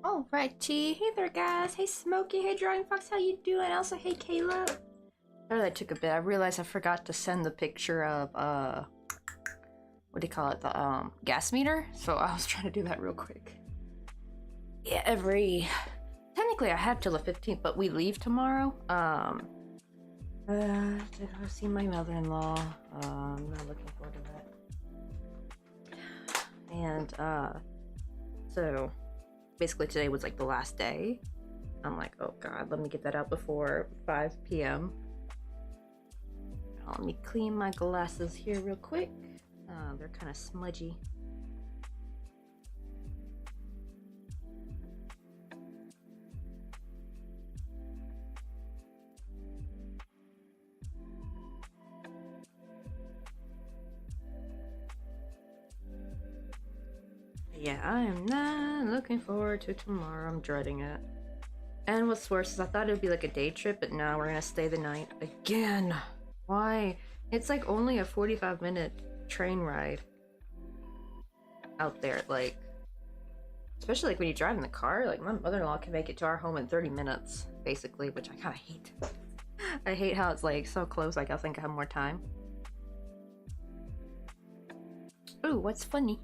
Alrighty, hey there guys, hey Smokey, hey Drawing Fox, how you doing? Also, hey Kayla. Sorry that took a bit, I realized I forgot to send the picture of, what do you call it, the, gas meter? So I was trying to do that real quick. Yeah, technically I have till the 15th, but we leave tomorrow, to go see my mother-in-law. I'm not looking forward to that. And, so basically today was like the last day. I'm like, oh god, let me get that out before 5 p.m. Let me clean my glasses here real quick. They're kind of smudgy. Yeah, I am not looking forward to tomorrow. I'm dreading it. And what's worse is I thought it would be like a day trip, but now we're gonna stay the night again. Why? It's like only a 45-minute train ride out there. Like, especially like when you drive in the car, like my mother-in-law can make it to our home in 30 minutes, basically, which I kind of hate. I hate how it's like so close, like I think I have more time. Ooh, what's funny?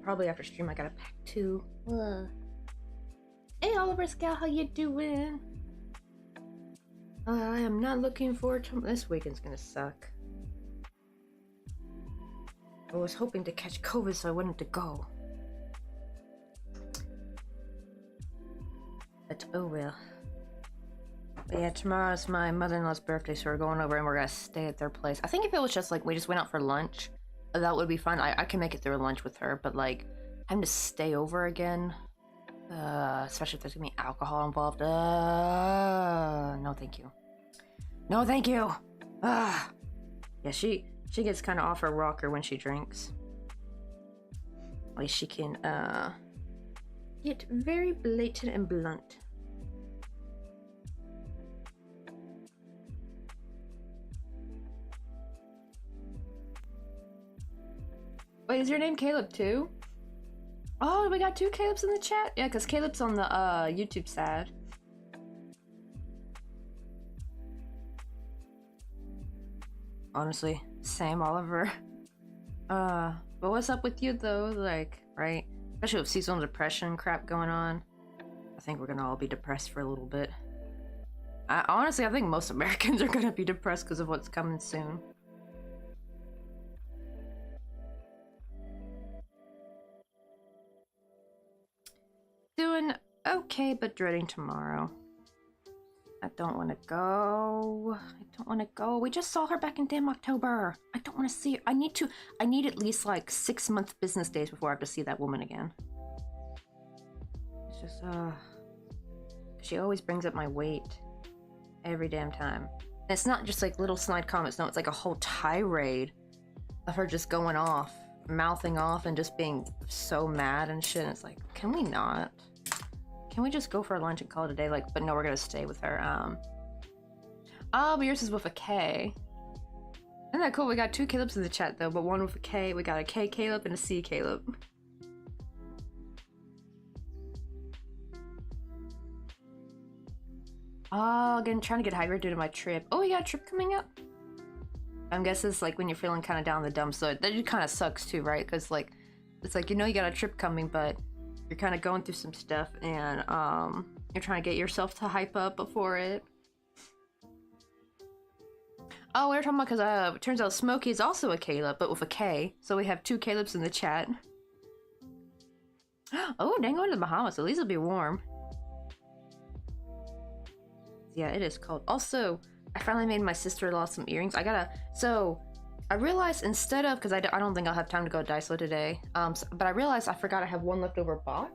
Probably after stream I gotta pack too. Hey Oliver Scout, how you doing? I am not looking forward to this weekend's gonna suck. I was hoping to catch COVID so I wouldn't have to go. But oh well. But yeah, tomorrow's my mother-in-law's birthday, so we're going over and we're gonna stay at their place. I think if it was just like we just went out for lunch, that would be fine. I can make it through lunch with her, but like having to stay over again, especially if there's gonna be alcohol involved. No thank you. No thank you. Yeah, she gets kind of off her rocker when she drinks. Like she can get very blatant and blunt. Wait, is your name Caleb too? Oh, we got 2 Calebs in the chat? Yeah, because Caleb's on the YouTube side. Honestly, same Oliver. But what's up with you though? Like, right? Especially with seasonal depression crap going on. I think we're gonna all be depressed for a little bit. Honestly, I think most Americans are gonna be depressed because of what's coming soon. Doing okay, but dreading tomorrow. I don't want to go. I don't want to go. We just saw her back in damn October. I don't want to see her. I need at least like 6-month business days before I have to see that woman again. It's just, she always brings up my weight. Every damn time. And it's not just like little snide comments. No, it's like a whole tirade of her just going off. Mouthing off and just being so mad and shit. And it's like, can we not? Can we just go for lunch and call it a day? Like, but no, we're gonna stay with her. Oh, but yours is with a K. Isn't that cool? We got 2 Calebs in the chat though, but one with a K. We got a K Caleb and a C Caleb. Oh, again, trying to get hydrated due to my trip. Oh, we got a trip coming up? I guess it's like when you're feeling kind of down the dumps, so that kind of sucks too, right? Because like, it's like, you know you got a trip coming, but you're kind of going through some stuff, and you're trying to get yourself to hype up before it. Oh, we were talking about because it turns out Smokey is also a Caleb, but with a K. So we have 2 Calebs in the chat. Oh, dang, going to the Bahamas. At least it'll be warm. Yeah, it is cold. Also, I finally made my sister-in-law some earrings. So I realized instead of, because I don't think I'll have time to go to Daiso today, but I realized I forgot I have 1 leftover box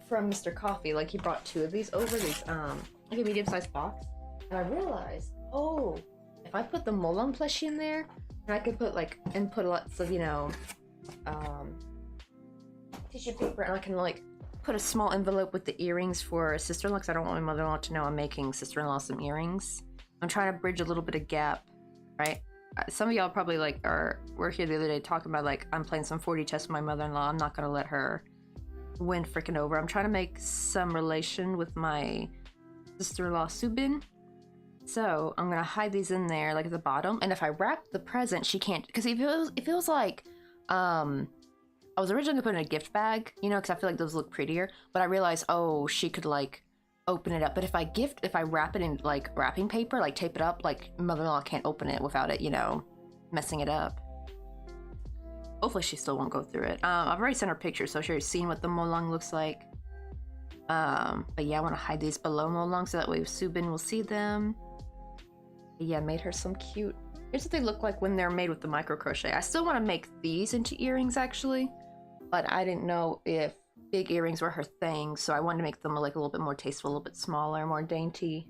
from Mr. Coffee. Like, he brought 2 of these over, like a medium-sized box. And I realized, oh, if I put the Molong plushie in there, and I could put lots of, you know, tissue paper, and I can like put a small envelope with the earrings for sister-in-law, because I don't want my mother-in-law to know I'm making sister-in-law some earrings. I'm trying to bridge a little bit of gap, right? Some of y'all probably like were here the other day talking about like I'm playing some 4D chess with my mother-in-law. I'm not gonna let her win freaking over. I'm trying to make some relation with my sister-in-law Subin. So I'm gonna hide these in there like at the bottom, and if I wrap the present, she can't, because it feels like I was originally gonna put in a gift bag, you know, because I feel like those look prettier, but I realized, oh, she could like open it up. But if I wrap it in like wrapping paper, like tape it up, like mother-in-law can't open it without it, you know, messing it up. Hopefully she still won't go through it. I've already sent her pictures, so she's seen what the Molong looks like. But yeah, I want to hide these below Molong so that way Subin will see them. But yeah, made her some cute. Here's what they look like when they're made with the micro crochet. I still want to make these into earrings actually, but I didn't know if big earrings were her thing, so I wanted to make them like a little bit more tasteful, a little bit smaller, more dainty.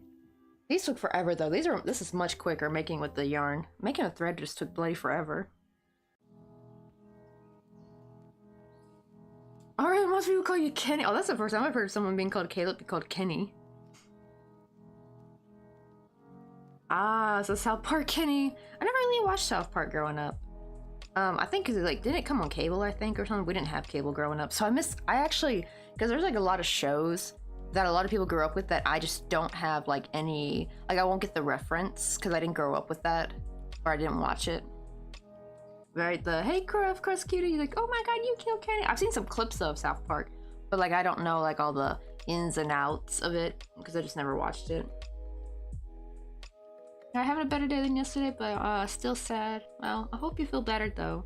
These took forever though. This is much quicker making with the yarn. Making a thread just took bloody forever. Alright, most people call you Kenny. Oh, that's the first time I've heard someone being called Caleb be called Kenny. Ah, so South Park Kenny. I never really watched South Park growing up. I think because like didn't it come on cable, I think, or something? We didn't have cable growing up, so I actually, because there's like a lot of shows that a lot of people grew up with that I just don't have like any, like I won't get the reference because I didn't grow up with that, or I didn't watch it. Right, the hey Crust Cutie, like, oh my god, you killed Kenny. I've seen some clips of South Park, but like I don't know like all the ins and outs of it because I just never watched it. I'm having a better day than yesterday, but still sad. Well, I hope you feel better though.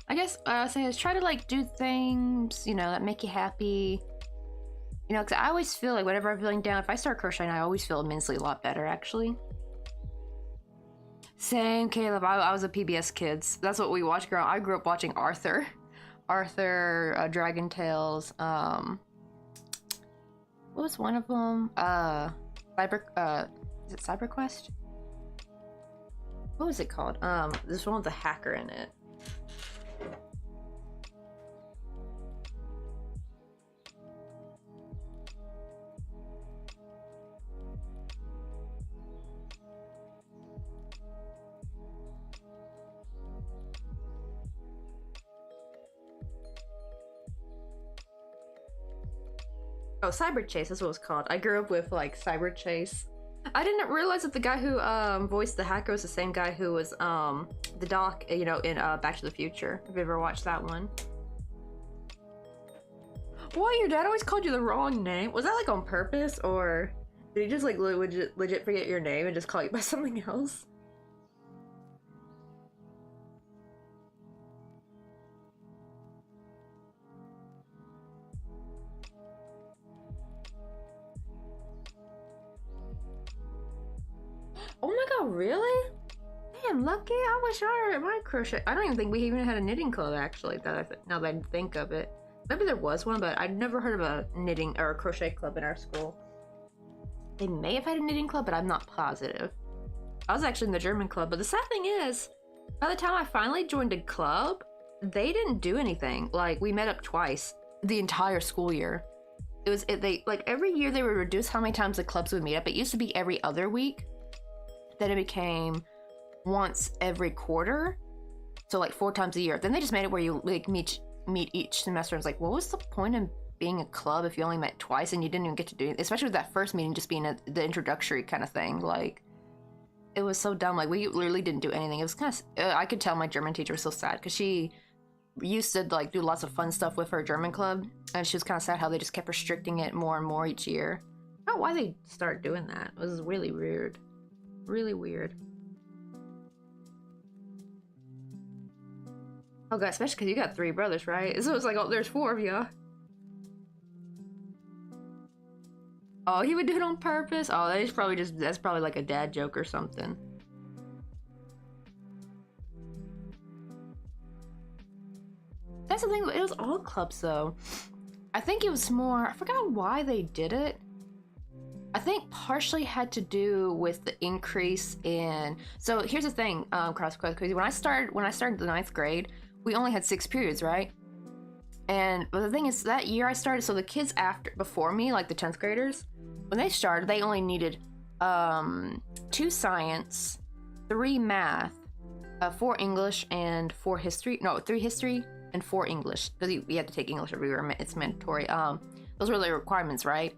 I guess try to like do things, you know, that make you happy. You know, because I always feel like whenever I'm feeling down, if I start crocheting, I always feel immensely a lot better, actually. Same, Caleb. I was a PBS kids. That's what we watched growing up. I grew up watching Arthur. Dragon Tales. What was one of them? Is it Cyber Quest? What was it called? This one with the hacker in it. Oh, Cyber Chase, that's what it was called. I grew up with, like, Cyber Chase. I didn't realize that the guy who voiced the hacker was the same guy who was the doc, you know, in Back to the Future. Have you ever watched that one? Why, your dad always called you the wrong name? Was that, like, on purpose, or did he just, like, legit forget your name and just call you by something else? Oh my god, really? Damn, lucky. I wish I my crochet. I don't even think we even had a knitting club, actually, now that I think of it. Maybe there was one, but I'd never heard of a knitting or a crochet club in our school. They may have had a knitting club, but I'm not positive. I was actually in the German club, but the sad thing is, by the time I finally joined a club, they didn't do anything. Like, we met up twice the entire school year. They like every year they would reduce how many times the clubs would meet up. It used to be every other week. Then it became once every quarter, so like 4 times a year. Then they just made it where you like meet each semester. I was like, what was the point of being a club if you only met twice and you didn't even get to do it? Especially with that first meeting just being the introductory kind of thing. Like, it was so dumb. Like, we literally didn't do anything. It was kind of I could tell my German teacher was so sad because she used to like do lots of fun stuff with her German club, and she was kind of sad how they just kept restricting it more and more each year. I don't know why they started doing that. It was really weird. Really weird. Oh god, especially because you got 3 brothers, right? So it's like, oh, there's 4 of you. Oh, he would do it on purpose? Oh, that's probably like a dad joke or something. That's the thing, it was all clubs though. I think it was more, I forgot why they did it. I think partially had to do with the increase in. So here's the thing, Cross Crazy. When I started the 9th grade, we only had 6 periods, right? But the thing is, that year I started, so the kids before me, like the 10th graders, when they started, they only needed 2 science, 3 math, 4 English, and 4 history. No, 3 history and 4 English, because we had to take English every year. It's mandatory. Those were the requirements, right?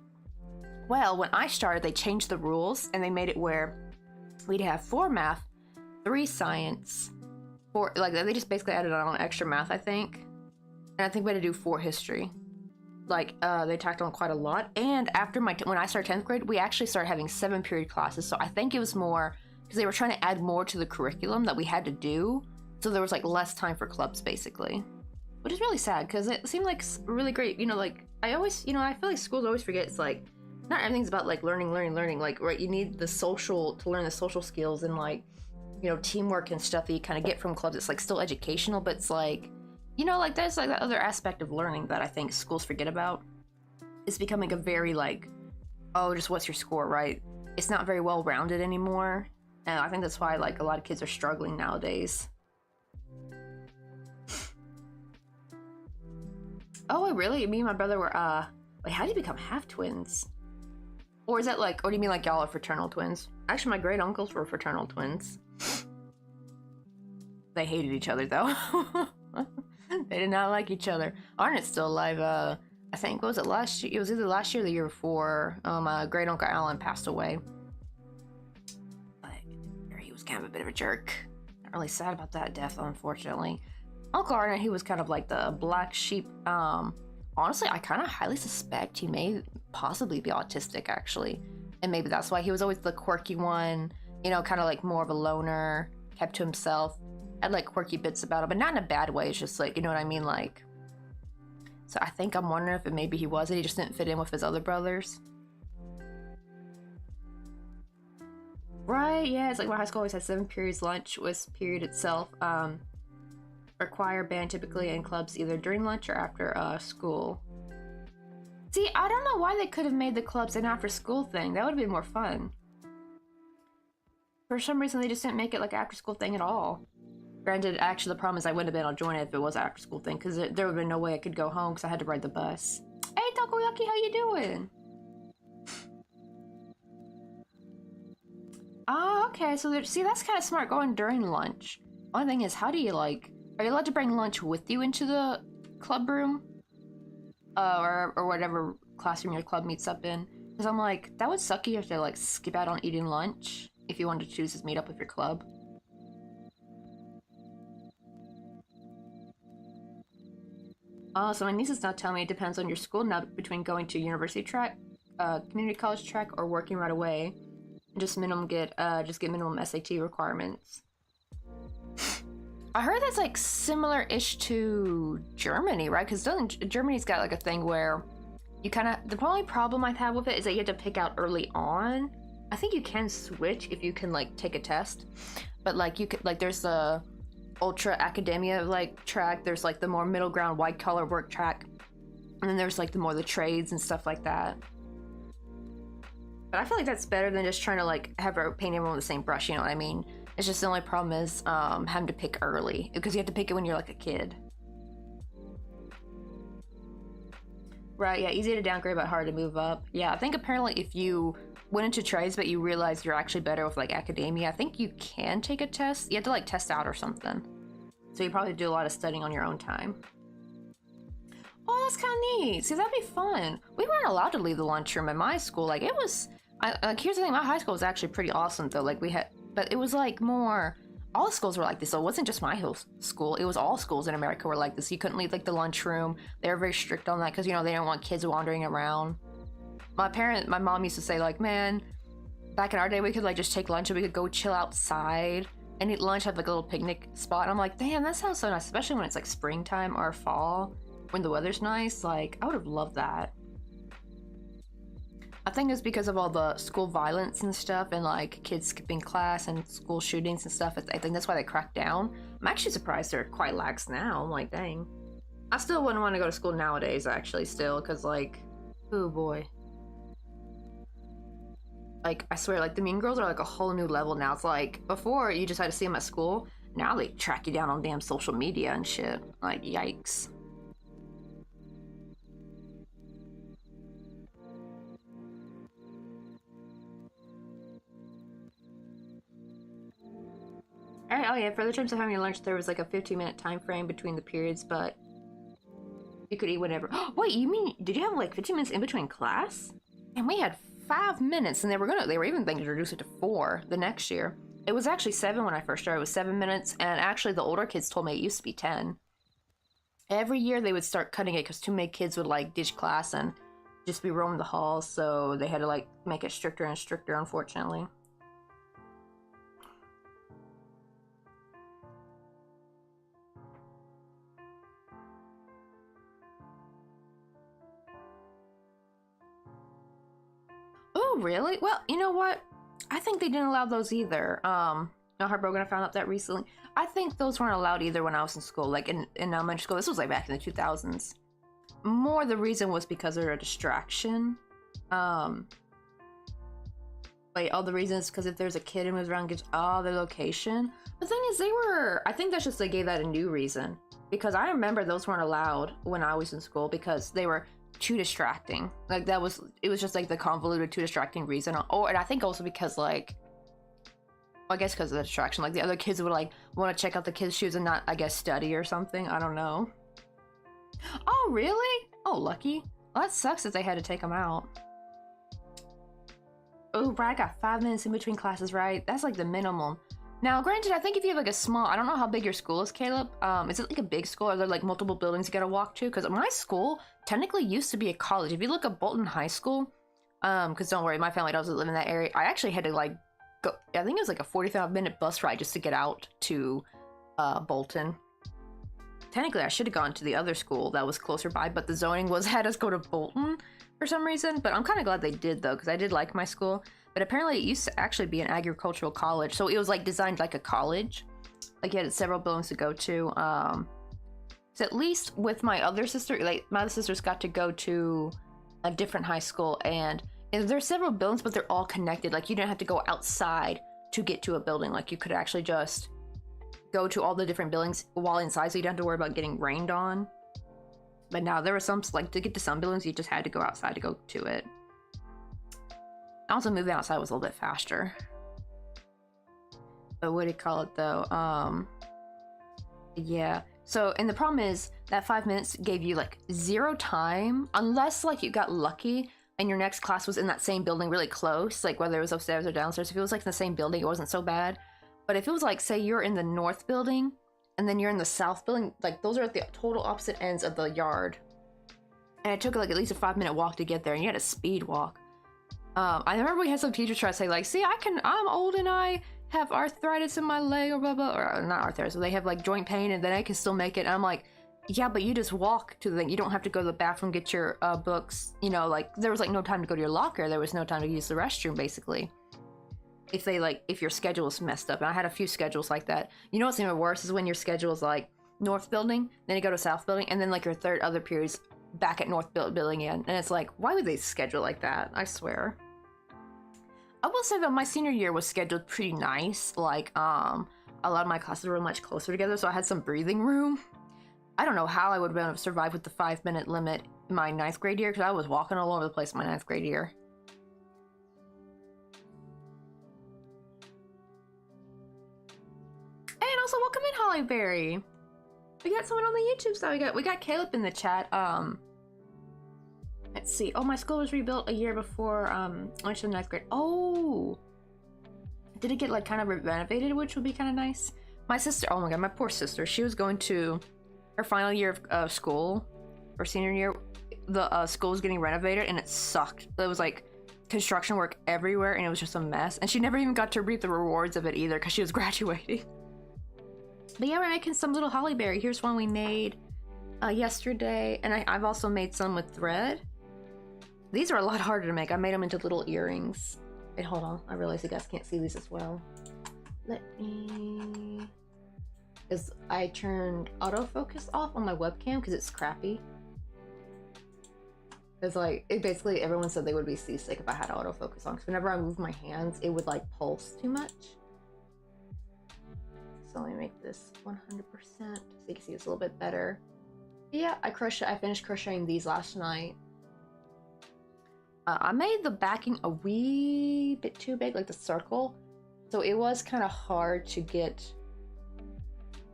Well, when I started, they changed the rules and they made it where we'd have 4 math, 3 science, 4, like they just basically added on extra math, I think. And I think we had to do 4 history. Like, they tacked on quite a lot. And after when I started 10th grade, we actually started having 7 period classes. So I think it was more because they were trying to add more to the curriculum that we had to do. So there was like less time for clubs, basically. Which is really sad because it seemed like really great. You know, like I feel like schools always forget it's like, not everything's about like learning. Like, right, you need to learn the social skills and like, you know, teamwork and stuff that you kind of get from clubs. It's like still educational, but it's like, you know, like there's like that other aspect of learning that I think schools forget about. It's becoming a very like, oh, just what's your score, right? It's not very well rounded anymore. And I think that's why like a lot of kids are struggling nowadays. Oh, really? Me and my brother were, wait, how did you become half twins? Or is that like, or do you mean like y'all are fraternal twins? Actually, my great uncles were fraternal twins. They hated each other though. They did not like each other. Arnott's still alive. I think, what was it, last year? It was either last year or the year before. My great uncle Alan passed away. But he was kind of a bit of a jerk. Not really sad about that death, unfortunately. Uncle Arnott, he was kind of like the black sheep. Honestly, I kind of highly suspect he may possibly be autistic, actually. And maybe that's why he was always the quirky one, you know, kind of like more of a loner, kept to himself. Had like quirky bits about him, but not in a bad way. It's just like, you know what I mean? Like, So I think I'm wondering if maybe he wasn't. He just didn't fit in with his other brothers. Right, yeah, it's like my high school always had 7 periods. Lunch was period itself. Require band typically in clubs either during lunch or after school. See, I don't know why they could have made the clubs an after school thing. That would have been more fun. For some reason, they just didn't make it like an after school thing at all. Granted, actually, the problem is I wouldn't have been able to join it if it was an after school thing, because there would have been no way I could go home because I had to ride the bus. Hey, Takoyaki, how you doing? Oh, okay, so see, that's kind of smart going during lunch. Only thing is, how do you, like, are you allowed to bring lunch with you into the club room? Or whatever classroom your club meets up in? Because I'm like, that would suck. You have to, like, skip out on eating lunch if you wanted to choose to meet up with your club. Oh, so my niece is now telling me it depends on your school now between going to university track, community college track, or working right away. Just get minimum SAT requirements. I heard that's like similar-ish to Germany, right? Because Germany's got like a thing where you kind of, the only problem I have with it is that you have to pick out early on. I think you can switch if you can like take a test, but like you could, like there's the ultra academia like track, there's like the more middle ground white collar work track, and then there's like the trades and stuff like that. But I feel like that's better than just trying to like paint everyone with the same brush, you know what I mean? It's just the only problem is having to pick early, because you have to pick it when you're like a kid. Right, yeah, easy to downgrade but hard to move up. Yeah, I think apparently if you went into trades but you realize you're actually better with like academia, I think you can take a test. You have to like test out or something. So you probably do a lot of studying on your own time. Oh, that's kind of neat. See, that'd be fun. We weren't allowed to leave the lunchroom in my school. Like it was, here's the thing, my high school was actually pretty awesome though. Like we had, but it was like more, all the schools were like this. So it wasn't just my school. It was all schools in America were like this. You couldn't leave like the lunchroom. They were very strict on that because, you know, they didn't want kids wandering around. My mom used to say like, man, back in our day, we could like just take lunch and we could go chill outside and eat lunch, have like a little picnic spot. And I'm like, damn, that sounds so nice, especially when it's like springtime or fall, when the weather's nice. Like, I would have loved that. I think it's because of all the school violence and stuff and like kids skipping class and school shootings and stuff. I think that's why they cracked down. I'm actually surprised they're quite lax now. I'm like, dang. I still wouldn't want to go to school nowadays, actually, still, because like, oh boy. Like, I swear, like, the Mean Girls are like a whole new level now. It's like, before you just had to see them at school. Now they track you down on damn social media and shit. Like, yikes. Oh yeah, for the terms of having your lunch, there was like a 15-minute time frame between the periods, but you could eat whenever. Wait, you mean, did you have like 15 minutes in between class? And we had 5 minutes, and they were even thinking to reduce it to 4 the next year. It was actually 7 when I first started. It was 7 minutes, and actually the older kids told me it used to be 10. Every year they would start cutting it because too many kids would like ditch class and just be roaming the halls, so they had to like make it stricter and stricter, unfortunately. Oh, really? Well, you know what? I think they didn't allow those either. Not heartbroken, I found out that recently. I think those weren't allowed either when I was in school, like in elementary school. This was like back in the 2000s. More the reason was because they're a distraction. Wait, all the reasons because if there's a kid who moves around, gives all their location. The thing is, I think that's just they gave that a new reason. Because I remember those weren't allowed when I was in school because they were too distracting. Like it was just like the convoluted, too distracting reason. And I think also because like, I guess because of the distraction, like the other kids would like want to check out the kids' shoes and not, I guess, study or something. I don't know. Oh, really? Oh, lucky. Well, that sucks that they had to take them out. Oh, right, I got 5 minutes in between classes, right? That's like the minimum. Now, granted, I think if you have like a small, I don't know how big your school is, Caleb. Is it like a big school? Are there like multiple buildings you gotta walk to? Because my school technically used to be a college. If you look at Bolton High School, because don't worry, my family doesn't live in that area. I actually had to like go, I think it was like a 45-minute bus ride just to get out to Bolton. technically I should have gone to the other school that was closer by, but the zoning had us go to Bolton for some reason. But I'm kind of glad they did though, because I did like my school. But apparently it used to actually be an agricultural college, so it was like designed like a college. Like you had several buildings to go to. So at least with my other sister, like my other sisters got to go to a different high school, and there's several buildings, but they're all connected. Like you didn't have to go outside to get to a building. Like you could actually just go to all the different buildings while inside, so you don't have to worry about getting rained on. But now there were some, like to get to some buildings, you just had to go outside to go to it. Also moving outside was a little bit faster. But what do you call it though? Yeah. So, and the problem is that 5 minutes gave you like 0 time, unless like you got lucky and your next class was in that same building really close, like whether it was upstairs or downstairs. If it was like in the same building, it wasn't so bad. But if it was like, say you're in the north building and then you're in the south building, like those are at the total opposite ends of the yard. And it took like at least a 5-minute walk to get there, and you had a speed walk. I remember we had some teachers try to say like, see, I'm old and I have arthritis in my leg or blah blah, or not arthritis, but they have like joint pain and then I can still make it. And I'm like, yeah, but you just walk to the thing. You don't have to go to the bathroom, get your books, you know, like there was like no time to go to your locker. There was no time to use the restroom basically. If your schedule is messed up. And I had a few schedules like that. You know what's even worse is when your schedule is like north building, then you go to south building, and then like your third other periods back at north building again. And it's like, why would they schedule like that? I swear. I will say that my senior year was scheduled pretty nice. Like, a lot of my classes were much closer together, so I had some breathing room. I don't know how I would have been able to survive with the 5-minute limit in my 9th grade year, because I was walking all over the place in my 9th grade year. And also, welcome in, Hollyberry. We got someone on the YouTube side. We got Caleb in the chat. Let's see. Oh, my school was rebuilt a year before I went to the 9th grade. Oh, did it get like kind of renovated, which would be kind of nice. My sister, oh my god, my poor sister. She was going to her final year of school, her senior year. The school was getting renovated and it sucked. There was like construction work everywhere and it was just a mess. And she never even got to reap the rewards of it either because she was graduating. But yeah, we're making some little hollyberry. Here's one we made yesterday, and I've also made some with thread. These are a lot harder to make. I made them into little earrings. Wait, hold on. I realize you guys can't see these as well. Let me... Because I turned autofocus off on my webcam because it's crappy. Because like, basically everyone said they would be seasick if I had autofocus on. Because whenever I move my hands, it would like pulse too much. So let me make this 100% so you can see this a little bit better. Yeah, I finished crocheting these last night. I made the backing a wee bit too big, like the circle. So it was kind of hard to get...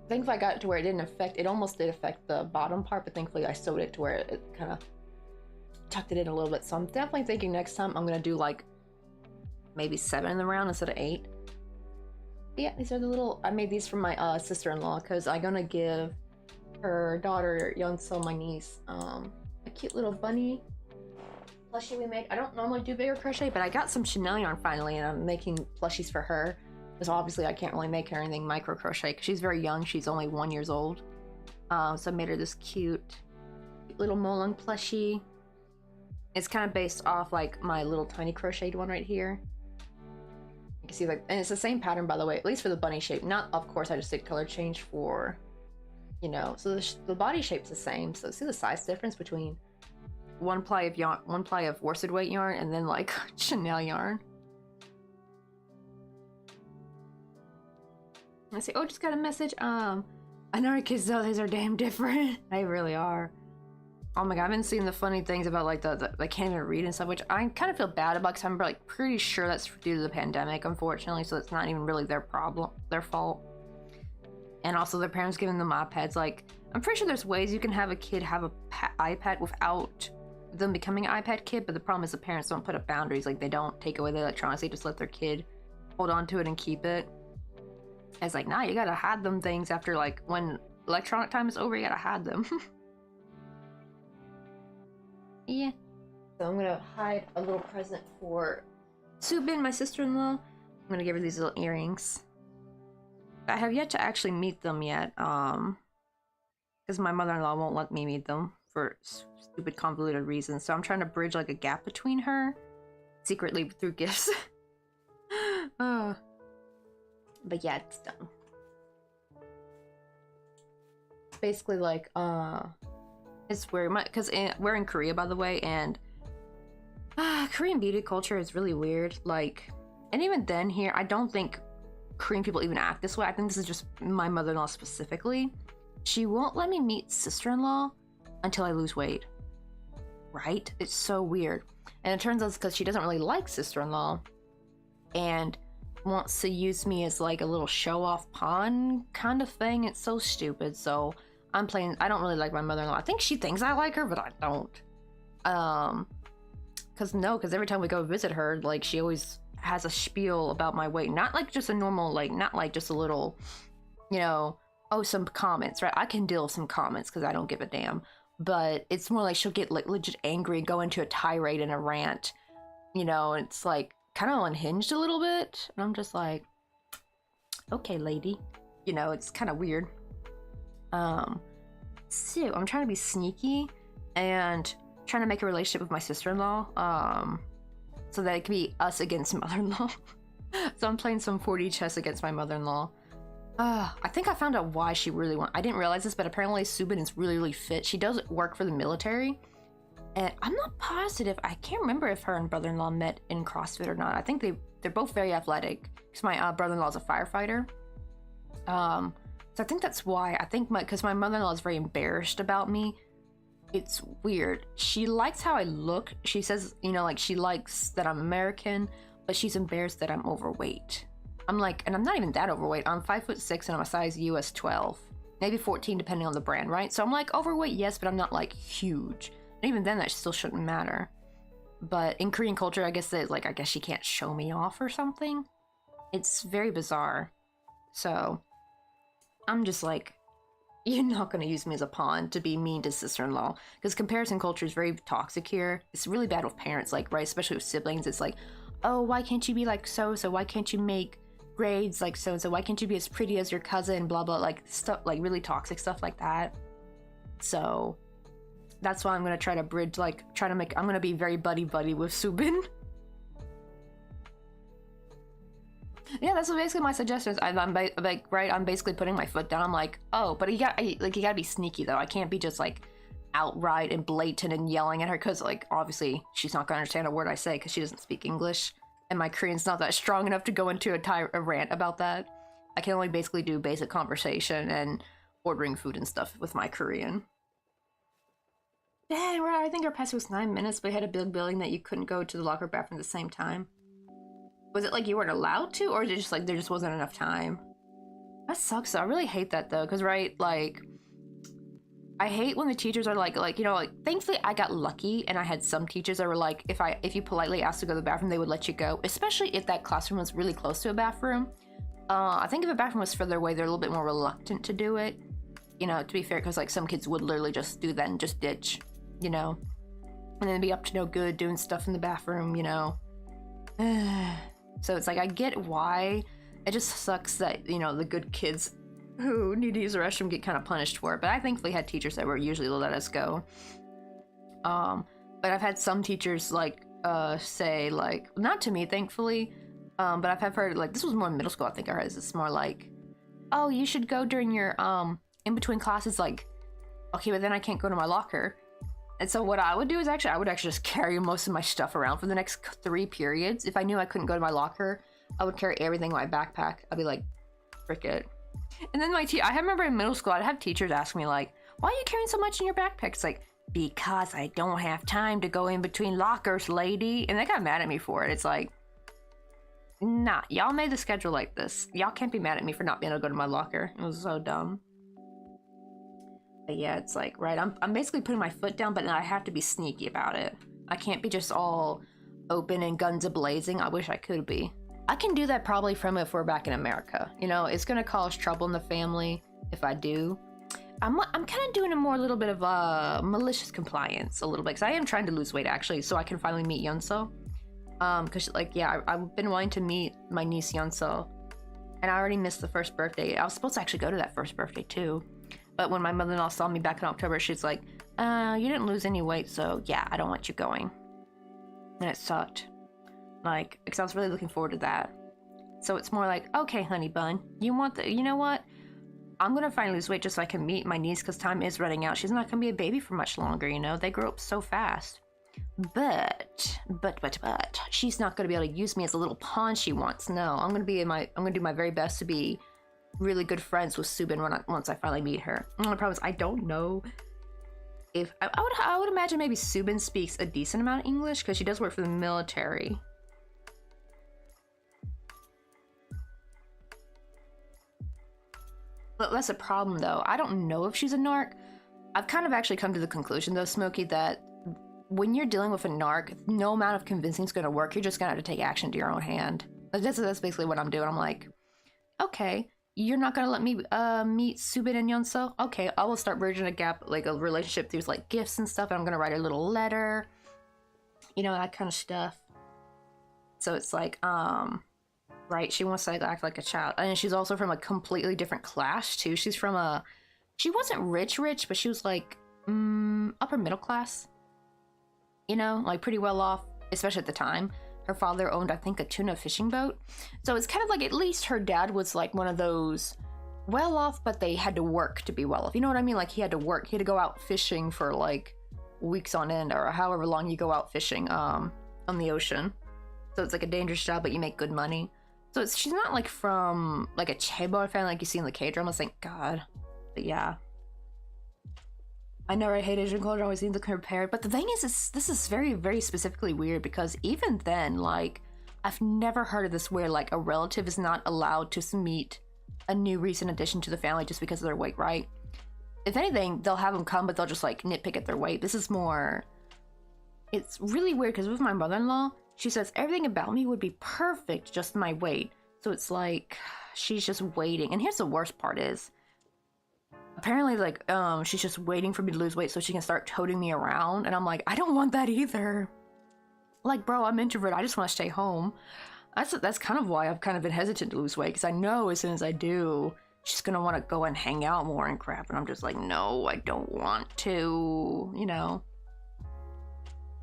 Thankfully I got it to where it didn't affect... It almost did affect the bottom part, but thankfully I sewed it to where it kind of tucked it in a little bit. So I'm definitely thinking next time I'm going to do like maybe 7 in the round instead of 8. Yeah, these are the little... I made these for my sister-in-law because I'm going to give her daughter, Yeonso, my niece, a cute little bunny plushie we made. I don't normally do bigger crochet, but I got some Chanel yarn finally, and I'm making plushies for her. Because obviously I can't really make her anything micro crochet because she's very young. She's only 1 year old. So I made her this cute little Molong plushie. It's kind of based off like my little tiny crocheted one right here. You can see like, and it's the same pattern by the way, at least for the bunny shape. Not, of course, I just did color change for, you know, so the body shape's the same. So see the size difference between one ply of yarn, one ply of worsted weight yarn, and then like Chanel yarn. I say, oh, just got a message. I know our kids though, these are damn different. They really are. Oh my god, I've been seeing the funny things about like I can't even read and stuff, which I kind of feel bad about because I'm like pretty sure that's due to the pandemic, unfortunately. So it's not even really their problem, their fault. And also their parents giving them iPads. Like, I'm pretty sure there's ways you can have a kid have a iPad without them becoming an iPad kid, but the problem is the parents don't put up boundaries. Like, they don't take away the electronics, they just let their kid hold on to it and keep it. It's like, nah, you gotta hide them things after like when electronic time is over, you gotta hide them. Yeah. So I'm gonna hide a little present for Subin, my sister-in-law. I'm gonna give her these little earrings. I have yet to actually meet them yet. because my mother-in-law won't let me meet them for stupid convoluted reasons. So I'm trying to bridge like a gap between her secretly through gifts. But yeah, it's done. Basically like it's weird because we're in Korea, by the way, and Korean beauty culture is really weird. Like, and even then here, I don't think Korean people even act this way. I think this is just my mother-in-law specifically. She won't let me meet sister-in-law until I lose weight. Right? It's so weird. And it turns out it's because she doesn't really like sister-in-law and wants to use me as like a little show-off pawn kind of thing. It's so stupid. So I don't really like my mother-in-law. I think she thinks I like her, but I don't. Because every time we go visit her, like, she always has a spiel about my weight. Not like just a normal, like, not like just a little, you know, oh, some comments, right? I can deal with some comments because I don't give a damn. But it's more like she'll get like legit angry, go into a tirade and a rant, you know, and it's like kind of unhinged a little bit. And I'm just like, okay, lady, you know, it's kind of weird. So I'm trying to be sneaky and trying to make a relationship with my sister-in-law, so that it could be us against mother-in-law. So I'm playing some 4D chess against my mother-in-law. I think I found out why she really I didn't realize this, but apparently Subin is really, really fit. She does work for the military, and I'm not positive. I can't remember if her and brother-in-law met in CrossFit or not. I think they're both very athletic, because my brother-in-law is a firefighter. So I think that's why. I think because my mother-in-law is very embarrassed about me. It's weird. She likes how I look. She says, you know, like, she likes that I'm American, but she's embarrassed that I'm overweight. I'm like, and I'm not even that overweight. I'm 5'6" and I'm a size US 12, maybe 14 depending on the brand, right? So I'm like overweight, yes, but I'm not like huge. And even then, that still shouldn't matter. But in Korean culture, I guess that, like, I guess she can't show me off or something. It's very bizarre. So I'm just like, you're not going to use me as a pawn to be mean to sister-in-law, because comparison culture is very toxic here. It's really bad with parents, like, right, especially with siblings. It's like, oh, why can't you be like so-so? Why can't you make grades like so-so? Why can't you be as pretty as your cousin? Blah blah, like stuff, like really toxic stuff like that. So that's why I'm going to try to bridge, like, I'm going to be very buddy-buddy with Subin. Yeah, that's basically my suggestions. I'm basically putting my foot down. I'm like, oh, but you gotta be sneaky though. I can't be just like outright and blatant and yelling at her, because like obviously she's not gonna understand a word I say because she doesn't speak English, and my Korean's not that strong enough to go into a rant about that. I can only basically do basic conversation and ordering food and stuff with my Korean. Dang, right, I think our pass was 9 minutes, but it had a big billing that you couldn't go to the locker bathroom at the same time. Was it like you weren't allowed to, or is it just like there just wasn't enough time? That sucks though. I really hate that though, because right, like, I hate when the teachers are like, you know, like, thankfully I got lucky and I had some teachers that were like, if you politely asked to go to the bathroom, they would let you go, especially if that classroom was really close to a bathroom. I think if a bathroom was further away, they're a little bit more reluctant to do it, you know, to be fair, because like some kids would literally just do that and just ditch, you know, and then be up to no good doing stuff in the bathroom, you know. So it's like, I get why. It just sucks that, you know, the good kids who need to use the restroom get kind of punished for it. But I thankfully had teachers that were usually let us go. But I've had some teachers like say, like, not to me thankfully, but I've heard, like, this was more in middle school, I think I heard this. It's more like, oh, you should go during your in between classes. Like, okay, but then I can't go to my locker. And so what I would do is I would actually just carry most of my stuff around for the next 3 periods. If I knew I couldn't go to my locker, I would carry everything in my backpack. I'd be like, frick it. And then I remember in middle school, I'd have teachers ask me like, why are you carrying so much in your backpack? It's like, because I don't have time to go in between lockers, lady. And they got mad at me for it. It's like, nah, y'all made the schedule like this. Y'all can't be mad at me for not being able to go to my locker. It was so dumb. But yeah, it's like, right, I'm basically putting my foot down, but then I have to be sneaky about it. I can't be just all open and guns a-blazing. I wish I could be. I can do that probably from if we're back in America. You know, it's gonna cause trouble in the family if I do. I'm kind of doing a little bit of malicious compliance a little bit, because I am trying to lose weight actually, so I can finally meet Yeonso. Because like, yeah, I've been wanting to meet my niece Yeonso, and I already missed the first birthday. I was supposed to actually go to that first birthday too. But when my mother-in-law saw me back in October, she's like, you didn't lose any weight, so yeah, I don't want you going. And it sucked. Like, because I was really looking forward to that. So it's more like, okay, honey bun, you know what? I'm gonna finally lose weight just so I can meet my niece, because time is running out. She's not gonna be a baby for much longer, you know? They grow up so fast. But she's not gonna be able to use me as a little pawn she wants. No, I'm gonna do my very best to be really good friends with Subin once I finally meet her. And the problem is, I don't know if I would imagine maybe Subin speaks a decent amount of English, because she does work for the military. But that's a problem, though. I don't know if she's a narc. I've kind of actually come to the conclusion, though, Smokey, that when you're dealing with a narc, no amount of convincing is going to work. You're just going to have to take action to your own hand. That's basically what I'm doing. I'm like, okay, you're not going to let me meet Subin and Yonso? Okay, I will start bridging a gap, like a relationship through like gifts and stuff, and I'm going to write a little letter. You know, that kind of stuff. So it's like, right, she wants to like, act like a child. And she's also from a completely different class, too. She's from she wasn't rich, but she was like, upper middle class. You know, like pretty well off, especially at the time. Her father owned, I think, a tuna fishing boat. So it's kind of like, at least her dad was like one of those well off, but they had to work to be well off. You know what I mean? Like, he had to work. He had to go out fishing for like weeks on end, or however long you go out fishing on the ocean. So it's like a dangerous job, but you make good money. So she's not like from like a chaebol family like you see in the K-dramas, thank God. But yeah. I know I hate Asian culture, I always need to compare it, but the thing is, this is very, very specifically weird, because even then, like, I've never heard of this where, like, a relative is not allowed to meet a new recent addition to the family just because of their weight, right? If anything, they'll have them come, but they'll just, like, nitpick at their weight. This is more... It's really weird, because with my mother-in-law, she says everything about me would be perfect, just my weight. So it's like, she's just waiting. And here's the worst part is, apparently, like, she's just waiting for me to lose weight so she can start toting me around. And I'm like, I don't want that either. Like, bro, I'm introverted. I just want to stay home. That's kind of why I've kind of been hesitant to lose weight, because I know as soon as I do, she's going to want to go and hang out more and crap. And I'm just like, no, I don't want to, you know.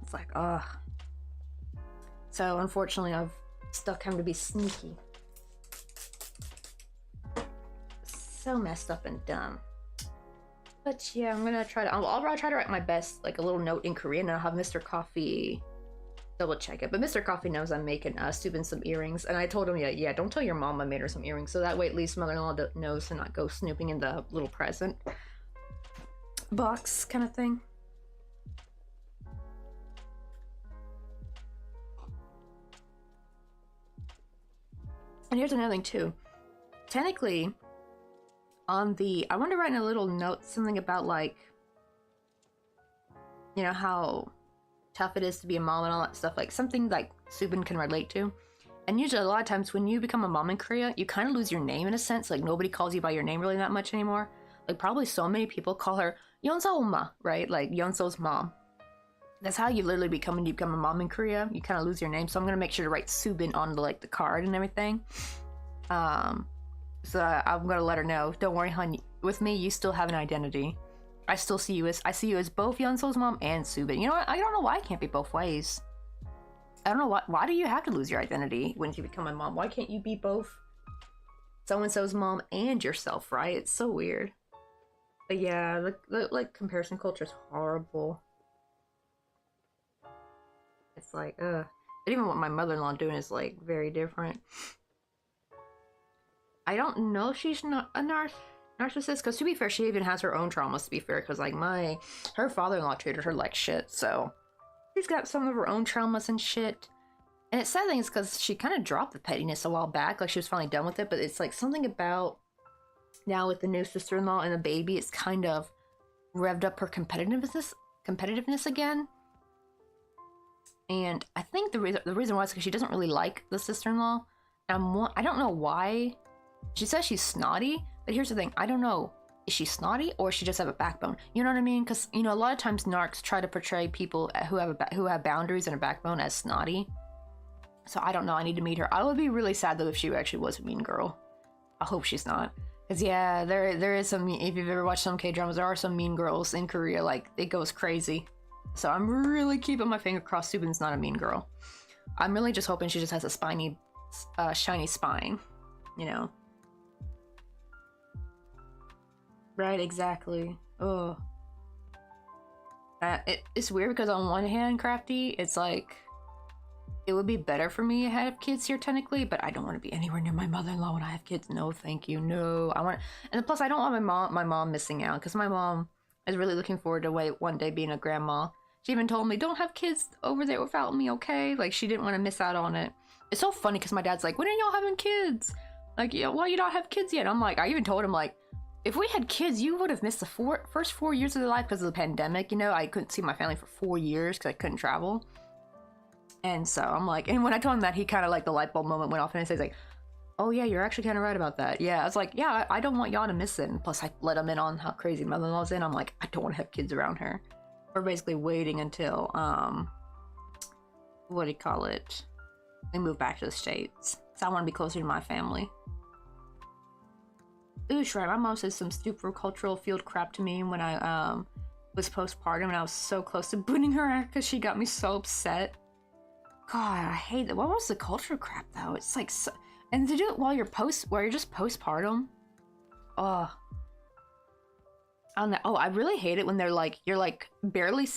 It's like, ugh. So, unfortunately, I've stuck having to be sneaky. So messed up and dumb. But yeah, I'm gonna try to. I'll try to write my best, like a little note in Korean, and I'll have Mr. Coffee double check it. But Mr. Coffee knows I'm making Subin some earrings, and I told him, yeah, don't tell your mom I made her some earrings, so that way at least mother-in-law knows to not go snooping in the little present box kind of thing. And here's another thing too. Technically, I want to write in a little note something about, like, you know, how tough it is to be a mom and all that stuff, like something like Subin can relate to. And usually a lot of times when you become a mom in Korea, you kind of lose your name in a sense. Like, nobody calls you by your name really that much anymore. Like, probably so many people call her Yonso Oma, right? Like Yonso's mom. That's how you literally become when you become a mom in Korea. You kind of lose your name. So I'm gonna make sure to write Subin on the, like, the card and everything. So I'm gonna let her know. Don't worry, hon. With me, you still have an identity. I see you as both Yonso's mom and Subin. You know what? I don't know why it can't be both ways. I don't know why do you have to lose your identity when you become a mom? Why can't you be both so-and-so's mom and yourself, right? It's so weird. But yeah, like comparison culture is horrible. It's like, ugh. But even what my mother-in-law doing is, like, very different. I don't know if she's not a narcissist, because to be fair, she even has her own traumas, to be fair, because, like, her father-in-law treated her like shit, so she's got some of her own traumas and shit. And it's sad thing is because she kind of dropped the pettiness a while back, like she was finally done with it, but it's like something about now with the new sister-in-law and the baby, it's kind of revved up her competitiveness again. And I think the reason why is because she doesn't really like the sister-in-law. I don't know why. She says she's snotty, but here's the thing. I don't know. Is she snotty or she just have a backbone? You know what I mean? Because, you know, a lot of times narcs try to portray people who have boundaries and a backbone as snotty. So I don't know. I need to meet her. I would be really sad though if she actually was a mean girl. I hope she's not. Cause yeah, there is some. If you've ever watched some K-dramas, there are some mean girls in Korea. Like it goes crazy. So I'm really keeping my finger crossed. Subin's not a mean girl. I'm really just hoping she just has a spiny, shiny spine. You know. Right, exactly. Oh. It's weird because on one hand, Crafty, it's like it would be better for me to have kids here technically, but I don't want to be anywhere near my mother-in-law when I have kids. No, thank you. No, I want, and plus I don't want my mom missing out because my mom is really looking forward to one day being a grandma. She even told me, "Don't have kids over there without me, okay?" Like she didn't want to miss out on it. It's so funny because my dad's like, "When are y'all having kids?" Like, yeah, why you don't have kids yet? I'm like, I even told him like, if we had kids, you would have missed the first 4 years of their life because of the pandemic. You know, I couldn't see my family for 4 years because I couldn't travel. And so I'm like, and when I told him that, he kind of like the light bulb moment went off and he's like, "Oh yeah, you're actually kind of right about that." Yeah, I was like, yeah, I don't want y'all to miss it. And plus I let him in on how crazy mother-in-law's in. I'm like, I don't want to have kids around her. We're basically waiting until, what do you call it? We move back to the States. So I want to be closer to my family. Ooh, right. My mom said some super cultural field crap to me when I was postpartum, and I was so close to booting her out because she got me so upset. God, I hate that. What was the cultural crap though? It's like, so, and to do it while you're just postpartum. Oh, I don't know. Oh, I really hate it when they're like, you're like barely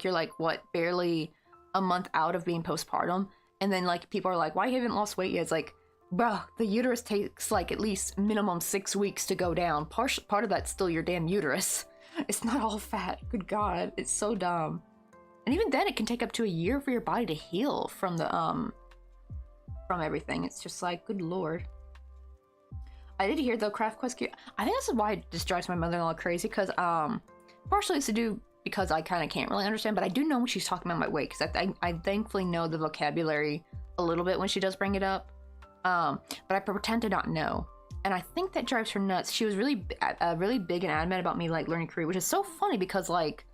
you're like what, barely a month out of being postpartum, and then like people are like, "Why you haven't lost weight yet?" It's like, bruh, the uterus takes like at least minimum 6 weeks to go down. Part of that's still your damn uterus. It's not all fat. Good God, it's so dumb. And even then, it can take up to a year for your body to heal from the from everything. It's just like, good Lord. I did hear though, Craft Quest. I think this is why it just drives my mother-in-law crazy, because partially it's to do because I kind of can't really understand, but I do know when she's talking about my weight, because I thankfully know the vocabulary a little bit when she does bring it up. But I pretend to not know, and I think that drives her nuts. She was really big and adamant about me like learning Korean, which is so funny because like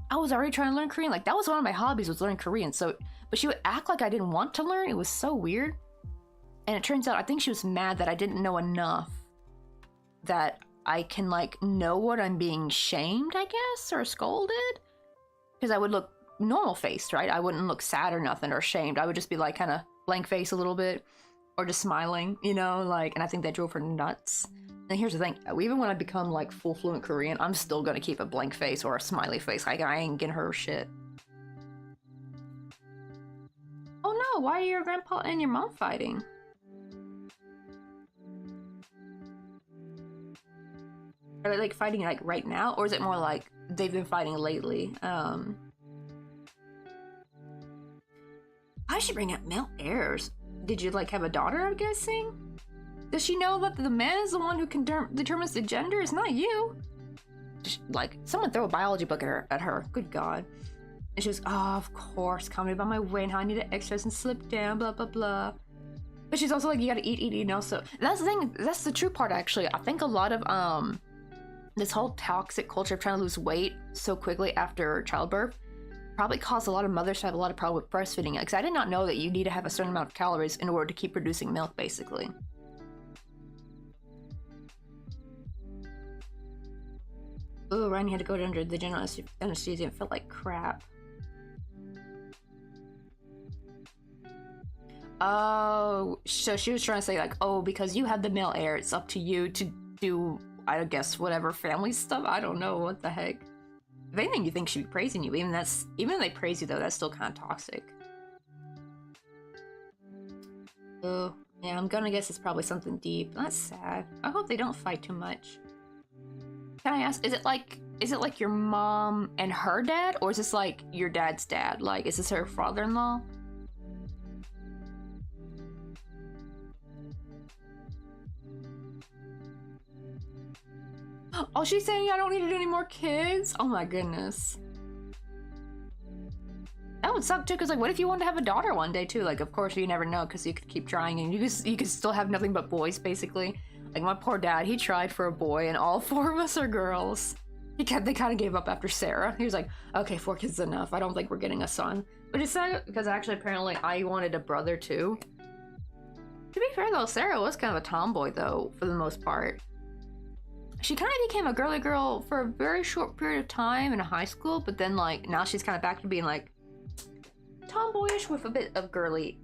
I was already trying to learn Korean. Like that was one of my hobbies, was learning Korean. So, but she would act like I didn't want to learn. It was so weird. And it turns out I think she was mad that I didn't know enough that I can like know what I'm being shamed, I guess, or scolded, because I would look normal faced, right? I wouldn't look sad or nothing or shamed. I would just be like kind of blank face a little bit, or just smiling, you know, like, and I think that drove her nuts. And here's the thing, even when I become like full fluent Korean, I'm still gonna keep a blank face or a smiley face. Like I ain't getting her shit. Oh no, why are your grandpa and your mom fighting? Are they like fighting like right now, or is it more like they've been fighting lately? I should bring up male heirs. Did you like have a daughter, I'm guessing? Does she know that the man is the one who can determines the gender? It's not you. Like, someone throw a biology book at her. Good God. And she was, "Oh, of course, comedy about my weight and how I need to exercise and slip down, blah, blah, blah." But she's also like, you gotta eat, you know, so that's the thing. That's the true part, actually. I think a lot of, this whole toxic culture of trying to lose weight so quickly after childbirth probably caused a lot of mothers to have a lot of problem with breastfeeding. Because I did not know that you need to have a certain amount of calories in order to keep producing milk, basically. Oh, Ryan had to go under the general anesthesia and felt like crap. Oh, so she was trying to say like, oh, because you have the male heir, it's up to you to do, I guess, whatever family stuff. I don't know what the heck. If anything, you think she'd be praising you. Even if they praise you though, that's still kind of toxic. Oh, yeah, I'm gonna guess it's probably something deep. That's sad. I hope they don't fight too much. Can I ask, is it like your mom and her dad, or is this like your dad's dad? Like, is this her father-in-law? Oh, she's saying I don't need to do any more kids? Oh my goodness. That would suck too, because like, what if you wanted to have a daughter one day too? Like, of course you never know, because you could keep trying and you could still have nothing but boys, basically. Like my poor dad, he tried for a boy and all 4 of us are girls. They kind of gave up after Sarah. He was like, okay, 4 kids is enough. I don't think we're getting a son. But it's sad, because actually apparently I wanted a brother too. To be fair though, Sarah was kind of a tomboy though, for the most part. she kind of became a girly girl for a very short period of time in high school, but then like now she's kind of back to being like tomboyish with a bit of girly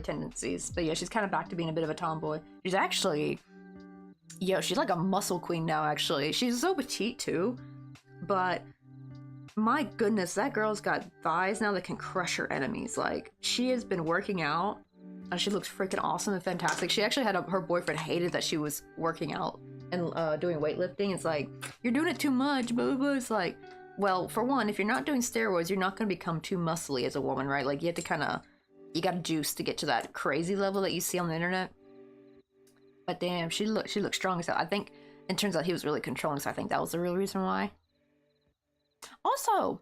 tendencies. But yeah, she's kind of back to being a bit of a tomboy. She's actually, she's like a muscle queen now, actually. She's so petite too, but my goodness, that girl's got thighs now that can crush her enemies. Like, she has been working out, and she looks freaking awesome and fantastic. She actually had her boyfriend hated that she was working out and doing weightlifting. It's like, you're doing it too much, blah, blah, blah. It's like, well, for one, if you're not doing steroids, you're not going to become too muscly as a woman, right? Like, you have to kind of, you got to juice to get to that crazy level that you see on the internet. But damn, she looked strong as hell. I think it turns out he was really controlling, so I think that was the real reason why. Also,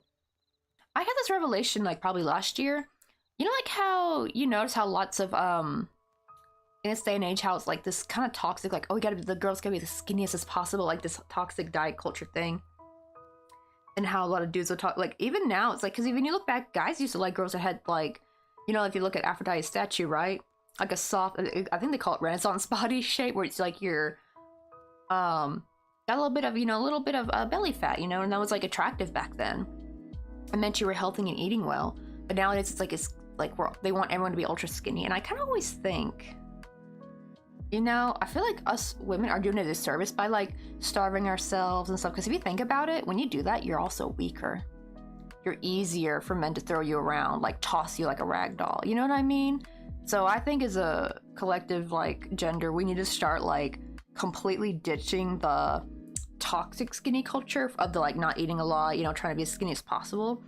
I had this revelation like probably last year. You know, like how you notice how lots of in this day and age, how it's like this kind of toxic, like, oh, you gotta be, the girls gotta be the skinniest as possible, like this toxic diet culture thing. And how a lot of dudes will talk, like, even now, it's like, because even you look back, guys used to like girls that had like, you know, if you look at Aphrodite's statue, right? Like a soft, I think they call it Renaissance body shape, where it's like you're got a little bit of, you know, a little bit of belly fat, you know, and that was like attractive back then. It meant you were healthy and eating well. But nowadays it's like they want everyone to be ultra skinny. And I kind of always think, you know, I feel like us women are doing a disservice by like starving ourselves and stuff. Because if you think about it, when you do that, you're also weaker. You're easier for men to throw you around, like toss you like a rag doll. You know what I mean? So I think as a collective like gender, we need to start like completely ditching the toxic skinny culture of the like not eating a lot, you know, trying to be as skinny as possible,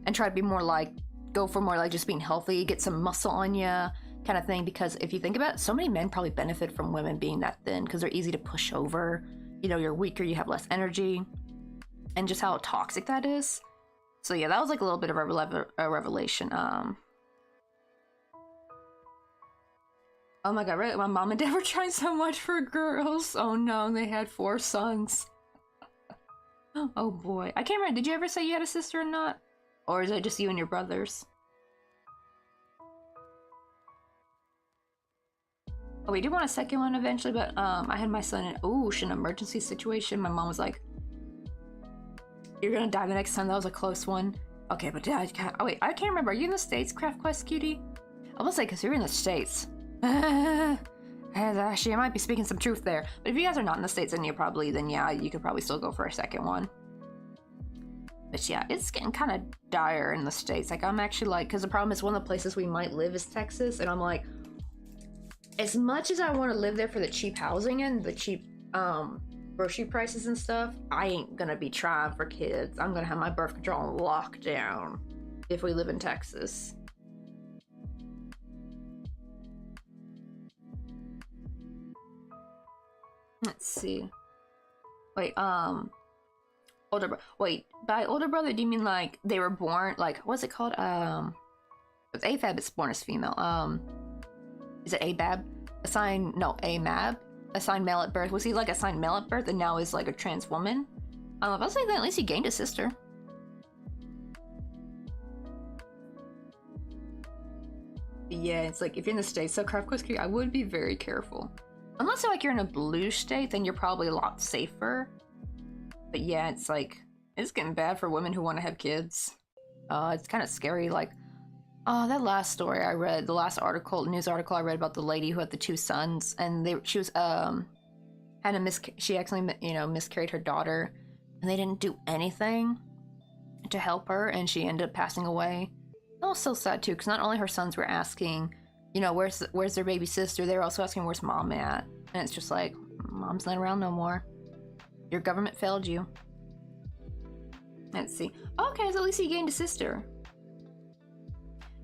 and try to be more like, go for more like just being healthy, get some muscle on you kind of thing. Because if you think about it, so many men probably benefit from women being that thin because they're easy to push over, you know, you're weaker, you have less energy, and just how toxic that is. So yeah, that was like a little bit of a revelation. Oh my god, right? My mom and dad were trying so much for girls. Oh no, they had 4 sons. Oh boy. I can't remember, did you ever say you had a sister or not? Or is it just you and your brothers? Oh, we do want a second one eventually, but I had my son in, an emergency situation. My mom was like, you're gonna die the next time. That was a close one. Okay, but dad, oh wait, I can't remember. Are you in the States, Craft Quest cutie? I will say, because you're in the States. Actually, I might be speaking some truth there. But if you guys are not in the States, then yeah, you could probably still go for a second one. But yeah, it's getting kind of dire in the States. Like, I'm actually like, because the problem is one of the places we might live is Texas, and I'm like, as much as I want to live there for the cheap housing and the cheap grocery prices and stuff, I ain't gonna be trying for kids. I'm gonna have my birth control on lockdown if we live in Texas. Let's see. Wait, by older brother, do you mean like they were born, like, what's it called? With AFAB, it's born as female. Is it ABAB? AMAB? Assigned male at birth. Was he like assigned male at birth and now is like a trans woman? If I was like that, at least he gained a sister. Yeah, it's like if you're in the States, so Craft Quest, I would be very careful. Unless like you're in a blue state, then you're probably a lot safer. But yeah, it's like, it's getting bad for women who want to have kids. It's kind of scary. Like, that last story I read, the last news article I read about the lady who had the 2 sons, and she was she accidentally, you know, miscarried her daughter, and they didn't do anything to help her, and she ended up passing away. That was so sad too, because not only her sons were asking, you know, where's their baby sister, they were also asking where's mom at, and it's just like, mom's not around no more. Your government failed you. Let's see. Okay, so at least he gained a sister.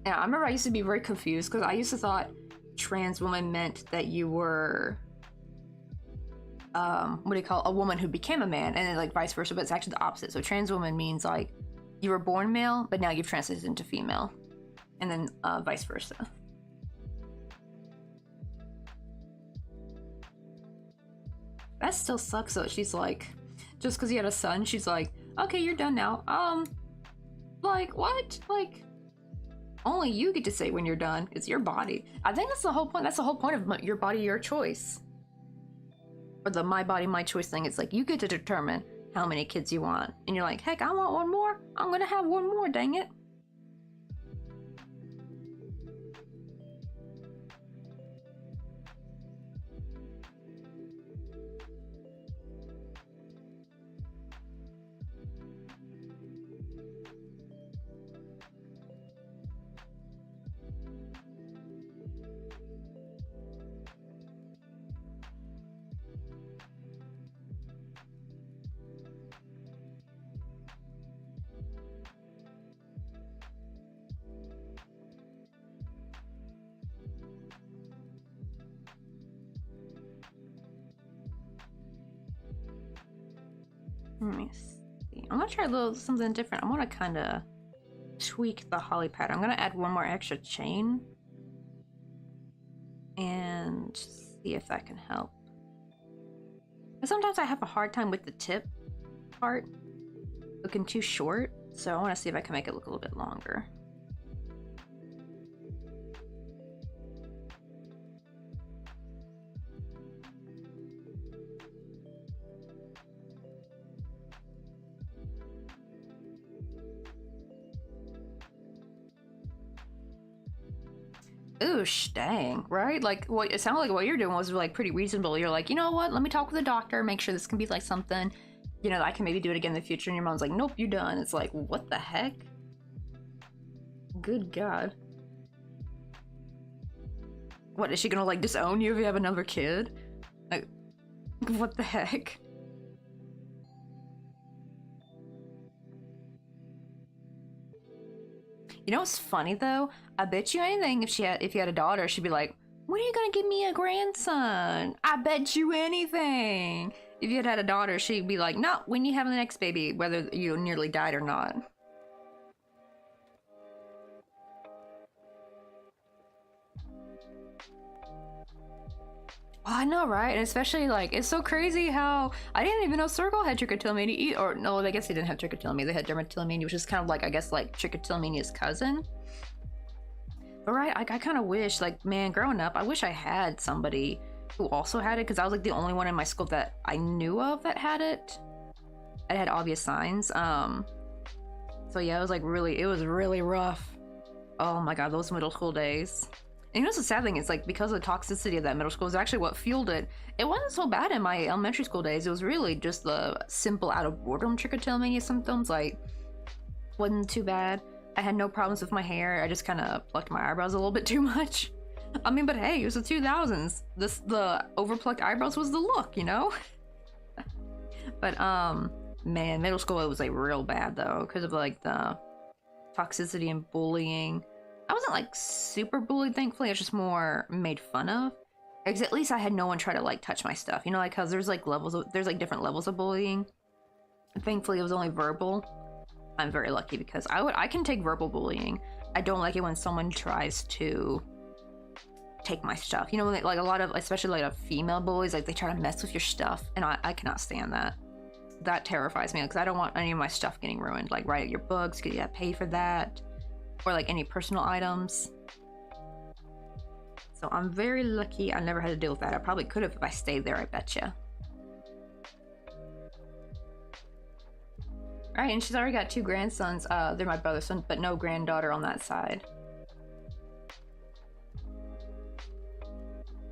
Yeah, I remember I used to be very confused because I used to thought trans woman meant that you were, a woman who became a man, and then like vice versa, but it's actually the opposite. So trans woman means like you were born male, but now you've transitioned into female, and then vice versa. That still sucks though. She's like, just because you had a son, she's like, okay, you're done now. Like, what? Like, only you get to say when you're done. It's your body. I think that's the whole point. That's the whole point of your body, your choice. or the my body, my choice thing. It's like you get to determine how many kids you want. And you're like, heck, I want one more. I'm gonna have one more, dang it. Let me see. I'm gonna try a little something different. I want to kind of tweak the holly pattern. I'm gonna add one more extra chain and see if that can help. But sometimes I have a hard time with the tip part looking too short, so I want to see if I can make it look a little bit longer. Oosh, dang, right? Like, what it sounded like what you're doing was like pretty reasonable. You're like, you know what? Let me talk with the doctor, make sure this can be like something, you know, I can maybe do it again in the future. And your mom's like, nope, you're done. It's like, what the heck? Good God. What, is she gonna like disown you if you have another kid? Like, what the heck? You know what's funny though? I bet you anything if you had a daughter, she'd be like, when are you gonna give me a grandson? I bet you anything. If you had a daughter, she'd be like, no, when you have the next baby, whether you nearly died or not. Oh, I know, right? And especially, like, it's so crazy how I didn't even know Circle had trichotillomania, or no, I guess they didn't have trichotillomania. They had dermatillomania, which is kind of like, I guess, like trichotillomania's cousin. But right, I kind of wish, like, man, growing up, I wish I had somebody who also had it, because I was like the only one in my school that I knew of that had it. I had obvious signs. So yeah, it was like it was really rough. Oh my God, those middle school days. And you know what's the sad thing is, like, because of the toxicity of that middle school is actually what fueled it. It wasn't so bad in my elementary school days. It was really just the simple out of boredom trichotillomania symptoms. Like, wasn't too bad. I had no problems with my hair. I just kind of plucked my eyebrows a little bit too much. I mean, but hey, it was the 2000s. The overplucked eyebrows was the look, you know? But, man, middle school, it was, like, real bad, though, because of, like, the toxicity and bullying. I wasn't, like, super bullied, thankfully. I was just more made fun of. Because at least I had no one try to, like, touch my stuff. You know, like, because there's, like, different levels of bullying. And thankfully, it was only verbal. I'm very lucky because I can take verbal bullying. I don't like it when someone tries to take my stuff. You know, like a lot of, especially like female bullies, like they try to mess with your stuff, and I cannot stand that. That terrifies me because I don't want any of my stuff getting ruined. Like write your books, because you got paid for that, or like any personal items. So I'm very lucky I never had to deal with that. I probably could have if I stayed there, I betcha. Alright, and she's already got 2 grandsons. They're my brother's son, but no granddaughter on that side.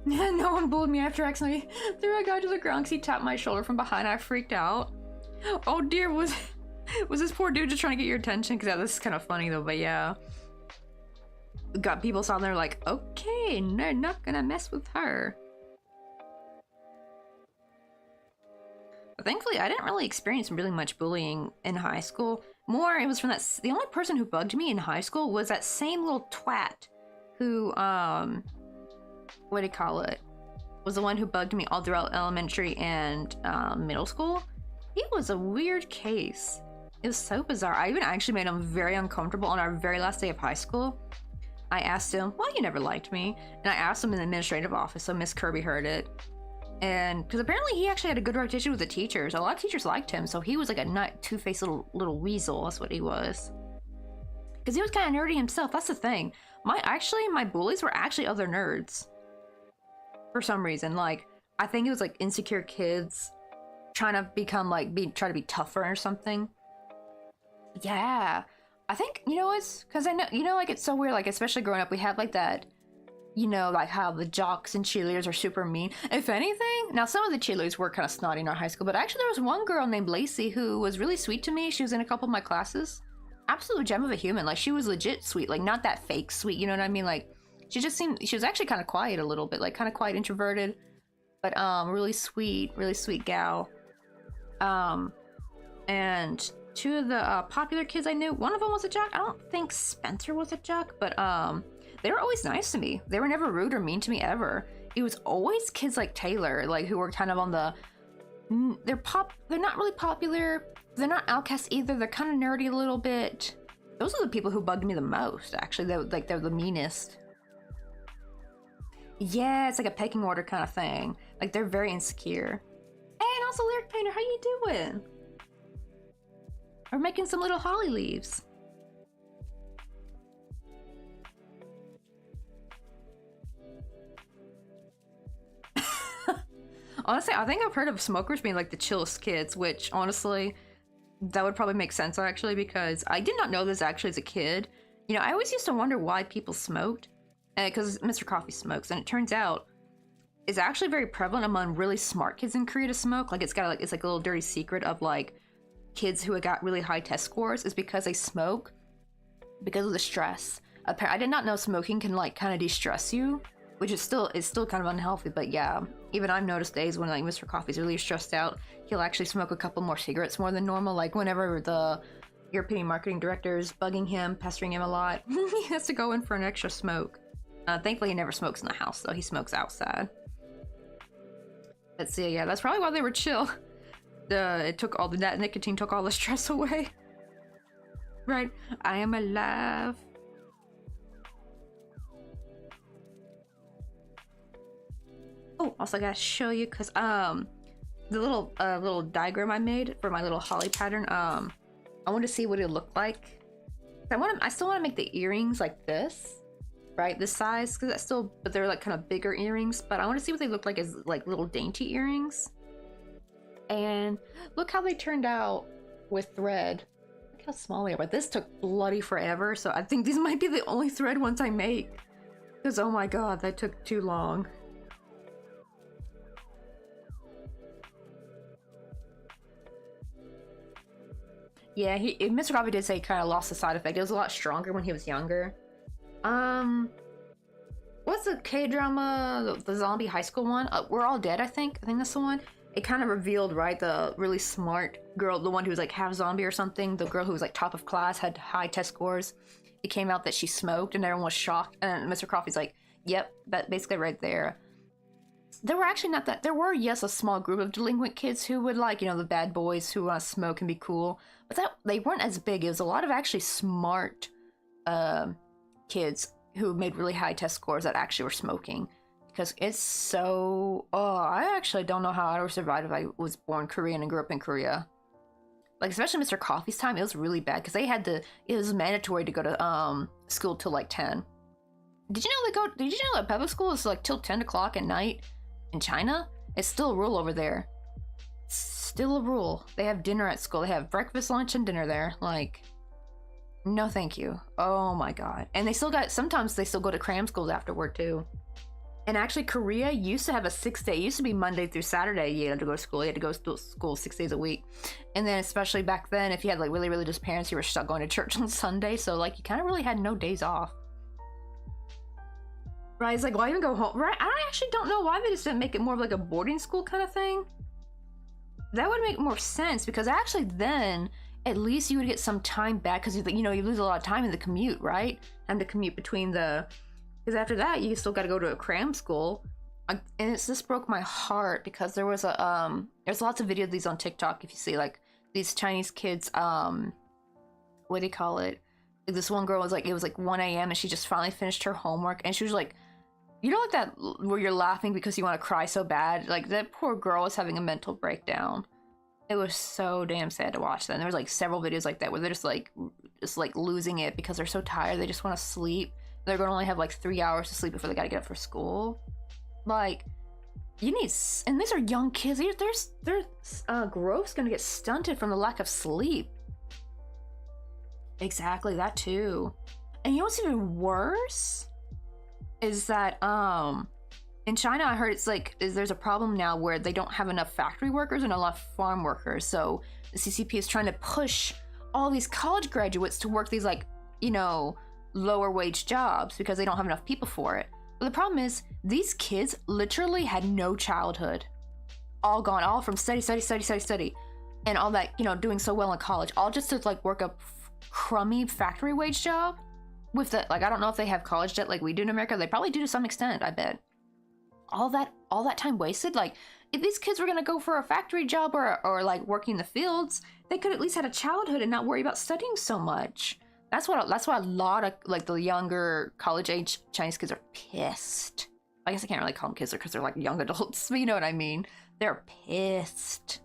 No one bullied me after accidentally threw a guy to the ground because he tapped my shoulder from behind. I freaked out. Oh dear, was this poor dude just trying to get your attention? Because yeah, this is kind of funny though, but yeah. Got people sitting there like, okay, they're not gonna mess with her. But thankfully, I didn't really experience really much bullying in high school. More, it was from the only person who bugged me in high school was that same little twat who, what do you call it? Was the one who bugged me all throughout elementary and middle school. He was a weird case. It was so bizarre. I even actually made him very uncomfortable on our very last day of high school. I asked him, well, you never liked me. And I asked him in the administrative office, so Miss Kirby heard it. And because apparently he actually had a good reputation with the teachers. A lot of teachers liked him, so he was like a nut, two-faced little weasel. That's what he was. Because he was kind of nerdy himself. That's the thing. My bullies were actually other nerds. For some reason, like I think it was like insecure kids trying to become like try to be tougher or something. Yeah, I think you know it's because I know like it's so weird, like especially growing up we had like that, like how the jocks and cheerleaders are super mean. If anything, now some of the cheerleaders were kind of snotty in our high school, but actually there was one girl named Lacey who was really sweet to me. She was in a couple of my classes. Absolute gem of a human. Like she was legit sweet, like not that fake sweet, you know what I mean? Like she was actually kind of quiet a little bit, like kind of quiet, introverted, but really sweet gal. And two of the popular kids I knew, one of them was a jock. I don't think Spencer was a jock, but they were always nice to me. They were never rude or mean to me ever. It was always kids like Taylor, like who were kind of on the they're not really popular. They're not outcasts either. They're kind of nerdy a little bit. Those are the people who bugged me the most, actually. They're the meanest. Yeah, it's like a pecking order kind of thing. Like they're very insecure. Hey, and also Lyric Painter, how you doing? We're making some little holly leaves. Honestly, I think I've heard of smokers being like the chillest kids, which honestly, that would probably make sense actually, because I did not know this actually as a kid. I always used to wonder why people smoked, because Mr. Coffee smokes, and it turns out it's actually very prevalent among really smart kids in Korea to smoke. Like it's like a little dirty secret of like kids who got really high test scores is because they smoke because of the stress. I did not know smoking can like kind of de-stress you, which is still kind of unhealthy, but yeah, even I've noticed days when like Mr. Coffee's really stressed out, he'll actually smoke a couple more cigarettes more than normal. Like whenever the European marketing director is bugging him, pestering him a lot, he has to go in for an extra smoke. Thankfully he never smokes in the house though, he smokes outside. Let's see, yeah, that's probably why they were chill. It took all that nicotine took all the stress away. Right, I am alive. Oh, also I gotta show you, because the little diagram I made for my little holly pattern, I want to see what it looked like. I still want to make the earrings like this, right, this size, because but they're like kind of bigger earrings, but I want to see what they look like as like little dainty earrings. And look how they turned out with thread. Look how small they are, but this took bloody forever, so I think these might be the only thread ones I make, because oh my god, that took too long. Yeah, Mr. Coffee did say he kind of lost the side effect. It was a lot stronger when he was younger. What's the K-drama, the zombie high school one? We're All Dead, I think. I think that's the one. It kind of revealed, right, the really smart girl, the one who was like half zombie or something, the girl who was like top of class, had high test scores. It came out that she smoked and everyone was shocked. And Mr. Coffee's like, yep, that basically right there. There were actually not that. There were, yes, a small group of delinquent kids who would like, the bad boys who want to smoke and be cool. But they weren't as big. It was a lot of actually smart kids who made really high test scores that actually were smoking. Because it's so... Oh, I actually don't know how I would survive if I was born Korean and grew up in Korea. Like, especially Mr. Coffee's time, it was really bad. Because they had to... It was mandatory to go to school till like 10. Did you know that public school is like till 10 o'clock at night? In China, it's still a rule over there. It's still a rule. They have dinner at school. They have breakfast, lunch, and dinner there. Like, no thank you. Oh my god. And sometimes they still go to cram schools afterward too. And actually Korea used to have a 6-day, it used to be Monday through Saturday you had to go to school. You had to go to school 6 days a week. And then especially back then, if you had like really religious parents, you were stuck going to church on Sunday. So like you kind of really had no days off. Right, it's like, why even go home? Right, I actually don't know why they just didn't make it more of like a boarding school kind of thing. That would make more sense, because actually then, at least you would get some time back, because you lose a lot of time in the commute, right? And the commute between the... Because after that, you still got to go to a cram school. And it's just broke my heart, because there was there's lots of videos of these on TikTok, if you see, like, these Chinese kids, what do you call it? This one girl was like, it was like 1 a.m. and she just finally finished her homework, and she was like, like that where you're laughing because you want to cry so bad? Like, that poor girl was having a mental breakdown. It was so damn sad to watch that. And there was like several videos like that where they're just like losing it because they're so tired, they just want to sleep. They're gonna only have like 3 hours to sleep before they gotta get up for school. Like, you need, and these are young kids. Their growth's gonna get stunted from the lack of sleep. Exactly, that too. And you know what's even worse? Is that, in China, I heard there's a problem now where they don't have enough factory workers and a lot of farm workers. So the CCP is trying to push all these college graduates to work these, like, you know, lower wage jobs because they don't have enough people for it. But the problem is, these kids literally had no childhood. All gone, all from study, and all that, you know, doing so well in college, all just to, like, work a crummy factory wage job with the, like, I don't know if they have college debt like we do in America. They probably do to some extent, I bet. All that time wasted. Like, if these kids were gonna go for a factory job or like working in the fields, they could at least had a childhood and not worry about studying so much. That's why a lot of, like, the younger college age Chinese kids are pissed. I guess I can't really call them kids because they're like young adults, but you know what I mean. They're pissed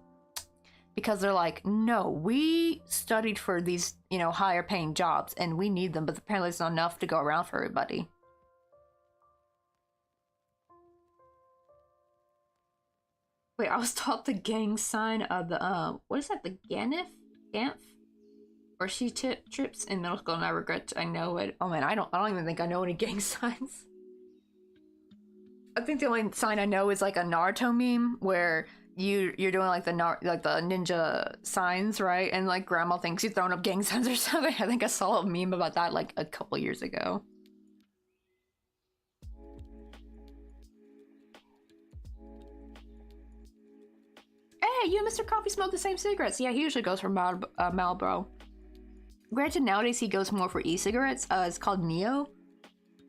because they're like, no, we studied for these, you know, higher paying jobs and we need them, but apparently it's not enough to go around for everybody. Wait, I was taught the gang sign of the, what is that, the Ganff? Or she trips in middle school and I regret I know it. Oh man, I don't even think I know any gang signs. I think the only sign I know is like a Naruto meme where you're doing like the ninja signs, right? And like grandma thinks you're throwing up gang signs or something. I think I saw a meme about that like a couple years ago. Hey, you and Mr. Coffee smoke the same cigarettes. Yeah, he usually goes for Marlboro. Granted, nowadays he goes more for e-cigarettes. It's called Neo.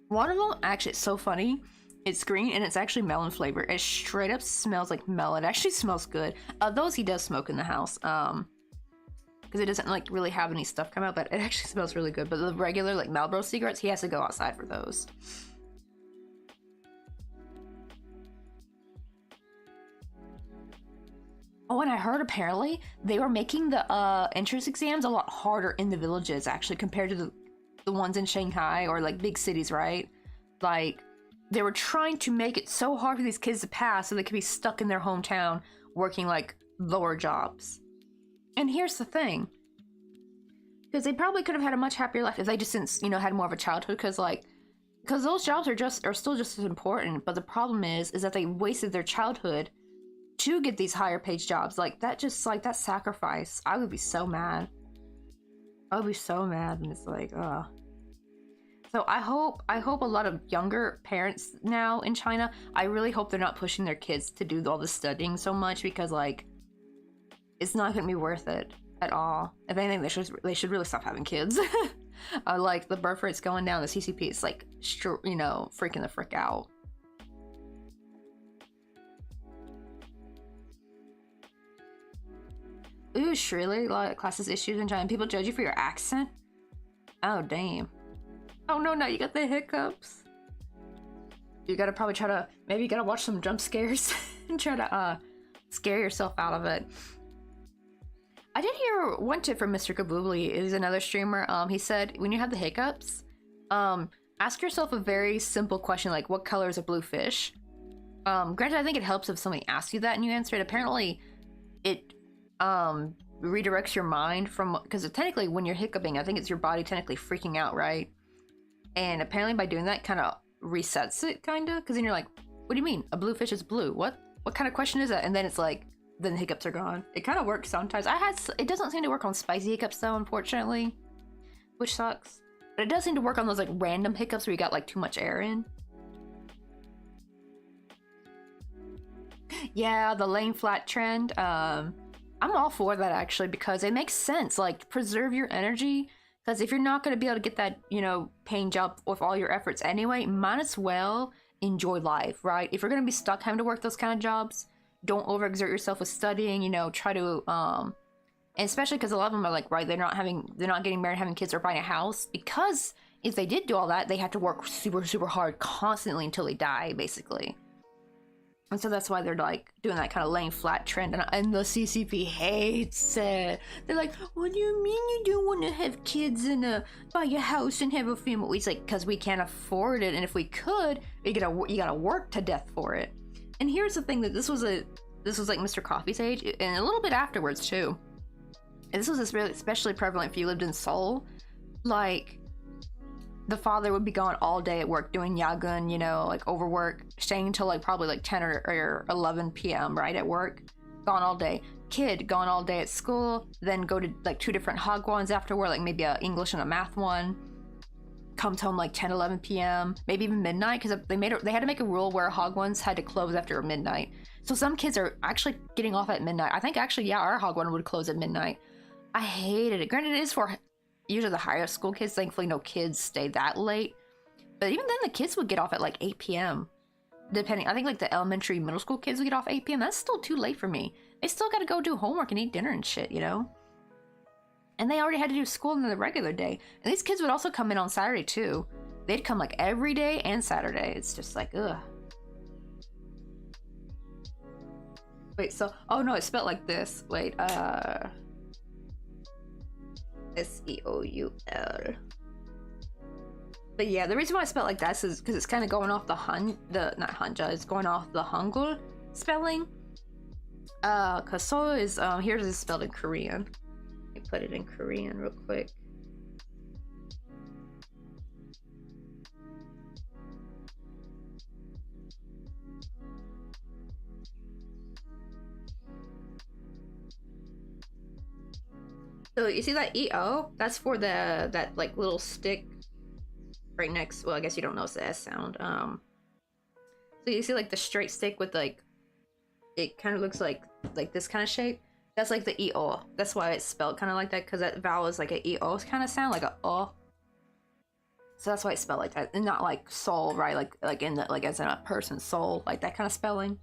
One of them, actually, it's so funny. It's green and it's actually melon flavor. It straight up smells like melon. It actually smells good. Those he does smoke in the house. Because it doesn't like really have any stuff come out, but it actually smells really good. But the regular like Marlboro cigarettes, he has to go outside for those. Oh, and I heard apparently they were making the entrance exams a lot harder in the villages actually compared to the ones in Shanghai or like big cities, right? Like they were trying to make it so hard for these kids to pass so they could be stuck in their hometown working like lower jobs. And here's the thing, because they probably could have had a much happier life if they just didn't, you know, had more of a childhood. Because those jobs are still just as important. But the problem is that they wasted their childhood to get these higher paid jobs. Like that, just like that sacrifice. I would be so mad. I would be so mad, and it's like, ugh. So I hope a lot of younger parents now in China, I really hope they're not pushing their kids to do all the studying so much, because like it's not gonna be worth it at all. If anything, they should really stop having kids. Like the birth rate's going down, the CCP is like, you know, freaking the frick out. Ooh, surely a lot of classes issues in China. People judge you for your accent? Oh, damn. Oh no, now you got the hiccups. You gotta probably try to, maybe you gotta watch some jump scares and try to scare yourself out of it. I did hear one tip from Mr. Kaboobly, is another streamer. He said when you have the hiccups, ask yourself a very simple question like, what color is a blue fish? Granted, I think it helps if somebody asks you that and you answer it. Apparently, it redirects your mind from, because technically when you're hiccuping, I think it's your body technically freaking out, right? And apparently by doing that, kind of resets it, kind of, because then you're like, what do you mean? A blue fish is blue? What kind of question is that? And then it's like, then the hiccups are gone. It kind of works sometimes. It doesn't seem to work on spicy hiccups though, unfortunately, which sucks. But it does seem to work on those like random hiccups where you got like too much air in. Yeah, the laying flat trend. I'm all for that actually, because it makes sense. Like, preserve your energy, because if you're not going to be able to get that, you know, paying job with all your efforts anyway, might as well enjoy life, right? If you're going to be stuck having to work those kind of jobs, don't overexert yourself with studying. You know, try to and especially because a lot of them are like, right, they're not getting married, having kids, or buying a house, because if they did do all that, they have to work super hard constantly until they die, basically. And so that's why they're like doing that kind of laying flat trend, and the CCP hates it. They're like, what do you mean you don't want to have kids and buy a house and have a family? It's like, because we can't afford it, and if we could, you gotta work to death for it. And here's the thing, that this was like Mr. Coffee's age, and a little bit afterwards too. And this was really especially prevalent if you lived in Seoul. Like, the father would be gone all day at work doing yagun, you know, like overwork, staying until like probably like 10 or 11 p.m. right at work, gone all day. Kid gone all day at school, then go to like 2 different hagwons afterward, like maybe a English and a math one. Comes home like 10, 11 p.m., maybe even midnight, because they had to make a rule where hagwons had to close after midnight. So some kids are actually getting off at midnight. I think actually, yeah, our hagwon would close at midnight. I hated it. Granted, it is for usually the higher school kids. Thankfully, no kids stay that late. But even then, the kids would get off at like 8 p.m. Depending, I think like the elementary, middle school kids would get off 8 p.m. That's still too late for me. They still got to go do homework and eat dinner and shit, you know? And they already had to do school on the regular day. And these kids would also come in on Saturday too. They'd come like every day and Saturday. It's just like, ugh. Wait, so, oh no, it's spelled like this. Wait, S-E-O-U-L. But yeah, the reason why I spelled like that is because it's kind of going off not Hanja, it's going off the Hangul spelling. Cause so is, here's it spelled in Korean. Let me put it in Korean real quick. So you see that EO? That's for that like little stick right next. Well, I guess you don't know it's the S sound. So you see like the straight stick with like, it kind of looks like this kind of shape. That's like the EO. That's why it's spelled kind of like that, because that vowel is like a EO kind of sound, like a O. So that's why it's spelled like that, and not like soul, right? Like in the, like as in a person's soul, like that kind of spelling.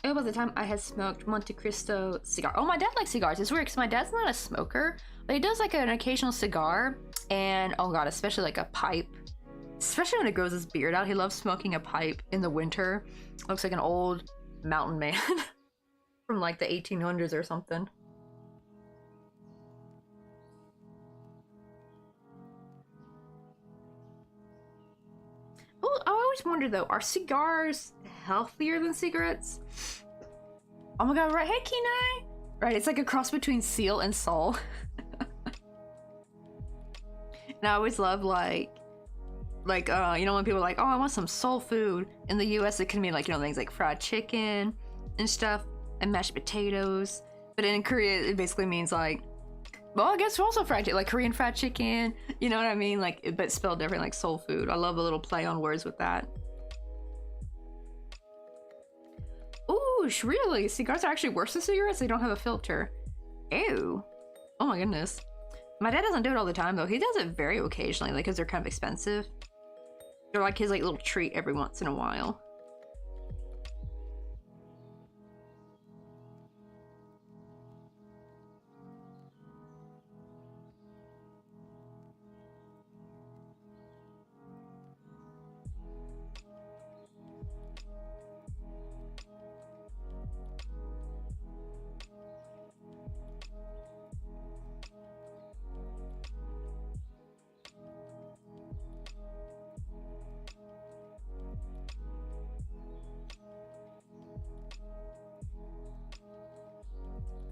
By the time I had smoked Monte Cristo cigar. Oh, my dad likes cigars. It's weird because my dad's not a smoker, but he does like an occasional cigar, and oh god, especially like a pipe. Especially when it grows his beard out. He loves smoking a pipe in the winter. Looks like an old mountain man from like the 1800s or something. Oh, I always wonder though, are cigars healthier than cigarettes? Oh my god, right? Hey, Kenai! Right, it's like a cross between seal and soul. And I always love like you know, when people are like, oh, I want some soul food. In the US, it can mean like, you know, things like fried chicken and stuff, and mashed potatoes. But in Korea, it basically means like, well, I guess also fried chicken, like Korean fried chicken. You know what I mean? Like, but spelled different, like soul food. I love a little play on words with that. Ooh, really? Cigars are actually worse than cigarettes? They don't have a filter. Ew. Oh my goodness. My dad doesn't do it all the time though. He does it very occasionally, like, because they're kind of expensive. They're like his like little treat every once in a while.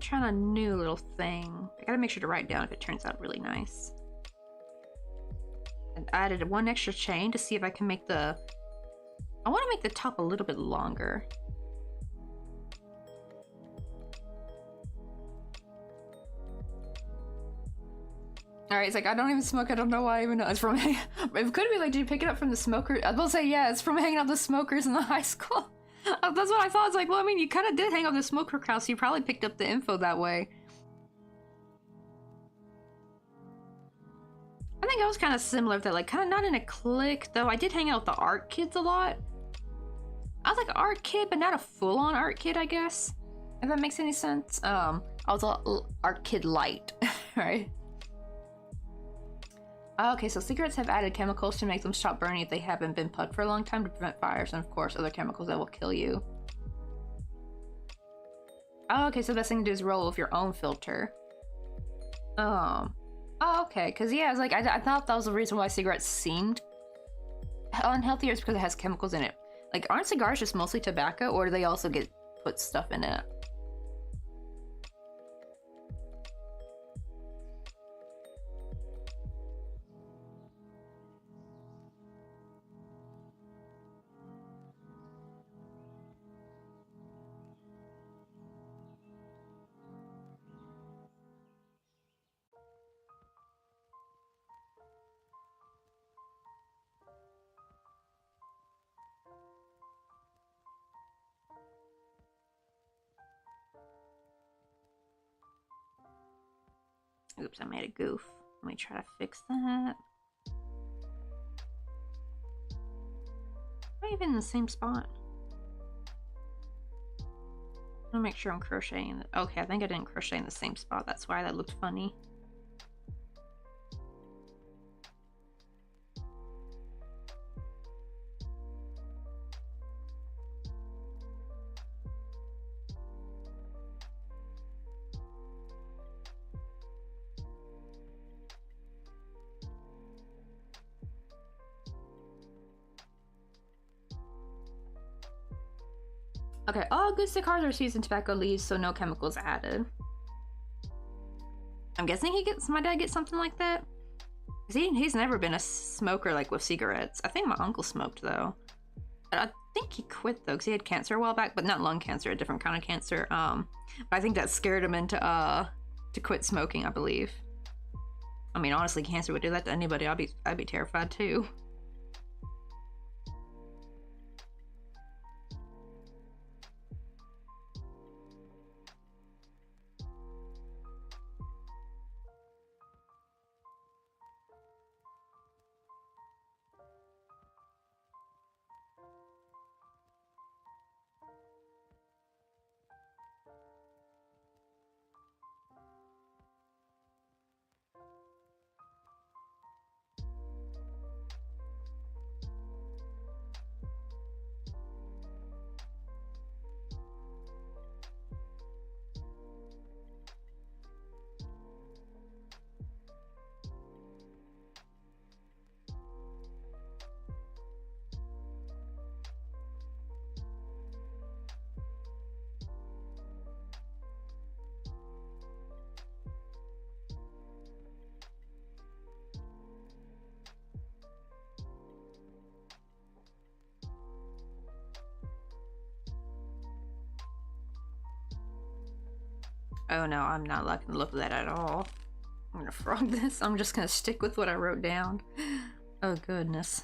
Trying a new little thing. I gotta make sure to write down if it turns out really nice. And I added one extra chain to see if I can make the... I want to make the top a little bit longer. Alright, it's like, I don't even smoke, I don't know why I even know. It's from... It could be like, did you pick it up from the smoker? I was gonna say, yeah, it's from hanging out with the smokers in the high school. That's what I thought. It's like, well, I mean, you kind of did hang out with the smoker crowd, so you probably picked up the info that way. I think I was kind of similar with that, like, kind of not in a clique, though. I did hang out with the art kids a lot. I was like an art kid, but not a full-on art kid, I guess. If that makes any sense. I was a art kid light, right? Okay, so cigarettes have added chemicals to make them stop burning if they haven't been put for a long time to prevent fires, and of course other chemicals that will kill you. Oh, okay, so the best thing to do is roll with your own filter. Oh, okay, because yeah, I was like, I thought that was the reason why cigarettes seemed unhealthier is because it has chemicals in it. Like, aren't cigars just mostly tobacco, or do they also put stuff in it? Oops, I made a goof. Let me try to fix that. Am I even in the same spot? I want to make sure I'm crocheting. Okay, I think I didn't crochet in the same spot. That's why that looked funny. Okay, all good cigars are seasoned tobacco leaves, so no chemicals added. I'm guessing my dad gets something like that. He's never been a smoker like with cigarettes. I think my uncle smoked though. I think he quit though because he had cancer a while back, but not lung cancer, a different kind of cancer. But I think that scared him into to quit smoking, I believe. I mean, honestly, cancer would do that to anybody. I'd be terrified too. Oh no, I'm not liking the look of that at all. I'm gonna frog this. I'm just gonna stick with what I wrote down. Oh goodness.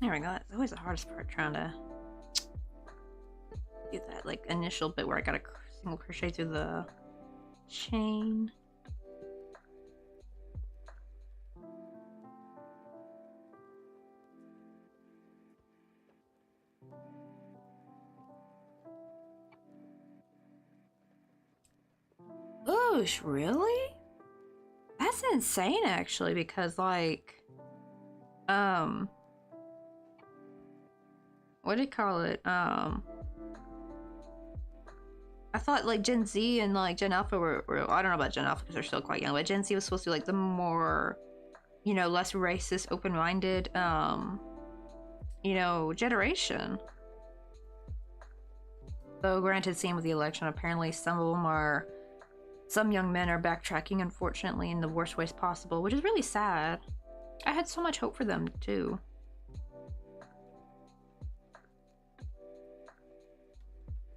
There we go. That's always the hardest part, trying to do that like initial bit where I gotta single crochet through the chain. Oosh, really? That's insane, actually, because like, what do you call it? I thought like Gen Z and like Gen Alpha were I don't know about Gen Alpha because they're still quite young, but Gen Z was supposed to be like the more, you know, less racist, open-minded, you know, generation. Though granted, same with the election, apparently some young men are backtracking, unfortunately, in the worst ways possible, which is really sad. I had so much hope for them too.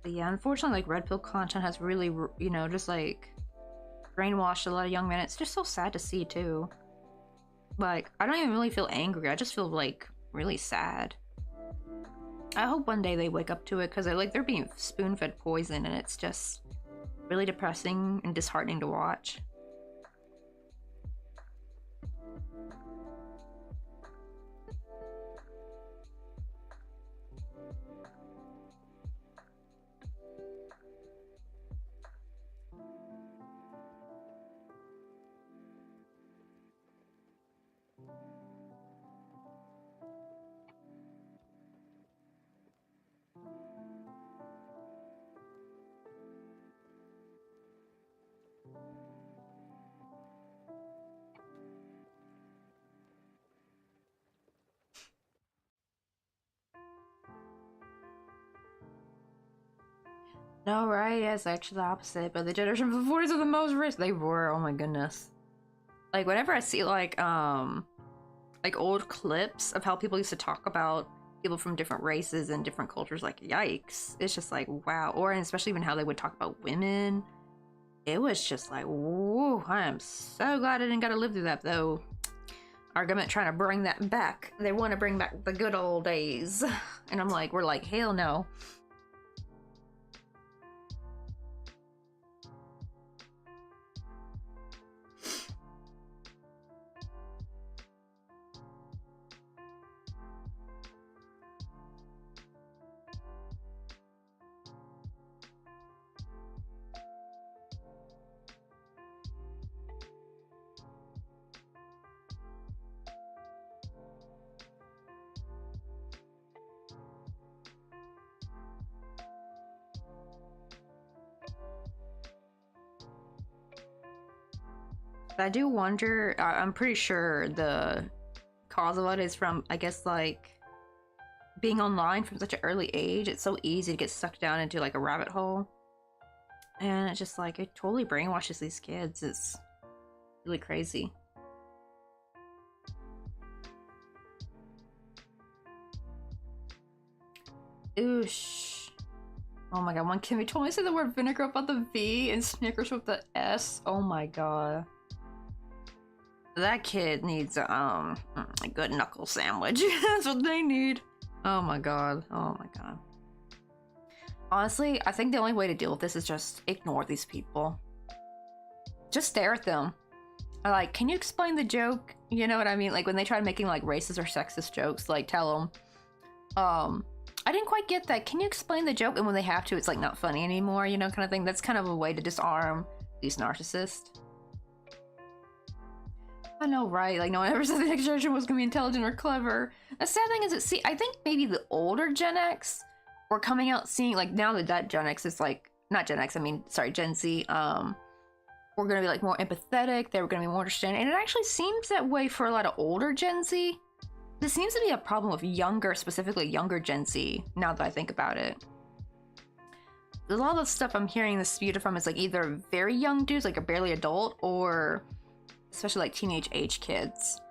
But yeah, unfortunately, like red pill content has really, you know, just like brainwashed a lot of young men. It's just so sad to see too. Like, I don't even really feel angry. I just feel like really sad. I hope one day they wake up to it because they're being spoon-fed poison, and it's just really depressing and disheartening to watch. No, right? Yeah, it's actually the opposite. But the generation before us are the most rich. They were. Oh my goodness. Like whenever I see like old clips of how people used to talk about people from different races and different cultures, like yikes. It's just like wow. Or and especially even how they would talk about women. It was just like, whoa, I am so glad I didn't gotta live through that though. Our government trying to bring that back. They want to bring back the good old days. And I'm like, we're like, hell no. I do wonder, I'm pretty sure the cause of it is from, I guess, like, being online from such an early age. It's so easy to get sucked down into, like, a rabbit hole. And it's just, like, it totally brainwashes these kids. It's really crazy. Oosh. Oh my god, one Kimmy told me to say the word vinegar about the V and Snickers with the S. Oh my god. That kid needs a good knuckle sandwich. That's what they need. Oh my god. Oh my god. Honestly, I think the only way to deal with this is just ignore these people. Just stare at them. Like, can you explain the joke? You know what I mean? Like when they try making like racist or sexist jokes, like tell them, I didn't quite get that. Can you explain the joke? And when they have to, it's like not funny anymore, you know, kind of thing. That's kind of a way to disarm these narcissists. I know, right? Like, no one ever said the next generation was gonna be intelligent or clever. The sad thing is, I think maybe the older Gen X were coming out seeing, like, now that Gen X is like, not Gen X, I mean, sorry, Gen Z, we're gonna be like more empathetic, they were gonna be more understanding, and it actually seems that way for a lot of older Gen Z. This seems to be a problem with younger, specifically younger Gen Z, now that I think about it. A lot of the stuff I'm hearing this spewed from is like either very young dudes, like a barely adult, or especially like teenage age kids.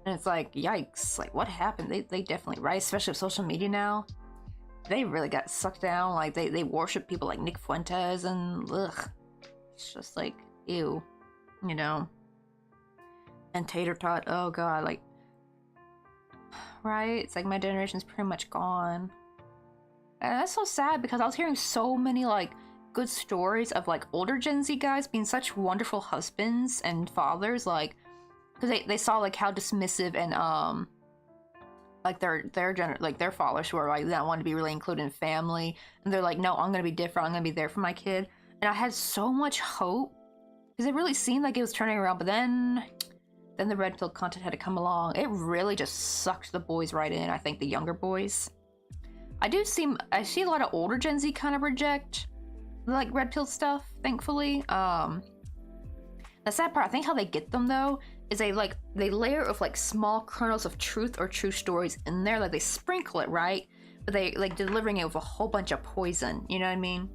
And it's like, yikes, like what happened? They definitely, right? Especially with social media now. they really got sucked down. Like they worship people like Nick Fuentes and ugh. It's just like ew, you know. And Tater Tot, oh god, like right? It's like my generation's pretty much gone. And that's so sad because I was hearing so many like good stories of like older Gen Z guys being such wonderful husbands and fathers, like because they saw like how dismissive and like their followers who are like that want to be really included in family, and they're like, no, I'm gonna be different, I'm gonna be there for my kid. And I had so much hope because it really seemed like it was turning around, but then the red pill content had to come along. It really just sucked the boys right in. I think the younger boys. I see a lot of older Gen Z kind of reject like red pill stuff, thankfully. The sad part, I think how they get them though, is they layer of like small kernels of truth or true stories in there, like they sprinkle it, right? But they like delivering it with a whole bunch of poison, you know what I mean?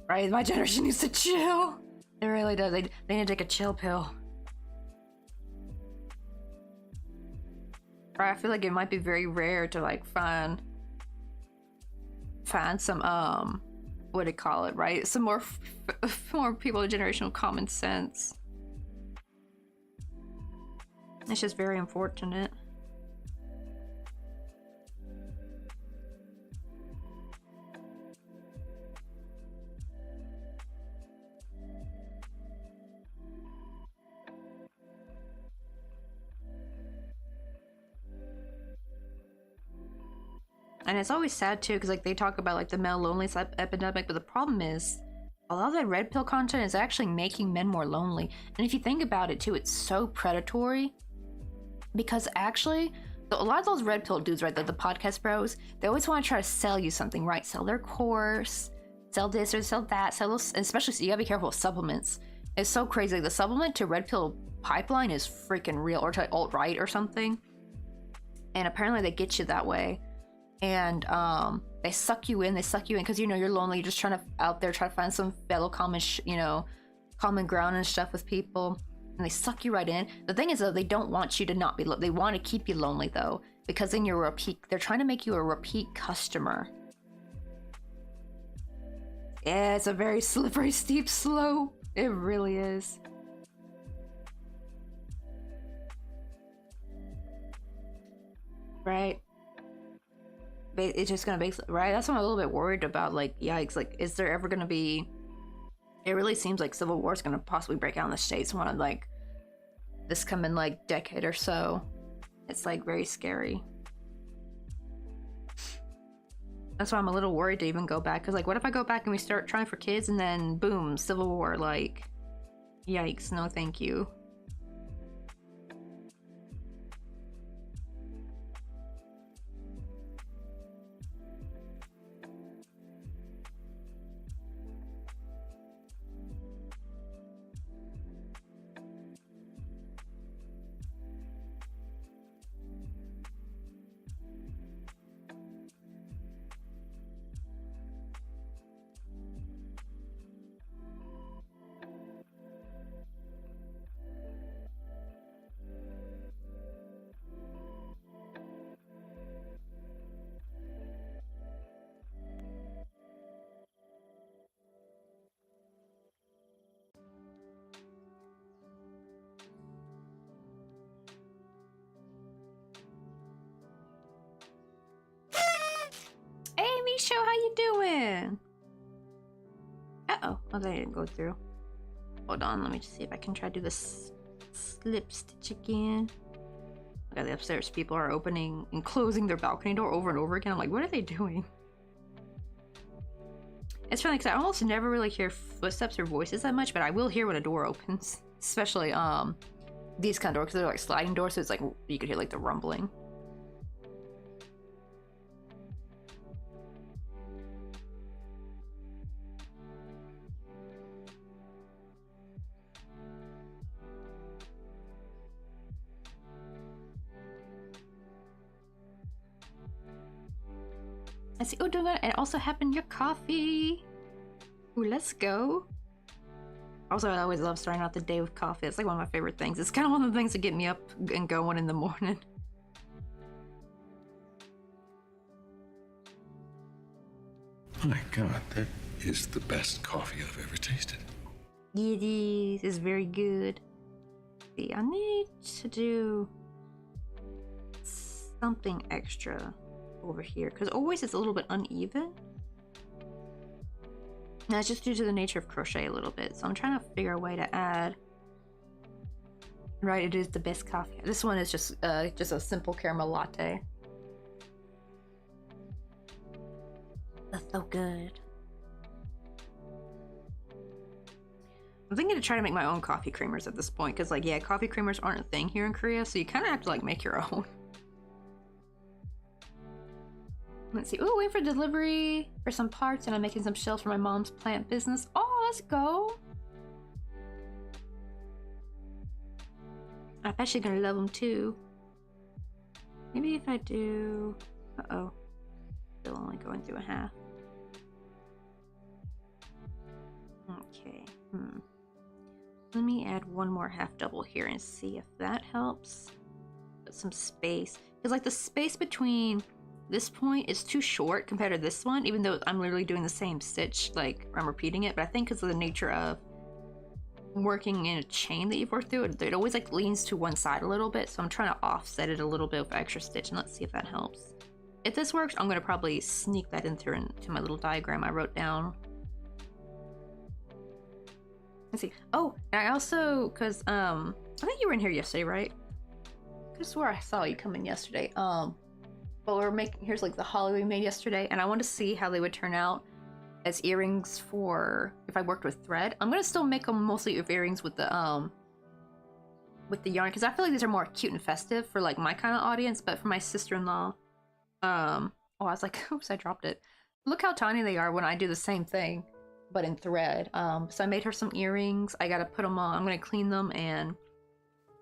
Right, my generation needs to chill. It really does. They need to take a chill pill. Right, I feel like it might be very rare to like find some what do you call it, right? Some more people with generational common sense. It's just very unfortunate. And it's always sad too, because like they talk about like the male loneliness epidemic, but the problem is a lot of that red pill content is actually making men more lonely. And if you think about it too, it's so predatory, because actually a lot of those red pill dudes, right, the podcast bros, they always want to try to sell you something, right? Sell their course, sell this or sell that, sell those, especially, so you gotta be careful with supplements. It's so crazy. The supplement to red pill pipeline is freaking real, or to alt-right or something. And apparently they get you that way. And they suck you in because you know you're lonely, you're just trying to out there try to find some fellow common ground and stuff with people, and they suck you right in. The thing is though, they don't want you to not be they want to keep you lonely though, because then you're they're trying to make you a repeat customer. Yeah, it's a very slippery steep slope. It really is. Right. It's just gonna basically, right? That's what I'm a little bit worried about. Like, yikes! Like, is there ever gonna be? It really seems like civil war is gonna possibly break out in the states one of like this coming like decade or so. It's like very scary. That's why I'm a little worried to even go back. Cause like, what if I go back and we start trying for kids and then boom, civil war? Like, yikes! No, thank you. Show, how you doing? Uh-oh. Oh, they didn't go through. Hold on, let me just see if I can try to do this slip stitch again. Okay, the upstairs people are opening and closing their balcony door over and over again. I'm like, what are they doing? It's funny because I almost never really hear footsteps or voices that much, but I will hear when a door opens. Especially these kind of doors, because they're like sliding doors, so it's like you could hear like the rumbling. I see. Oh, doing that, and also having your coffee. Ooh, let's go. Also, I always love starting out the day with coffee. It's like one of my favorite things. It's kind of one of the things that get me up and going in the morning. My God, that is the best coffee I've ever tasted. It is. It's very good. See, I need to do something extra over here because always it's a little bit uneven. That's just due to the nature of crochet a little bit. So I'm trying to figure a way to add. Right, it is the best coffee. This one is just a simple caramel latte. That's so good. I'm thinking to try to make my own coffee creamers at this point, because like, yeah, coffee creamers aren't a thing here in Korea, so you kind of have to like make your own. Let's see. Ooh, waiting for delivery for some parts, and I'm making some shells for my mom's plant business. Oh, let's go. I bet she's gonna love them too. Maybe if I do... Uh-oh. Still only going through a half. Okay. Let me add one more half double here and see if that helps. Put some space. Because like the space between this point is too short compared to this one, even though I'm literally doing the same stitch, like I'm repeating it, but I think because of the nature of working in a chain that you've worked through, it always like leans to one side a little bit, so I'm trying to offset it a little bit with extra stitch, and let's see if that helps. If this works, I'm going to probably sneak that into my little diagram I wrote down. Let's see. Oh, and I also, because I think you were in here yesterday, right? I could have swore I saw you come in yesterday. But we're making, here's like the holly we made yesterday, and I wanted to see how they would turn out as earrings for if I worked with thread. I'm gonna still make them mostly of earrings with the yarn, because I feel like these are more cute and festive for like my kind of audience. But for my sister-in-law, oh, I was like, oops, I dropped it. Look how tiny they are when I do the same thing, but in thread. So I made her some earrings. I gotta put them on. I'm gonna clean them and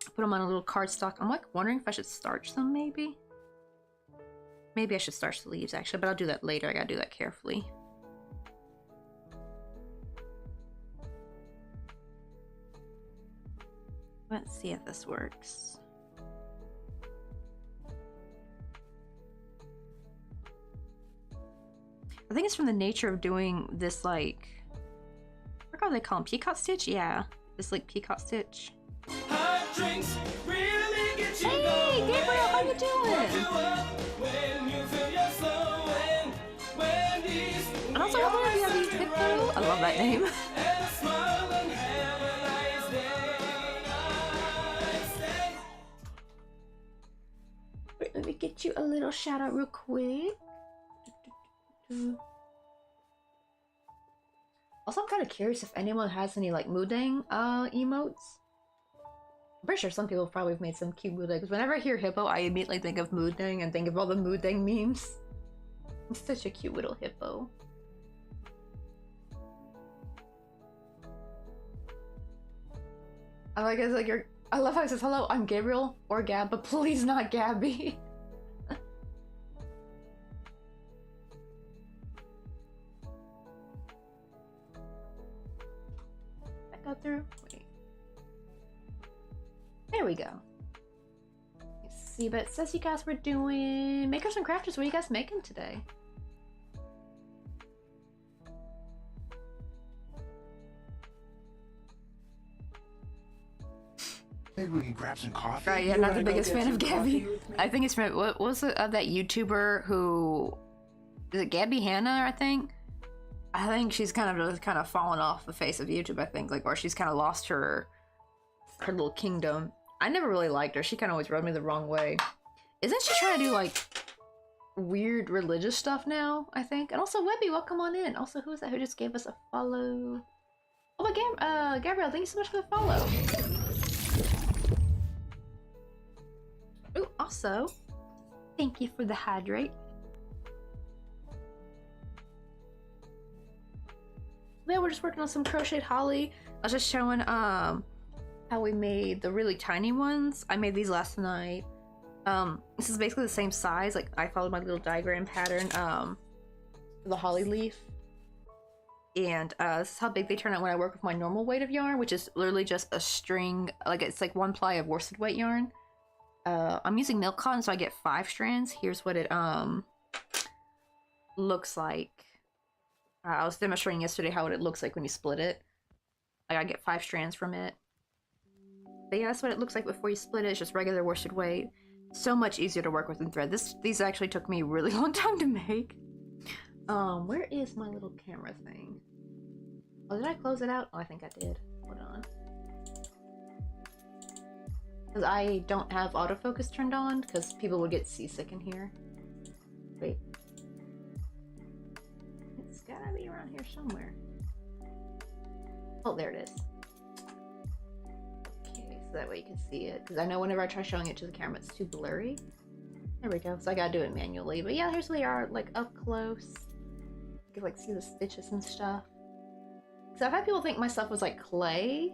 put them on a little cardstock. I'm like wondering if I should starch them, maybe. Maybe I should starch the leaves actually, but I'll do that later. I gotta do that carefully. Let's see if this works. I think it's from the nature of doing this, like, I forgot what they call them, peacock stitch? Yeah, this like peacock stitch. Hey, Gabriel, how you doing? And also, I wonder if you have these Hippo. I love that name. Let me get you a little shout out real quick. Also, I'm kind of curious if anyone has any like Mudang emotes. I'm pretty sure some people probably have made some cute Mudang, because whenever I hear hippo, I immediately think of Mudang and think of all the Mudang memes. It's such a cute little hippo. I like it, I love how it says, hello, I'm Gabriel or Gab, but please not Gabby. That got through? Wait. There we go. Let's see, but it says you guys were doing Makers and Crafters. What are you guys making today? Maybe we can grab some coffee. Right, yeah, not the biggest fan of Gabby. I think it's from, what was it, of that YouTuber who, is it Gabby Hanna, I think? I think she's kind of fallen off the face of YouTube, I think, like, or she's kind of lost her little kingdom. I never really liked her. She kind of always rubbed me the wrong way. Isn't she trying to do, like, weird religious stuff now, I think? And also, Webby, welcome on in. Also, who is that who just gave us a follow? Oh, but Gabrielle, thank you so much for the follow. Ooh, also, thank you for the hydrate. Yeah, we're just working on some crocheted holly. I was just showing how we made the really tiny ones. I made these last night. This is basically the same size. Like, I followed my little diagram pattern for the holly leaf. And this is how big they turn out when I work with my normal weight of yarn, which is literally just a string, like it's like 1 ply of worsted weight yarn. I'm using milk cotton, so I get 5 strands. Here's what it looks like I was demonstrating yesterday how it looks like when you split it. Like I get 5 strands from it. But yeah, that's what it looks like before you split it. It's just regular worsted weight. So much easier to work with in thread. These actually took me a really long time to make. Where is my little camera thing? Oh, did I close it out? Oh, I think I did. Hold on. Because I don't have autofocus turned on, because people would get seasick in here. Wait. It's gotta be around here somewhere. Oh, there it is. Okay, so that way you can see it. Because I know whenever I try showing it to the camera, it's too blurry. There we go. So I gotta do it manually. But yeah, here's where we are, like, up close. You can, like, see the stitches and stuff. So I've had people think my stuff was, like, clay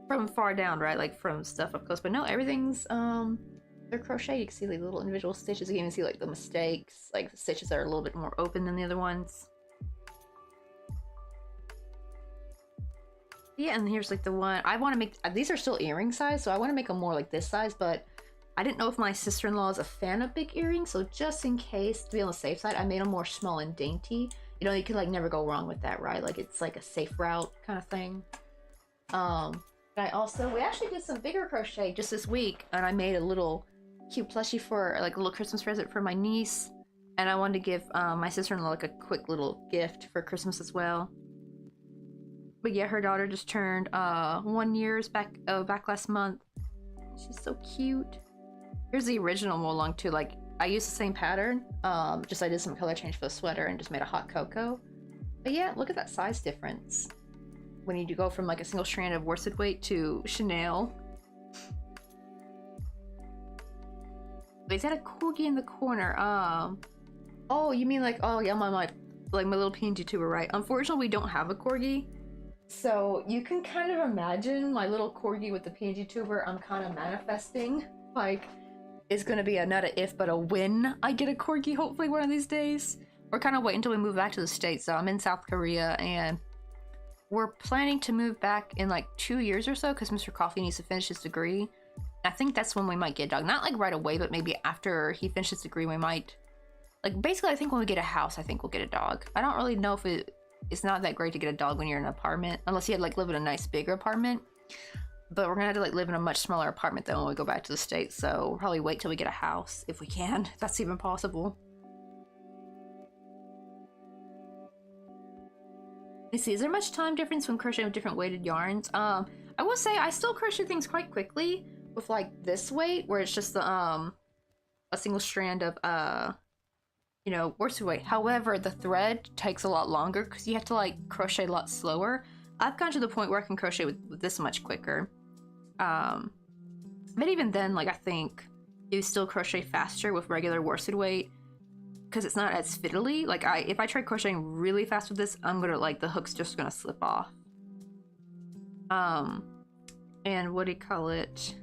from far down, right? Like, from stuff up close. But no, everything's, they're crocheted. You can see, like, little individual stitches. You can even see, like, the mistakes. Like, the stitches that are a little bit more open than the other ones. Yeah, and here's like the one I want to make. These are still earring size, so I want to make them more like this size, but I didn't know if my sister-in-law is a fan of big earrings, so just in case, to be on the safe side, I made them more small and dainty. You know, you could like never go wrong with that, right? Like it's like a safe route kind of thing. But we actually did some bigger crochet just this week, and I made a little cute plushie for like a little Christmas present for my niece, and I wanted to give my sister-in-law like a quick little gift for Christmas as well. But yeah, her daughter just turned 1 year back last month. She's so cute. Here's the original Molong too. Like I used the same pattern. Just I did some color change for the sweater and just made a hot cocoa. But yeah, look at that size difference when you do go from like a single strand of worsted weight to Chanel. But he's got a corgi in the corner. Oh, you mean like, oh yeah, my little PNG tuber, right? Unfortunately, we don't have a corgi. So you can kind of imagine my little corgi with the PNG tuber. I'm kind of manifesting like it's gonna be not a if but a when I get a corgi, hopefully one of these days. We're kind of waiting until we move back to the States. So I'm in South Korea and we're planning to move back in like 2 years or so because Mr. Coffee needs to finish his degree. I think that's when we might get a dog. Not like right away, but maybe after he finishes his degree we might. Like basically I think when we get a house I think we'll get a dog. I don't really know if it's not that great to get a dog when you're in an apartment, unless you had like live in a nice bigger apartment. But we're gonna have to like live in a much smaller apartment than when we go back to the States, so we'll probably wait till we get a house if we can, if that's even possible. Let's see, is there much time difference when crocheting with different weighted yarns? I will say I still crochet things quite quickly with like this weight, where it's just the a single strand of you know, worsted weight. However, the thread takes a lot longer because you have to like crochet a lot slower. I've gotten to the point where I can crochet with this much quicker. But even then, like I think you still crochet faster with regular worsted weight because it's not as fiddly. Like if I try crocheting really fast with this, I'm gonna like the hook's just gonna slip off. And what do you call it?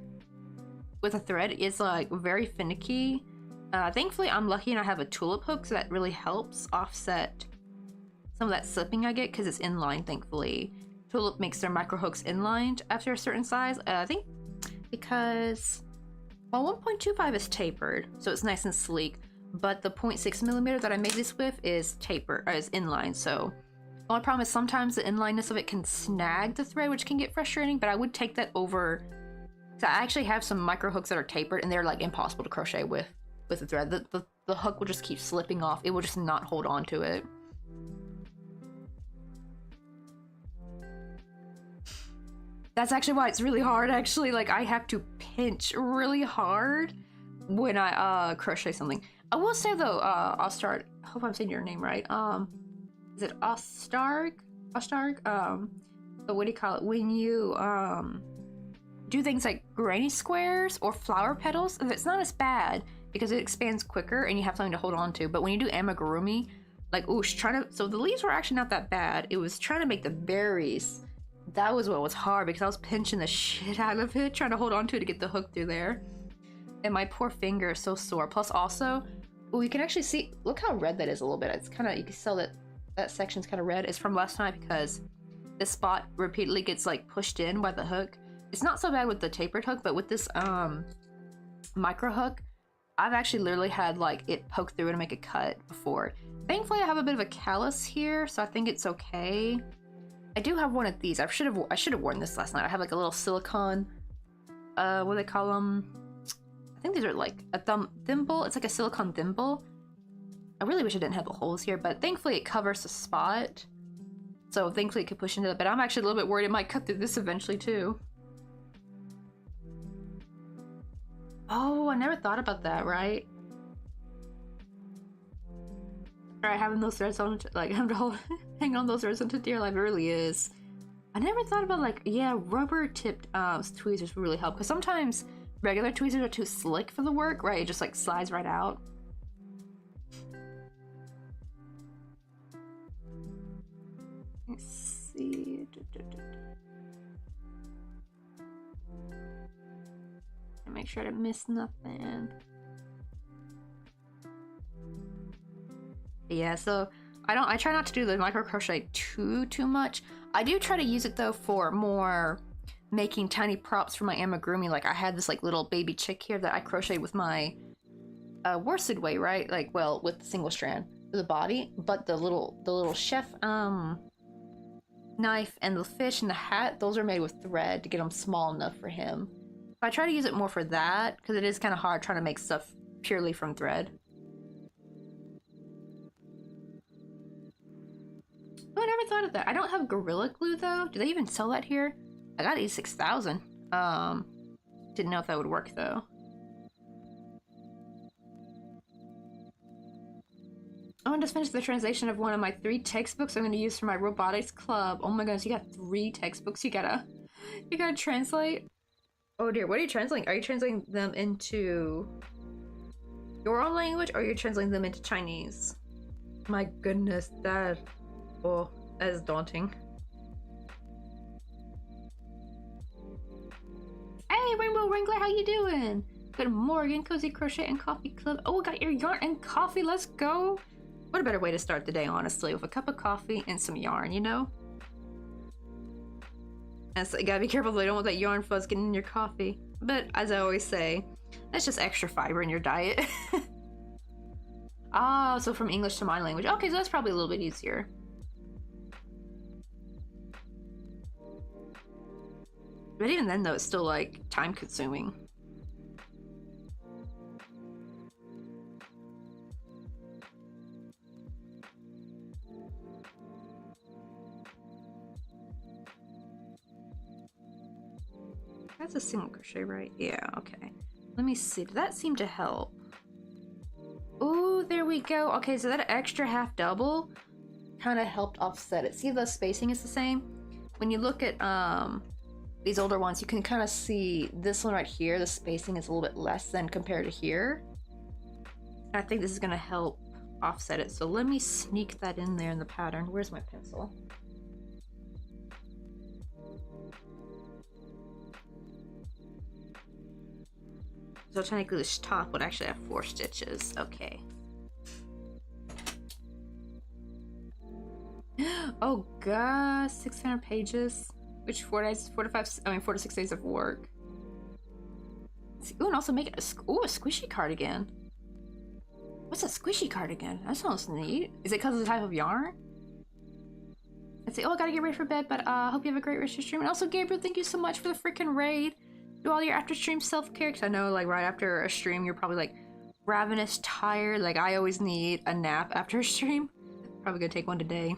With a thread, it's like very finicky. Thankfully, I'm lucky and I have a tulip hook, so that really helps offset some of that slipping I get because it's inline, thankfully. Tulip makes their micro hooks inlined after a certain size. I think because, well, 1.25 is tapered, so it's nice and sleek, but the 0.6 millimeter that I made this with is tapered, is inline, so the only problem is sometimes the inlineness of it can snag the thread, which can get frustrating, but I would take that over. So I actually have some micro hooks that are tapered and they're like impossible to crochet with the thread. The hook will just keep slipping off. It will just not hold on to it. That's actually why it's really hard, actually. Like, I have to pinch really hard when I crochet something. I will say though, Ostarg, I hope I'm saying your name right. Is it Ostarg? But what do you call it? When you do things like granny squares or flower petals, it's not as bad because it expands quicker and you have something to hold on to. But when you do amigurumi, like, oosh, so the leaves were actually not that bad. It was trying to make the berries. That was what was hard because I was pinching the shit out of it, trying to hold on to it to get the hook through there. And my poor finger is so sore. Plus also, you can actually see, look how red that is a little bit. It's kind of, you can tell that section's kind of red. It's from last time because this spot repeatedly gets like pushed in by the hook. It's not so bad with the tapered hook, but with this micro hook, I've actually literally had like it poke through to make a cut before. Thankfully, I have a bit of a callus here, so I think it's okay. I do have one of these. I should have worn this last night. I have like a little silicone, what do they call them? I think these are like a thimble. It's like a silicone thimble. I really wish I didn't have the holes here, but thankfully it covers the spot. So thankfully it could push into it, but I'm actually a little bit worried it might cut through this eventually too. Oh, I never thought about that, right? Right, having those threads on, like, having to hold, hang on those threads onto dear life, it really is. I never thought about, like, yeah, rubber tipped tweezers really help, because sometimes regular tweezers are too slick for the work, right? It just, like, slides right out. Let's see. Make sure I didn't miss nothing. Yeah, so I try not to do the micro crochet too much. I do try to use it though for more making tiny props for my amigurumi. Like I had this like little baby chick here that I crocheted with my worsted weight, right? Like, well, with the single strand for the body, but the little chef knife and the fish and the hat, those are made with thread to get them small enough for him. I try to use it more for that because it is kind of hard trying to make stuff purely from thread. Oh, I never thought of that. I don't have Gorilla Glue though. Do they even sell that here? I got 86,000. Didn't know if that would work though. Oh, I just finished the translation of one of my 3 textbooks I'm going to use for my robotics club. Oh my goodness, you got 3 textbooks you gotta translate? Oh dear, what are you translating? Are you translating them into your own language or are you translating them into Chinese? My goodness, that is daunting. Hey, Rainbow Wrangler, how you doing? Good morning, Cozy Crochet and Coffee Club. Oh, got your yarn and coffee, let's go. What a better way to start the day, honestly, with a cup of coffee and some yarn, you know? And so you gotta be careful, they don't want that yarn fuzz getting in your coffee. But as I always say, that's just extra fiber in your diet. Ah, so from English to my language. Okay, so that's probably a little bit easier. But even then, though, it's still like time consuming. That's a single crochet, right? Yeah, okay. Let me see. Did that seem to help? Oh, there we go. Okay, so that extra half double kind of helped offset it. See, the spacing is the same. When you look at these older ones, you can kind of see this one right here. The spacing is a little bit less than compared to here. I think this is going to help offset it. So let me sneak that in there in the pattern. Where's my pencil? So technically this top would actually have 4 stitches. Okay. Oh god, 600 pages. Which 4 to 6 days of work. Ooh, and also make it a squishy cardigan. What's a squishy cardigan? That sounds neat. Is it because of the type of yarn? I'd say, oh, I gotta get ready for bed, but hope you have a great rest of your stream. And also, Gabriel, thank you so much for the freaking raid. Do all your after stream self-care, because I know like right after a stream you're probably like ravenous, tired. Like I always need a nap after a stream. Probably gonna take one today.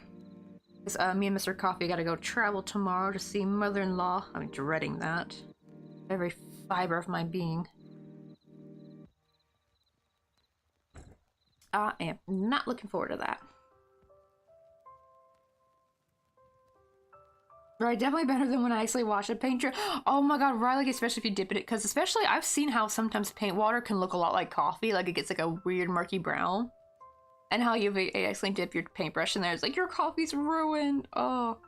Because me and Mr. Coffee gotta go travel tomorrow to see mother-in-law. I'm dreading that. Every fiber of my being. I am not looking forward to that. Right, definitely better than when I actually wash a paint. Oh my god, right, like especially if you dip in it, because especially I've seen how sometimes paint water can look a lot like coffee, like it gets like a weird murky brown. And how you actually dip your paintbrush in there, it's like your coffee's ruined. Oh.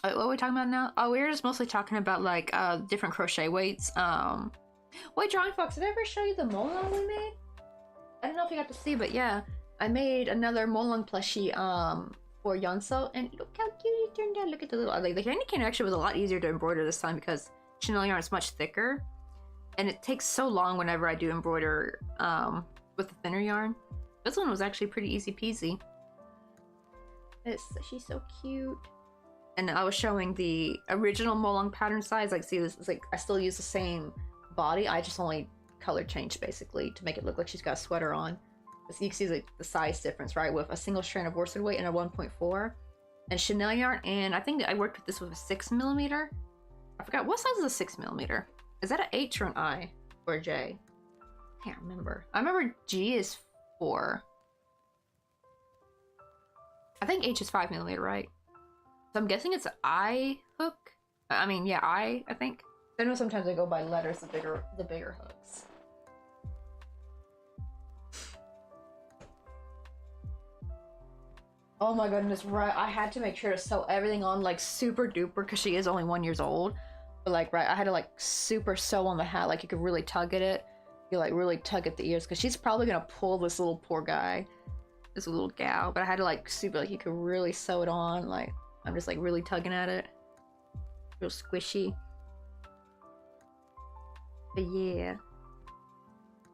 What are we talking about now? Oh, we were just mostly talking about like different crochet weights. Wait, Drawing Fox, did I ever show you the Molong we made? I don't know if you got to see, but yeah, I made another Molong plushie for Yonso, and look how cute it turned out. Look at the little, like the candy cane actually was a lot easier to embroider this time because chenille yarn is much thicker, and it takes so long whenever I do embroider with the thinner yarn. This one was actually pretty easy peasy. She's so cute. And I was showing the original Molong pattern size. Like, see, this is like, I still use the same body. I just only color changed basically to make it look like she's got a sweater on. So you can see like the size difference, right? With a single strand of worsted weight and a 1.4 and Chanel yarn. And I think that I worked with this with a 6mm. I forgot what size is a 6mm. Is that an H or an I or a J? I can't remember. I remember G is 4. I think H is 5mm, right? So I'm guessing it's an I hook. I mean, yeah, I think. I know sometimes I go by letters, the bigger hooks. Oh my goodness, right. I had to make sure to sew everything on like super duper because she is only 1 year old. But like, right, I had to like super sew on the hat. Like you could really tug at it. You like really tug at the ears because she's probably gonna pull this little poor guy. This little gal. But I had to like super, like you could really sew it on. Like I'm just like really tugging at it. Real squishy. But yeah.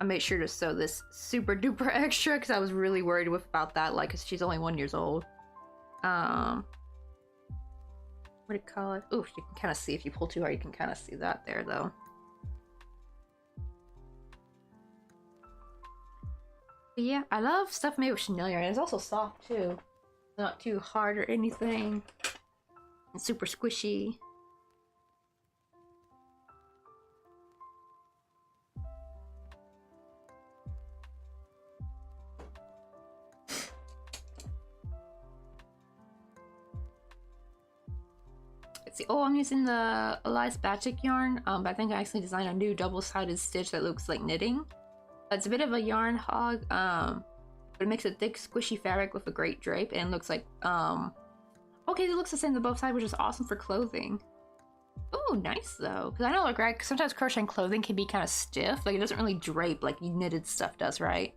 I made sure to sew this super duper extra because I was really worried about that, like, because she's only 1 year old. What do you call it? Ooh, you can kind of see if you pull too hard, you can kind of see that there, though. But yeah, I love stuff made with Chanel yarn. It's also soft too, not too hard or anything. And super squishy. See, oh, I'm using the Elias Batik yarn, but I think I actually designed a new double-sided stitch that looks like knitting. It's a bit of a yarn hog, but it makes a thick, squishy fabric with a great drape, and looks like, okay, it looks the same on both sides, which is awesome for clothing. Oh, nice though, because I know, like, right, sometimes crocheting clothing can be kind of stiff, like it doesn't really drape like knitted stuff does, right?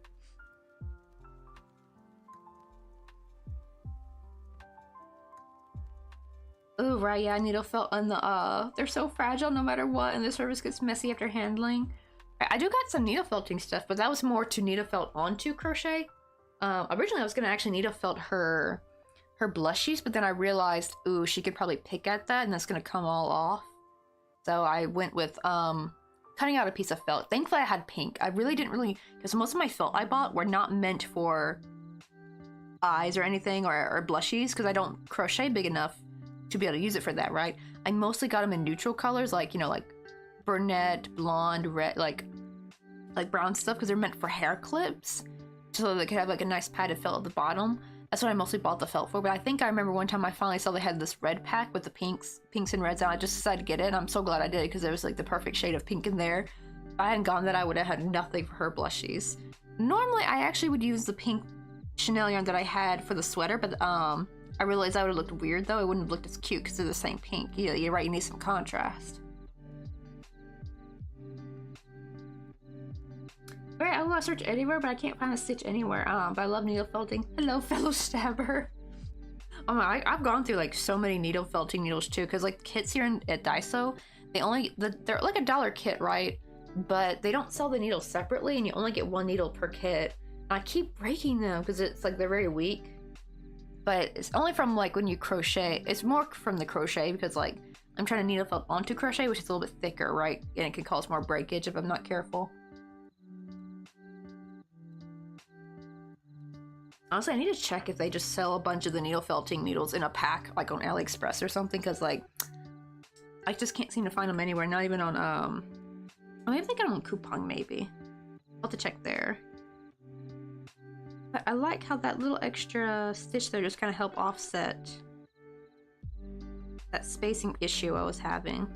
Oh, right, yeah, needle felt on the, they're so fragile no matter what, and the surface gets messy after handling. I do got some needle felting stuff, but that was more to needle felt onto crochet. Originally I was gonna actually needle felt her blushies, but then I realized, ooh, she could probably pick at that, and that's gonna come all off. So I went with, cutting out a piece of felt. Thankfully I had pink. I really didn't because most of my felt I bought were not meant for eyes or anything, or blushies, because I don't crochet big enough to be able to use it for that, right? I mostly got them in neutral colors, like, you know, like brunette, blonde, red, like brown stuff, because they're meant for hair clips, so they could have like a nice padded felt at the bottom. That's what I mostly bought the felt for. But I think I remember one time I finally saw they had this red pack with the pinks and reds, and I just decided to get it, and I'm so glad I did, because there was like the perfect shade of pink in there. If I hadn't gone that, I would have had nothing for her blushies. Normally I actually would use the pink Chanel yarn that I had for the sweater, but I realized I would have looked weird though. It wouldn't have looked as cute because they're the same pink. Yeah, you're right, you need some contrast. Alright, I want to search anywhere, but I can't find a stitch anywhere. But I love needle felting. Hello, fellow stabber. Oh my, I've gone through like so many needle felting needles too, because like kits here at Daiso, they're like $1 kit, right? But they don't sell the needles separately, and you only get 1 needle per kit. And I keep breaking them because it's like they're very weak. But it's only from like when you crochet. It's more from the crochet because like I'm trying to needle felt onto crochet, which is a little bit thicker, right? And it can cause more breakage if I'm not careful. Honestly, I need to check if they just sell a bunch of the needle felting needles in a pack, like on AliExpress or something, because like I just can't seem to find them anywhere. Not even on I maybe they got them on Coupon, maybe. I'll have to check there. But I like how that little extra stitch there just kind of help offset that spacing issue I was having.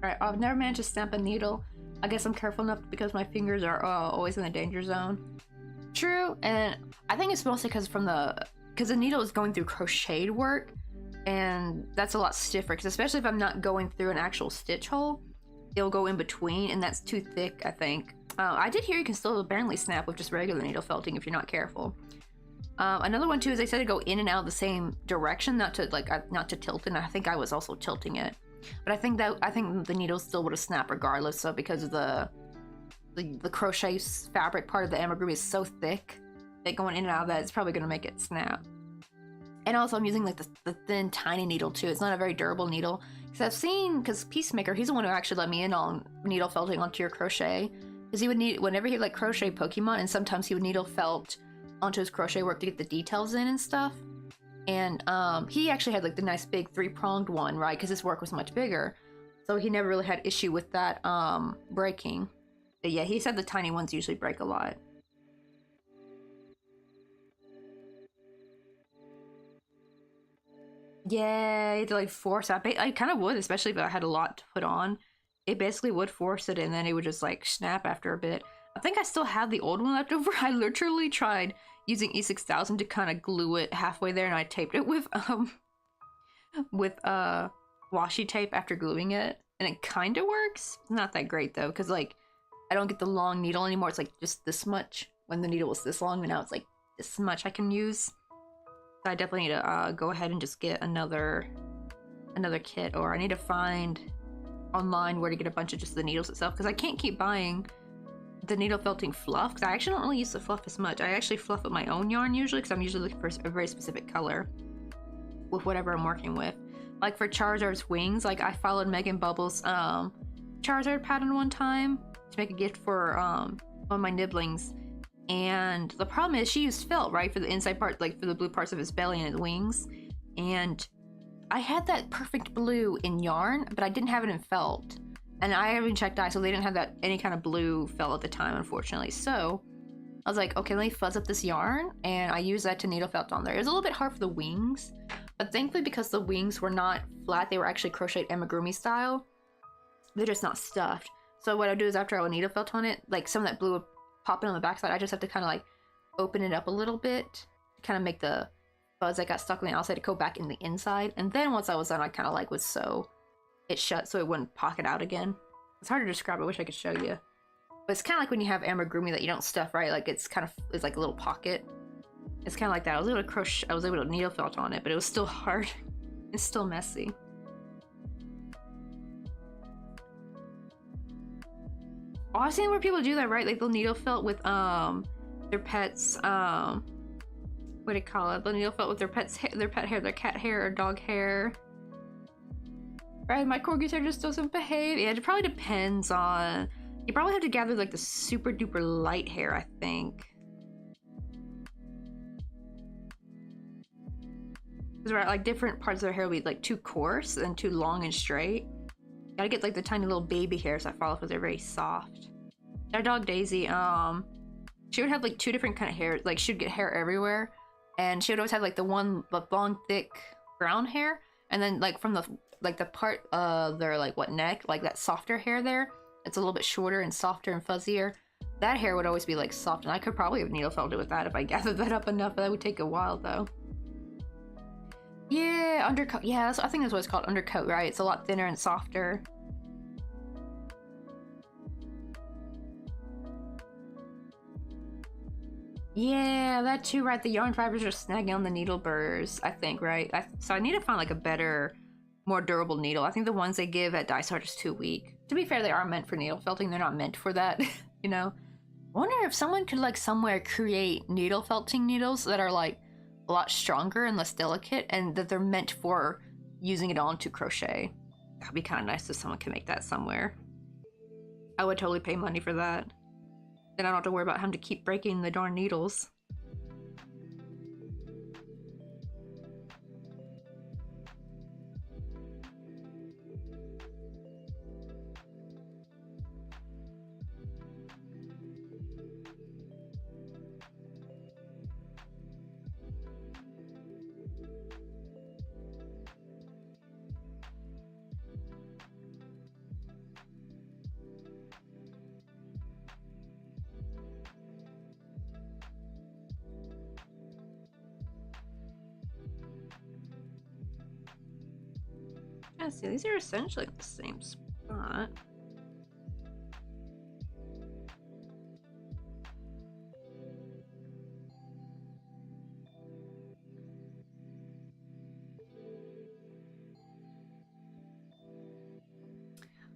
Alright, I've never managed to stamp a needle. I guess I'm careful enough because my fingers are always in the danger zone. True, and I think it's mostly because the needle is going through crocheted work. And that's a lot stiffer, because especially if I'm not going through an actual stitch hole, it'll go in between, and that's too thick, I think. I did hear you can still apparently snap with just regular needle felting if you're not careful. Another one too is they said to go in and out the same direction, not to not to tilt it. And I think I was also tilting it, but I think the needle still would have snapped regardless. So because of the crochet fabric part of the amigurumi is so thick that going in and out of that, it's probably gonna make it snap. And also I'm using like the thin tiny needle too. It's not a very durable needle. Because Peacemaker, he's the one who actually let me in on needle felting onto your crochet. Because he would need, whenever he like crochet Pokemon, and sometimes he would needle felt onto his crochet work to get the details in and stuff. And he actually had like the nice big 3-pronged one, right? Because his work was much bigger. So he never really had issue with that breaking. But yeah, he said the tiny ones usually break a lot. Yeah, you had to like force it. I kind of would, especially if I had a lot to put on. It basically would force it, and then it would just like snap after a bit. I think I still have the old one left over. I literally tried using E6000 to kind of glue it halfway there, and I taped it with washi tape after gluing it, and it kind of works. Not that great though, because like I don't get the long needle anymore. It's like just this much when the needle was this long, and now it's like this much I can use. So I definitely need to go ahead and just get another kit, or I need to find online where to get a bunch of just the needles itself, because I can't keep buying the needle felting fluff, because I actually don't really use the fluff as much. I actually fluff with my own yarn usually, because I'm usually looking for a very specific color with whatever I'm working with. Like for Charizard's wings, like I followed Megan Bubbles' Charizard pattern one time to make a gift for one of my nibblings. And the problem is she used felt, right, for the inside part, like for the blue parts of his belly and his wings. And I had that perfect blue in yarn, but I didn't have it in felt. And I haven't checked dye, so they didn't have that any kind of blue felt at the time, unfortunately. So I was like, okay, let me fuzz up this yarn, and I used that to needle felt on there. It was a little bit hard for the wings, but thankfully because the wings were not flat, they were actually crocheted amigurumi style. They're just not stuffed. So what I do is after I would needle felt on it, like some of that blue would pop in on the backside. I just have to kind of like open it up a little bit to kind of make the fuzz that got stuck on the outside to go back in the inside. And then once I was done, I kind of like would sew it shut so it wouldn't pocket out again. It's hard to describe. I wish I could show you. But it's kind of like when you have amigurumi that you don't stuff, right? Like it's like a little pocket. It's kind of like that. I was able to crochet, I was able to needle felt on it, but it was still hard. It's still messy. Oh, I've seen where people do that, right? Like they'll needle felt with their pets, what do you call it? They'll needle felt with their pets, their pet hair, their cat hair or dog hair. Right, my corgi's hair just doesn't behave. Yeah, it probably depends on. You probably have to gather like the super duper light hair, I think. Because right, like different parts of their hair will be like too coarse and too long and straight. Gotta get like the tiny little baby hairs that fall off because they're very soft. Our dog Daisy, she would have like 2 different kind of hair. Like she'd get hair everywhere, and she would always have like the long thick brown hair, and then like from the part of their like neck, like that softer hair there, it's a little bit shorter and softer and fuzzier. That hair would always be like soft, and I could probably have needle felted with that if I gathered that up enough, but that would take a while though. Yeah, undercoat. Yeah, I think that's what it's called, undercoat, right? It's a lot thinner and softer. Yeah, that too, right? The yarn fibers are snagging on the needle burrs, I think, right? So I need to find like a better, more durable needle. I think the ones they give at Dysart are just too weak. To be fair, they are meant for needle felting. They're not meant for that, you know? I wonder if someone could like somewhere create needle felting needles that are like a lot stronger and less delicate, and that they're meant for using it on to crochet. That'd be kind of nice if someone could make that somewhere. I would totally pay money for that. Then I don't have to worry about having to keep breaking the darn needles. Yeah, see, these are essentially the same spot.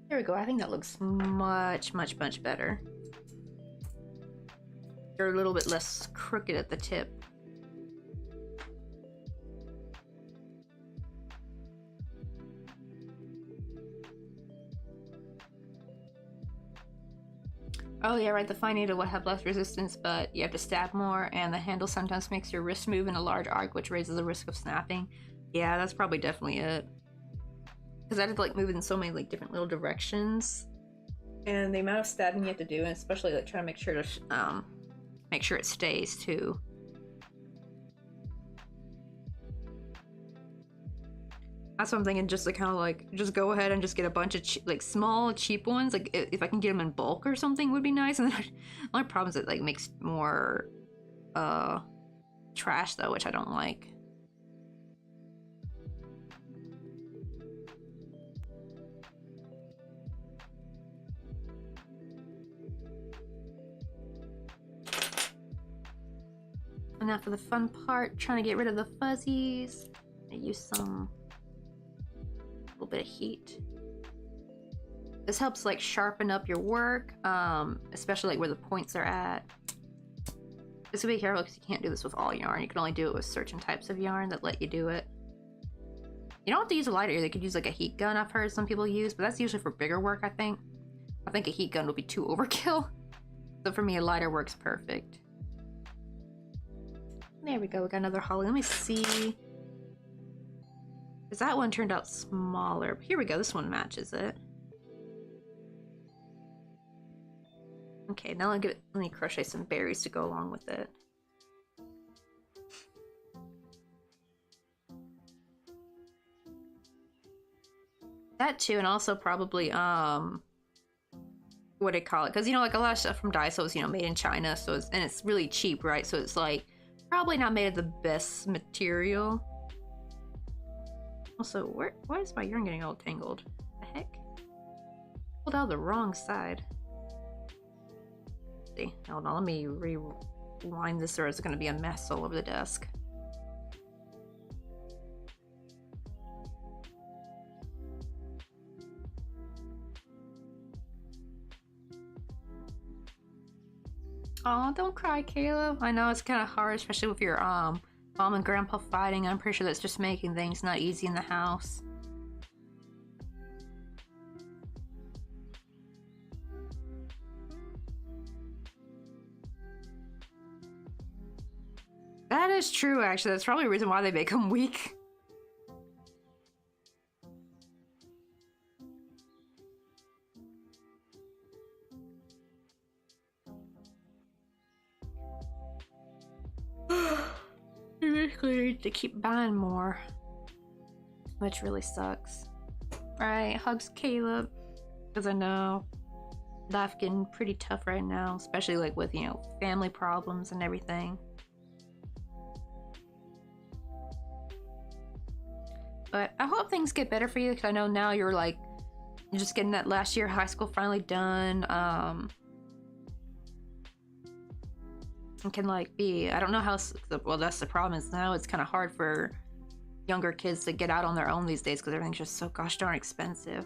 There we go. I think that looks much, much, much better. They're a little bit less crooked at the tip. Oh yeah, right, the fine needle will have less resistance, but you have to stab more, and the handle sometimes makes your wrist move in a large arc, which raises the risk of snapping. Yeah, that's probably definitely it. Because I had to like move in so many like different little directions. And the amount of stabbing you have to do, and especially like trying to make sure it stays too. That's what I'm thinking, just to kind of like, just go ahead and just get a bunch of like small, cheap ones. Like if I can get them in bulk or something would be nice. And then my problem is it like makes more trash though, which I don't like. And now for the fun part, trying to get rid of the fuzzies. I use some little bit of heat. This helps like sharpen up your work, especially like where the points are at. Just be careful because you can't do this with all yarn. You can only do it with certain types of yarn that let you do it. You don't have to use a lighter. They could use like a heat gun, I've heard some people use, but that's usually for bigger work, I think. I think a heat gun will be too overkill. So for me, a lighter works perfect. There we go, we got another holly. Let me see. Because that one turned out smaller. Here we go, this one matches it. Okay, now let me crochet some berries to go along with it. That too, and also probably, what do you call it? Because, you know, like a lot of stuff from Daiso is, you know, made in China, so it's really cheap, right? So it's like, probably not made of the best material. Also, why is my yarn getting all tangled? The heck? Pulled out the wrong side. Let's see, hold on, let me rewind this or it's gonna be a mess all over the desk. Oh, don't cry, Caleb. I know it's kind of hard, especially with your mom and grandpa fighting. I'm pretty sure that's just making things not easy in the house. That is true, actually. That's probably the reason why they make them weak. You basically need to keep buying more, which really sucks. Right, hugs Caleb, because I know life getting pretty tough right now, especially like with, you know, family problems and everything. But I hope things get better for you, because I know now you're just getting that last year of high school finally done. And can like be, I don't know how, well, that's the problem, is now it's kind of hard for younger kids to get out on their own these days because everything's just so gosh darn expensive.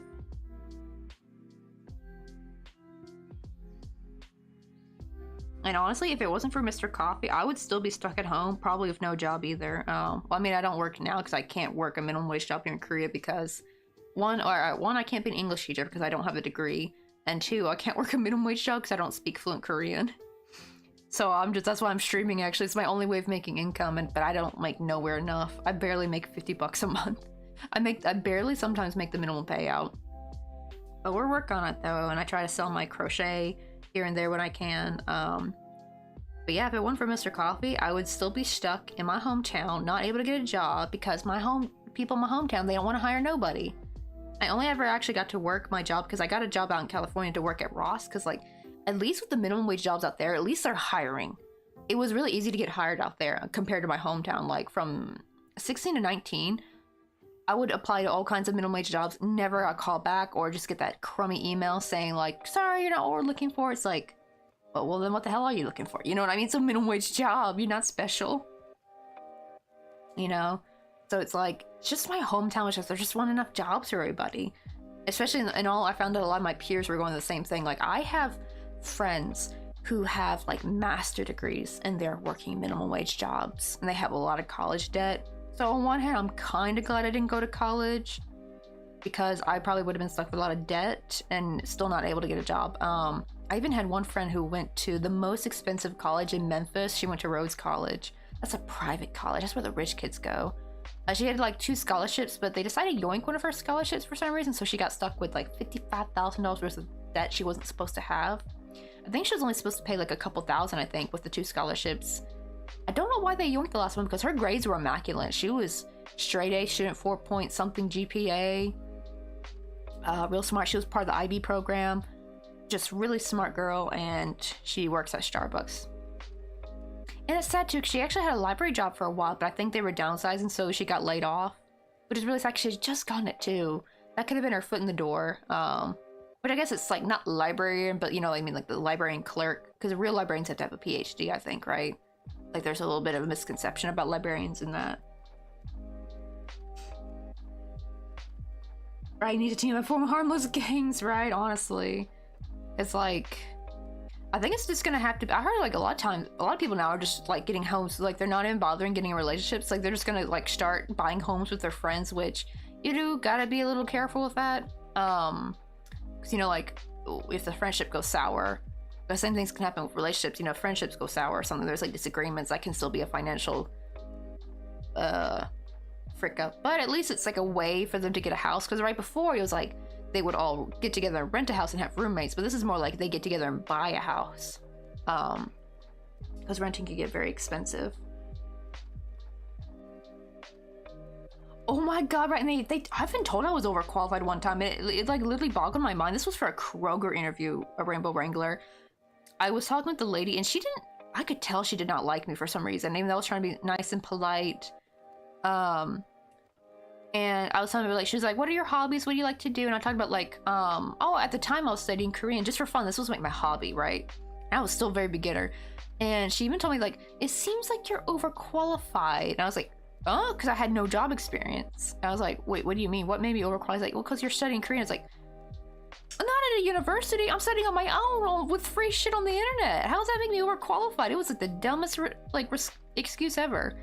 And honestly, if it wasn't for Mr. Coffee, I would still be stuck at home, probably with no job either. Well, I mean, I don't work now because I can't work a minimum wage job here in Korea because one, I can't be an English teacher because I don't have a degree, and two, I can't work a minimum wage job because I don't speak fluent Korean. So that's why I'm streaming, actually. It's my only way of making income, but I don't make nowhere enough. I barely make 50 bucks a month. I barely sometimes make the minimum payout. But we're working on it though, and I try to sell my crochet here and there when I can. But yeah, if it weren't for Mr. Coffee, I would still be stuck in my hometown, not able to get a job because people in my hometown, they don't want to hire nobody. I only ever actually got to work my job because I got a job out in California to work at Ross, because like, at least with the minimum wage jobs out there, at least they're hiring. It was really easy to get hired out there compared to my hometown. Like from 16 to 19, I would apply to all kinds of minimum wage jobs, never got called back, or just get that crummy email saying like, sorry, you're not what we're looking for. It's like, well then what the hell are you looking for? You know what I mean? It's a minimum wage job, you're not special. You know? So it's like, it's just my hometown, there's just not enough jobs for everybody. especially in all, I found out a lot of my peers were going the same thing. Like, I have friends who have like master degrees and they're working minimum wage jobs and they have a lot of college debt. So on one hand, I'm kind of glad I didn't go to college because I probably would have been stuck with a lot of debt and still not able to get a job. I even had one friend who went to the most expensive college in Memphis. She went to Rhodes College. That's a private college. That's where the rich kids go. She had like 2 scholarships, but they decided to yoink one of her scholarships for some reason, so she got stuck with like $55,000 worth of debt she wasn't supposed to have. I think she was only supposed to pay like a couple thousand, I think, with the 2 scholarships. I don't know why they yoinked the last one because her grades were immaculate. She was straight A student, 4 point something GPA. Real smart. She was part of the IB program. Just really smart girl, and she works at Starbucks. And it's sad too, because she actually had a library job for a while, but I think they were downsizing, so she got laid off. Which is really sad, 'cause she had just gotten it too. That could have been her foot in the door. But I guess it's like not librarian, but you know, I mean, like the librarian clerk, because real librarians have to have a PhD, I think, right? Like there's a little bit of a misconception about librarians in that. Right, you need a team of form harmless gangs, right? Honestly, it's like, I think it's just gonna have to be, I heard like a lot of times, a lot of people now are just like getting homes, like they're not even bothering getting relationships, like they're just gonna like start buying homes with their friends, which you do gotta be a little careful with that. Because you know, like if the friendship goes sour, the same things can happen with relationships. You know, friendships go sour or something, there's like disagreements, that can still be a financial frick up. But at least it's like a way for them to get a house, because right before it was like they would all get together and rent a house and have roommates, but this is more like they get together and buy a house, because renting can get very expensive. Oh my god, right, and they I've been told I was overqualified one time. It like literally boggled my mind. This was for a Kroger interview, a Rainbow Wrangler. I was talking with the lady and I could tell she did not like me for some reason, even though I was trying to be nice and polite. And I was telling her, like, she was like, what are your hobbies? What do you like to do? And I talked about like, oh, at the time I was studying Korean just for fun. This was like my hobby, right? And I was still very beginner. And she even told me like, it seems like you're overqualified. And I was like, oh, because I had no job experience. And I was like, wait, what do you mean? What made me overqualified? Like, well, because you're studying Korean. It's like, I'm not at a university. I'm studying on my own with free shit on the internet. How does that make me overqualified? It was like the dumbest excuse ever.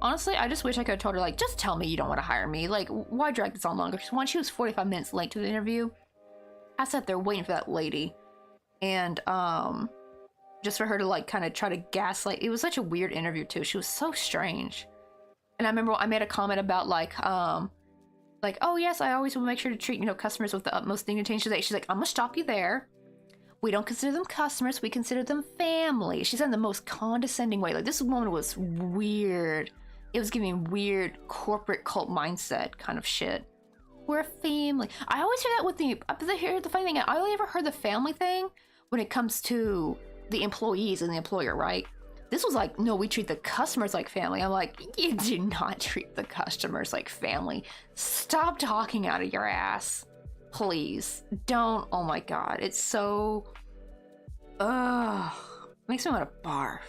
Honestly, I just wish I could have told her, like, just tell me you don't want to hire me. Like, why drag this on longer? Because once she was 45 minutes late to the interview, I sat there waiting for that lady. And, just for her to, like, kind of try to gaslight. It was such a weird interview, too. She was so strange. And I remember I made a comment about, like, oh, yes, I always will make sure to treat, you know, customers with the utmost dignity. She's like, I'm gonna stop you there. We don't consider them customers. We consider them family. She said in the most condescending way. Like, this woman was weird. It was giving weird corporate cult mindset kind of shit. We're a family. I always hear that with the funny thing, I only ever heard the family thing when it comes to the employees and the employer, right? This was like, no, we treat the customers like family. I'm like, you do not treat the customers like family. Stop talking out of your ass. Please. Don't. Oh my god. It's so... Ugh. Makes me want to barf.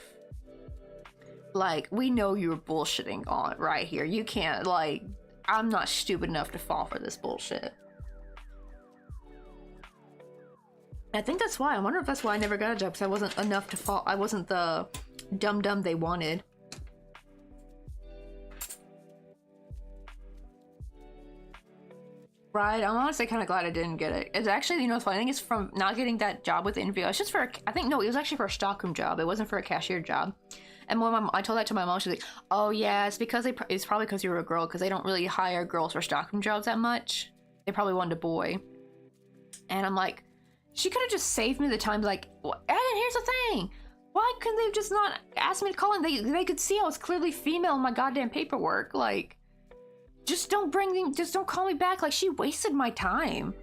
Like, we know you're bullshitting on right here. You can't, like... I'm not stupid enough to fall for this bullshit. I think that's why. I wonder if that's why I never got a job, because I wasn't enough to fall. I wasn't the dum-dum they wanted. Right, I'm honestly kind of glad I didn't get it. It's actually, you know, the funny thing is, from not getting that job with the interview, it's just for I think, no, it was actually for a stockroom job. It wasn't for a cashier job. And when I told that to my mom, she's like, oh yeah, it's probably because you were a girl, because they don't really hire girls for stockroom jobs that much. They probably wanted a boy. And I'm like, she could have just saved me the time, like, well, and here's the thing. Why couldn't they just not ask me to call in? They could see I was clearly female in my goddamn paperwork. Like, just don't call me back. Like, she wasted my time.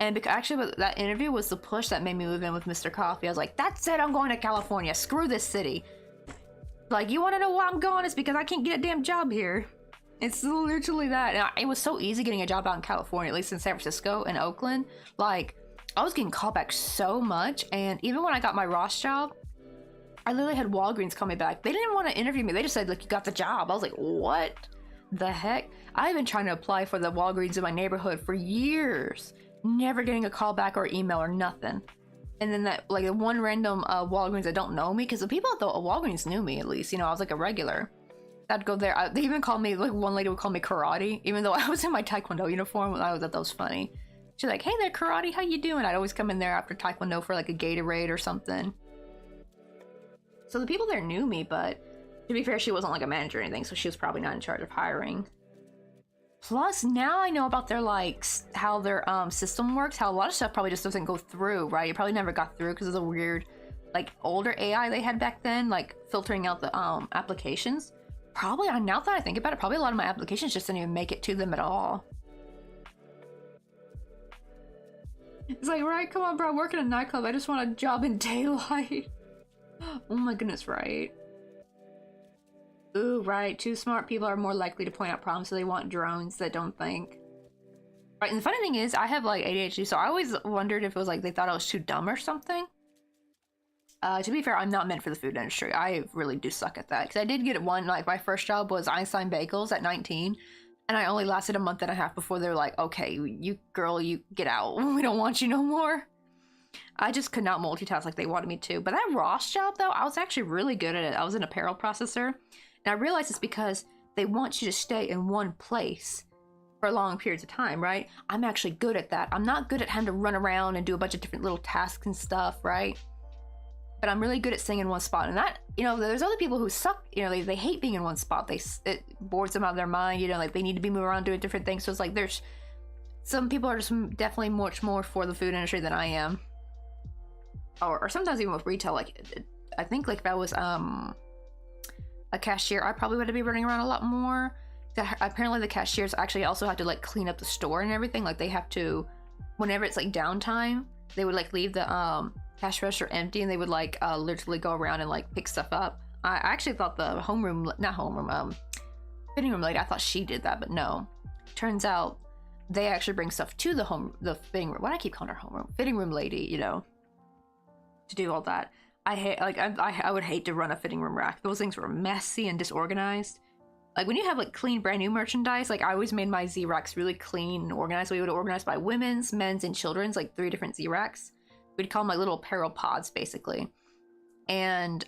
And actually, that interview was the push that made me move in with Mr. Coffee. I was like, that's it, I'm going to California. Screw this city. Like, you want to know why I'm going? It's because I can't get a damn job here. It's literally that. And it was so easy getting a job out in California, at least in San Francisco and Oakland. Like, I was getting called back so much. And even when I got my Ross job, I literally had Walgreens call me back. They didn't want to interview me. They just said, like, you got the job. I was like, what the heck? I've been trying to apply for the Walgreens in my neighborhood for years. never getting a call back or email or nothing. And then that, like, one random Walgreens that don't know me, because the people at the Walgreens knew me at least, you know, I was like a regular. I'd go there. They even called me, like, one lady would call me Karate, even though I was in my Taekwondo uniform. I thought that was funny. She's like, hey there, Karate, how you doing? I'd always come in there after Taekwondo for, like, a Gatorade or something. So the people there knew me, but to be fair, she wasn't, like, a manager or anything, so she was probably not in charge of hiring. Plus, now I know about their, like, how their system works, how a lot of stuff probably just doesn't go through, right? It probably never got through because of the weird, like, older AI they had back then, like, filtering out the applications. Probably, now that I think about it, probably a lot of my applications just didn't even make it to them at all. It's like, right, come on, bro, I work in a nightclub. I just want a job in daylight. Oh my goodness, right. Ooh, right, too smart people are more likely to point out problems, so they want drones that don't think. Right, and the funny thing is, I have, like, ADHD, so I always wondered if it was, like, they thought I was too dumb or something. To be fair, I'm not meant for the food industry. I really do suck at that. Because I did get one, like, my first job was Einstein Bagels at 19. And I only lasted a month and a half before they were like, okay, you girl, you get out. We don't want you no more. I just could not multitask like they wanted me to. But that Ross job, though, I was actually really good at it. I was an apparel processor. And I realized it's because they want you to stay in one place for long periods of time, right? I'm actually good at that. I'm not good at having to run around and do a bunch of different little tasks and stuff, right? But I'm really good at staying in one spot. And that, you know, there's other people who suck, you know, they hate being in one spot. It bores them out of their mind, you know, like they need to be moving around doing different things. So it's like there's some people are just definitely much more for the food industry than I am. Or sometimes even with retail, like I think like if I was a cashier, I probably would be running around a lot more. Apparently the cashiers actually also have to like clean up the store and everything. Like they have to, whenever it's like downtime, they would like leave the cash register empty and they would like literally go around and like pick stuff up. I actually thought the fitting room lady, I thought she did that, but no. Turns out they actually bring stuff to the fitting room. Why do I keep calling her homeroom? Fitting room lady, you know, to do all that. I hate, like, I would hate to run a fitting room rack. Those things were messy and disorganized. Like when you have like clean brand new merchandise, like I always made my Z-racks really clean and organized. We would organize by women's, men's, and children's, like 3 different Z-racks. We'd call them like little apparel pods basically. And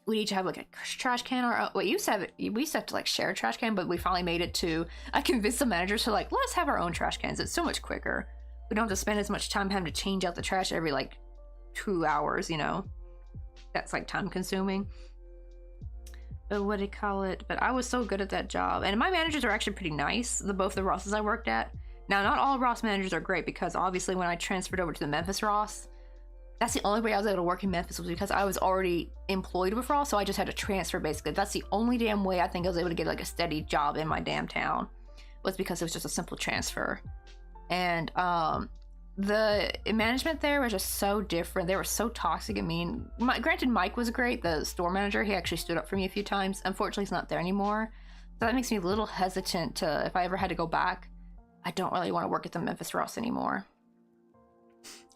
we'd each have like a trash can or we used to have to like share a trash can, but we finally made it to, I convinced the managers to like, let's have our own trash cans. It's so much quicker. We don't have to spend as much time having to change out the trash every like 2 hours, you know. That's like time consuming. But what do you call it? But I was so good at that job. And my managers are actually pretty nice, both the Rosses I worked at. Now, not all Ross managers are great because obviously when I transferred over to the Memphis Ross, that's the only way I was able to work in Memphis was because I was already employed with Ross, so I just had to transfer basically. That's the only damn way I think I was able to get like a steady job in my damn town, was because it was just a simple transfer. And the management there was just so different. They were so toxic and mean. Granted, Mike was great, the store manager. He actually stood up for me a few times. Unfortunately, he's not there anymore. So that makes me a little hesitant to, if I ever had to go back, I don't really want to work at the Memphis Ross anymore.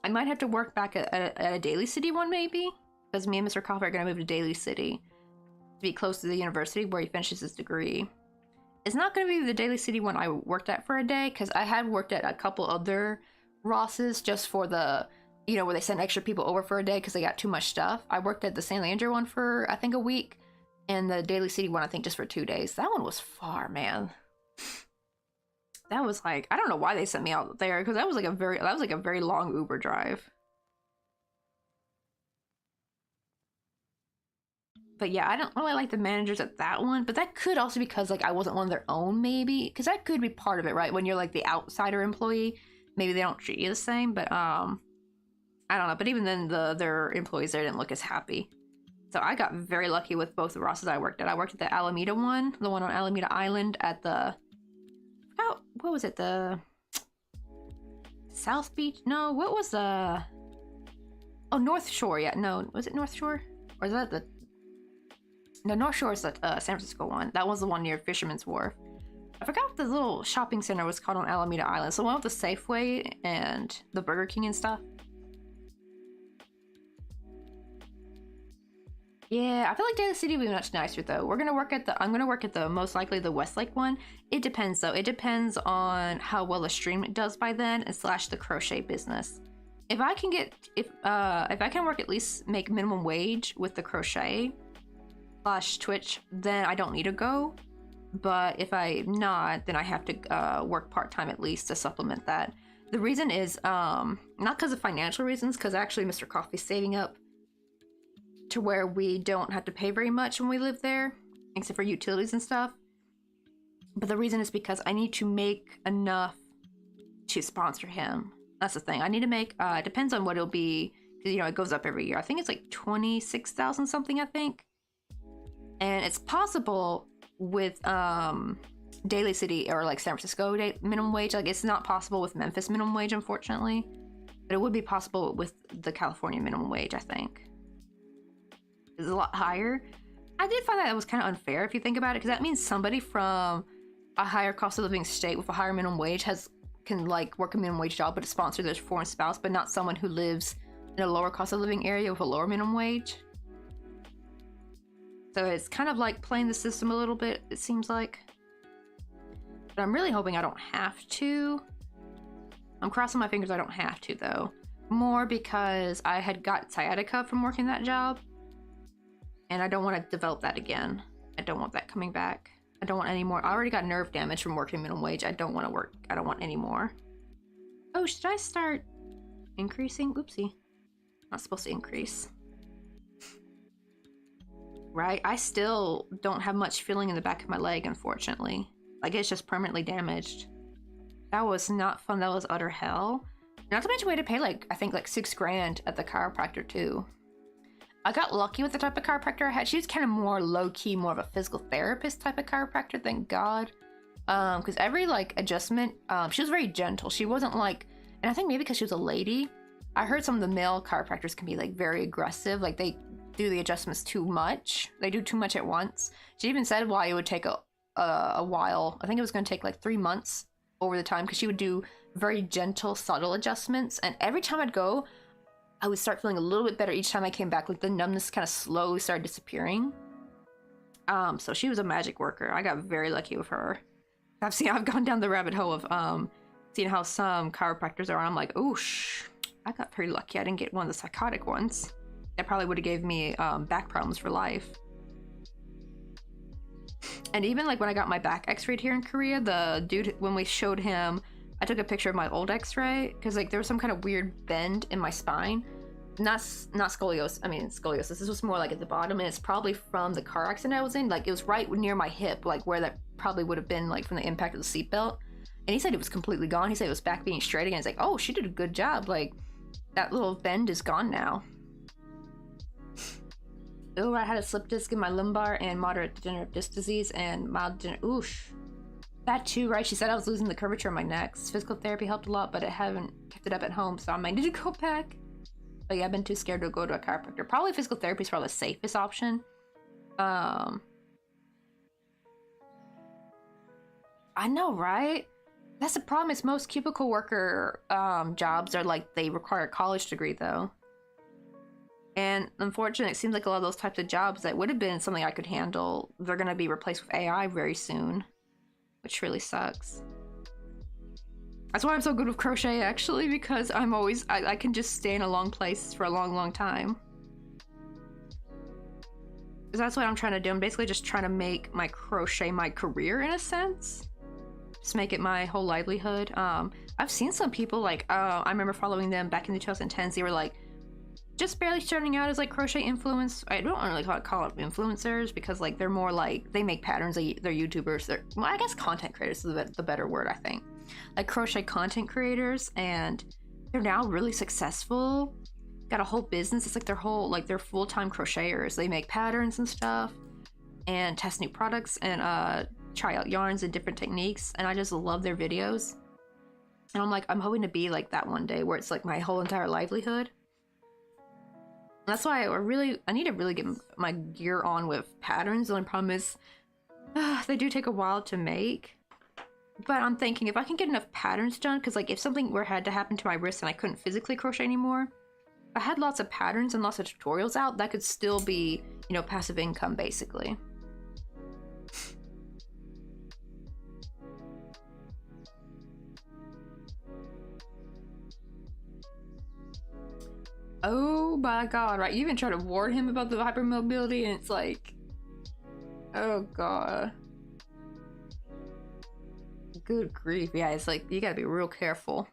I might have to work back at a Daly City one maybe, because me and Mr. Coffee are going to move to Daly City to be close to the university where he finishes his degree. It's not going to be the Daly City one I worked at for a day, because I had worked at a couple other Rosses just for the, you know, where they send extra people over for a day because they got too much stuff. I worked at the St. Leandro one for I think a week, and the Daly City one I think just for 2 days. That one was far, man. That was like, I don't know why they sent me out there, because that was like a very long Uber drive. But yeah, I don't really like the managers at that one, but that could also be because like I wasn't one of their own, maybe, because that could be part of it, right? When you're like the outsider employee, maybe they don't treat you the same. But I don't know. But even then, their employees there didn't look as happy. So I got very lucky with both the Rosses I worked at. I worked at the Alameda one, the one on Alameda Island at the, what was it, the South Beach? No, what was the, oh, North Shore. Yeah, no, was it North Shore? Or is that the, no, North Shore is the San Francisco one. That was the one near Fisherman's Wharf. I forgot what the little shopping center was called on Alameda Island. So the one with the Safeway and the Burger King and stuff. Yeah, I feel like Daly City would be much nicer though. I'm gonna work at the most likely the Westlake one. It depends though. It depends on how well the stream does by then and slash the crochet business. If I can if I can work at least make minimum wage with the crochet slash Twitch, then I don't need to go. But if I'm not, then I have to work part-time at least to supplement that. The reason is not because of financial reasons, because actually Mr. Coffee's saving up to where we don't have to pay very much when we live there, except for utilities and stuff. But the reason is because I need to make enough to sponsor him. That's the thing. I need to make, it depends on what it'll be, because, you know, it goes up every year. I think it's like 26,000 something, I think. And it's possible with Daly City or like San Francisco minimum wage. Like, it's not possible with Memphis minimum wage, unfortunately. But it would be possible with the California minimum wage, I think. Is a lot higher. I did find that it was kind of unfair if you think about it, because that means somebody from a higher cost of living state with a higher minimum wage can like work a minimum wage job but to sponsor their foreign spouse, but not someone who lives in a lower cost of living area with a lower minimum wage. So it's kind of like playing the system a little bit, it seems like. But I'm really hoping I don't have to. I'm crossing my fingers I don't have to though. More because I had got sciatica from working that job. And I don't want to develop that again. I don't want that coming back. I don't want any more. I already got nerve damage from working minimum wage. I don't want any more. Oh, should I start increasing? Oopsie. Not supposed to increase. Right? I still don't have much feeling in the back of my leg, unfortunately. Like, it's just permanently damaged. That was not fun. That was utter hell. Not to mention we had to pay like, I think like $6 grand at the chiropractor too. I got lucky with the type of chiropractor I had. She was kind of more low-key, more of a physical therapist type of chiropractor, thank God. Because every like adjustment, she was very gentle. She wasn't like, and I think maybe because she was a lady, I heard some of the male chiropractors can be like very aggressive. Like they do the adjustments too much. They do too much at once. She even said why it would take a while. I think it was going to take like 3 months over the time, because she would do very gentle, subtle adjustments. And every time I'd go, I would start feeling a little bit better each time I came back. Like the numbness kind of slowly started disappearing. So she was a magic worker. I got very lucky with her. I've gone down the rabbit hole of seeing how some chiropractors are. I'm like, oosh, I got pretty lucky. I didn't get one of the psychotic ones. That probably would have gave me back problems for life. And even like when I got my back x-rayed here in Korea, the dude, when we showed him, I took a picture of my old x-ray because like there was some kind of weird bend in my spine. Not scoliosis. I mean scoliosis. This was more like at the bottom, and it's probably from the car accident I was in. Like it was right near my hip, like where that probably would have been like from the impact of the seatbelt. And he said it was completely gone. He said it was back being straight again. It's like, oh, she did a good job. Like that little bend is gone now. Oh, I had a slip disc in my lumbar and moderate degenerative disc disease and mild oosh. That too, right? She said I was losing the curvature of my neck. Physical therapy helped a lot, but I haven't kept it up at home, so I might need to go back. But yeah, I've been too scared to go to a chiropractor. Probably physical therapy is probably the safest option. I know, right? That's the problem. Is most cubicle worker jobs are like they require a college degree, though. And unfortunately, it seems like a lot of those types of jobs that would have been something I could handle, they're going to be replaced with AI very soon. Which really sucks. That's why I'm so good with crochet, actually, because I'm always, I can just stay in a long place for a long time. Because that's what I'm trying to do. I'm basically just trying to make my crochet my career, in a sense. Just make it my whole livelihood. I've seen some people, like, I remember following them back in the 2010s. They were, like, just barely starting out as, like, crochet influence. I don't really call it influencers, because, like, they're more, like, they make patterns. They're YouTubers. Well, I guess content creators is the better word, I think. Like, crochet content creators, and they're now really successful. Got a whole business. It's, like, they're full-time crocheters. They make patterns and stuff, and test new products, and, try out yarns and different techniques, and I just love their videos. And I'm like, I'm hoping to be like that one day, where it's, like, my whole entire livelihood. That's why I need to really get my gear on with patterns. The only problem is they do take a while to make. But I'm thinking if I can get enough patterns done, because like if something had to happen to my wrist and I couldn't physically crochet anymore, I had lots of patterns and lots of tutorials out, that could still be, you know, passive income basically. Oh my god, right? You even try to warn him about the hypermobility and it's like, oh god. Good grief. Yeah, it's like, you gotta be real careful.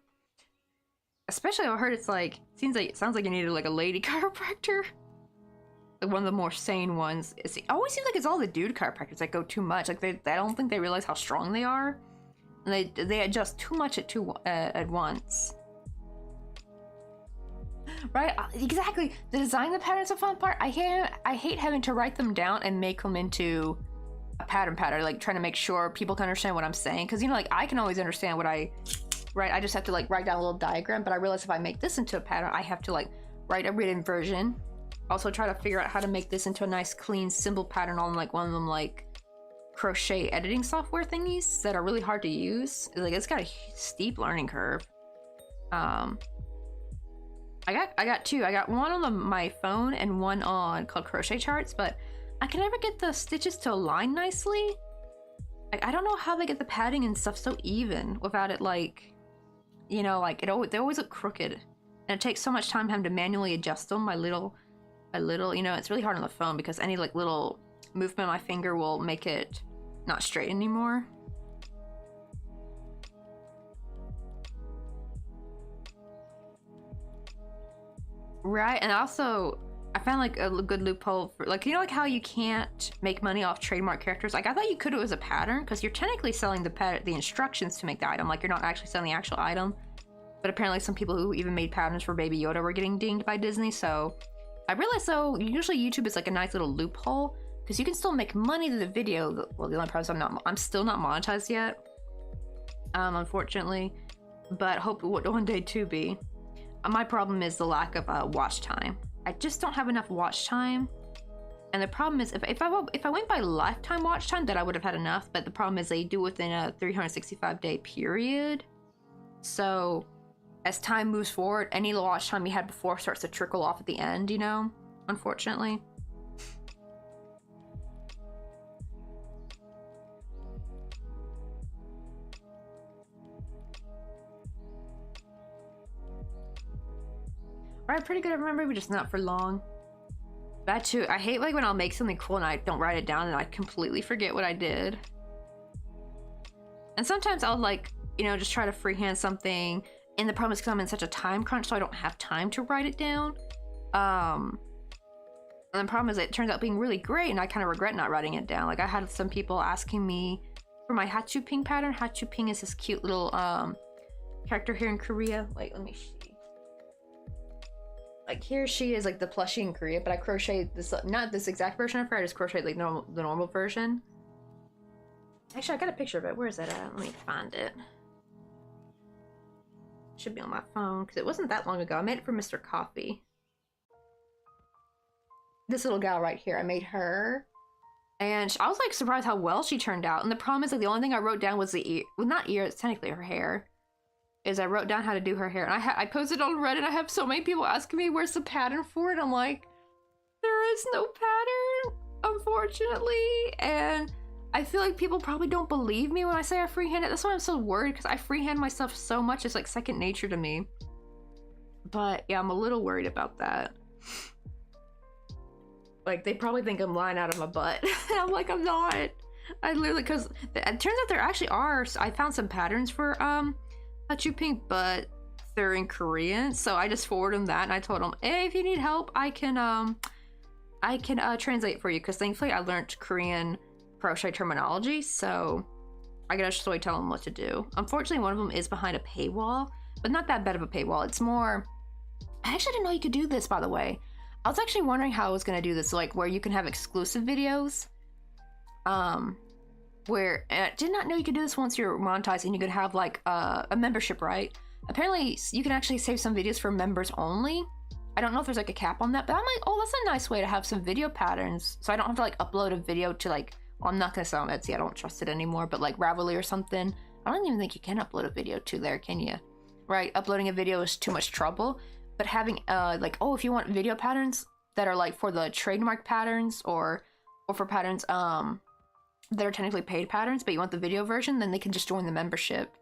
Especially I heard it's like, sounds like you needed like a lady chiropractor. Like one of the more sane ones. It always seems like it's all the dude chiropractors that go too much. Like I don't think they realize how strong they are. And they adjust too much at once. Right? Exactly. The design of the pattern's the fun part. I hate having to write them down and make them into a pattern, like trying to make sure people can understand what I'm saying. Because, you know, like I can always understand what I just have to like write down a little diagram. But I realize if I make this into a pattern, I have to like write a written version. Also try to figure out how to make this into a nice, clean, simple pattern on like one of them like crochet editing software thingies that are really hard to use. Like it's got a steep learning curve. I got two. I got one on my phone and one on called Crochet Charts, but I can never get the stitches to align nicely. Like, I don't know how they get the padding and stuff so even without it like, you know, like they always look crooked, and it takes so much time having to manually adjust them by little. You know, it's really hard on the phone because any like little movement of my finger will make it not straight anymore. Right, and also I found like a good loophole for like, you know, like how you can't make money off trademark characters. Like I thought you could do it as a pattern because you're technically selling the instructions to make the item. Like you're not actually selling the actual item. But apparently some people who even made patterns for Baby Yoda were getting dinged by Disney. So I realized though, usually YouTube is like a nice little loophole because you can still make money to the video. Well, the only problem is I'm still not monetized yet, unfortunately. But hope one day to be. My problem is the lack of watch time. I just don't have enough watch time. And the problem is, if I went by lifetime watch time, then I would have had enough. But the problem is they do within a 365-day period. So as time moves forward, any watch time you had before starts to trickle off at the end, you know? Unfortunately. Alright, pretty good at remembering, but just not for long. That too, I hate like when I'll make something cool and I don't write it down and I completely forget what I did. And sometimes I'll like, you know, just try to freehand something, and the problem is because I'm in such a time crunch, so I don't have time to write it down. And the problem is it turns out being really great and I kind of regret not writing it down. Like I had some people asking me for my Hatchuping pattern. Hatchuping is this cute little character here in Korea. Like, let me see. Like here she is, like the plushie in Korea, but I crocheted this, not this exact version of her, I just crocheted like the normal version. Actually, I got a picture of it. Where is that at? Let me find it. Should be on my phone because it wasn't that long ago. I made it for Mr. Coffee. This little gal right here, I made her, and I was like surprised how well she turned out. And the problem is like the only thing I wrote down was the ear, well, not ear, it's technically her hair. Is I wrote down how to do her hair, and I posted on Reddit. I have so many people asking me where's the pattern for it. I'm like, there is no pattern, unfortunately. And I feel like people probably don't believe me when I say I freehand it. That's why I'm so worried, because I freehand my stuff so much. It's like second nature to me. But yeah, I'm a little worried about that. Like they probably think I'm lying out of my butt. And I'm like, I'm not. I literally, because it turns out there actually are. I found some patterns for Hatchuping, but they're in Korean, so I just forwarded them that, and I told them, hey, if you need help, I can translate for you, because thankfully I learned Korean crochet terminology, so I can actually tell them what to do. Unfortunately, one of them is behind a paywall, but not that bad of a paywall. It's more, I actually didn't know you could do this, by the way. I was actually wondering how I was going to do this, like where you can have exclusive videos. Where I did not know you could do this once you're monetized, and you could have like a membership, right? Apparently you can actually save some videos for members only. I don't know if there's like a cap on that, but I'm like, oh, that's a nice way to have some video patterns, so I don't have to like upload a video to like, well, I'm not gonna sell on Etsy, I don't trust it anymore, but like Ravelry or something. I don't even think you can upload a video to there, can you? Right, uploading a video is too much trouble. but having like, oh, if you want video patterns that are like for the trademark patterns or for patterns that are technically paid patterns, but you want the video version, then they can just join the membership.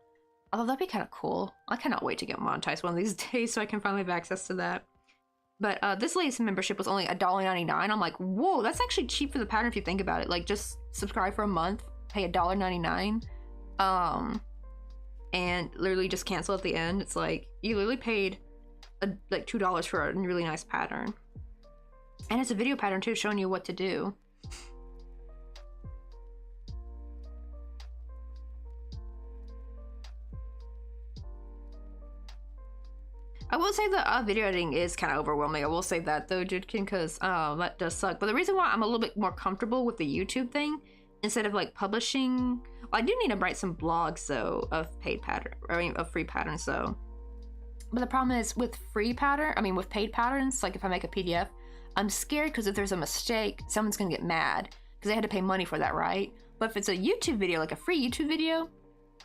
Although that'd be kind of cool. I cannot wait to get monetized one of these days so I can finally have access to that. But this latest membership was only $1.99. I'm like, whoa, that's actually cheap for the pattern if you think about it. Like, just subscribe for a month, pay $1.99, and literally just cancel at the end. It's like, you literally paid like $2 for a really nice pattern. And it's a video pattern too, showing you what to do. I will say the video editing is kind of overwhelming. I will say that though, Judkin, because that does suck. But the reason why I'm a little bit more comfortable with the YouTube thing, instead of like publishing, well, I do need to write some blogs though of paid pattern, of free patterns though. But the problem is with with paid patterns, like if I make a PDF, I'm scared because if there's a mistake, someone's gonna get mad because they had to pay money for that, right? But if it's a YouTube video, like a free YouTube video,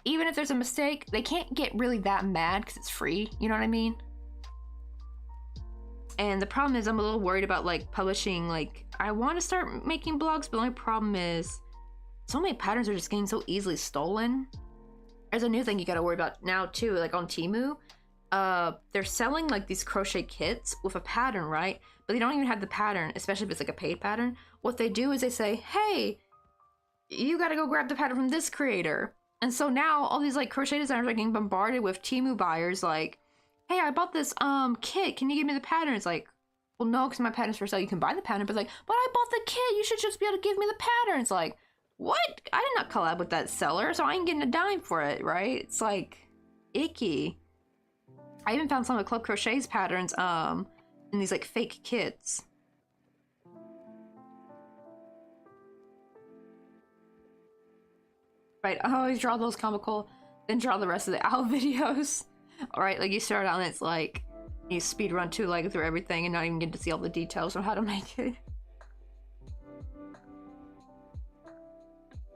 even if there's a mistake, they can't get really that mad because it's free. You know what I mean? And the problem is I'm a little worried about like publishing, like I want to start making blogs, but the only problem is so many patterns are just getting so easily stolen. There's a new thing you gotta worry about now too, like on Temu. They're selling like these crochet kits with a pattern, right? But they don't even have the pattern, especially if it's like a paid pattern. What they do is they say, hey, you gotta go grab the pattern from this creator. And so now all these like crochet designers are getting bombarded with Temu buyers like, hey, I bought this kit, can you give me the pattern? It's like, well, no, because my pattern's for sale. You can buy the pattern, but like, but I bought the kit, you should just be able to give me the pattern. It's like, what? I did not collab with that seller, so I ain't getting a dime for it, right? It's like icky. I even found some of Club Crochet's patterns in these like fake kits. Right, I always draw those comical, then draw the rest of the owl videos. Alright, like you start out and it's like you speed run too, like through everything and not even get to see all the details on how to make it.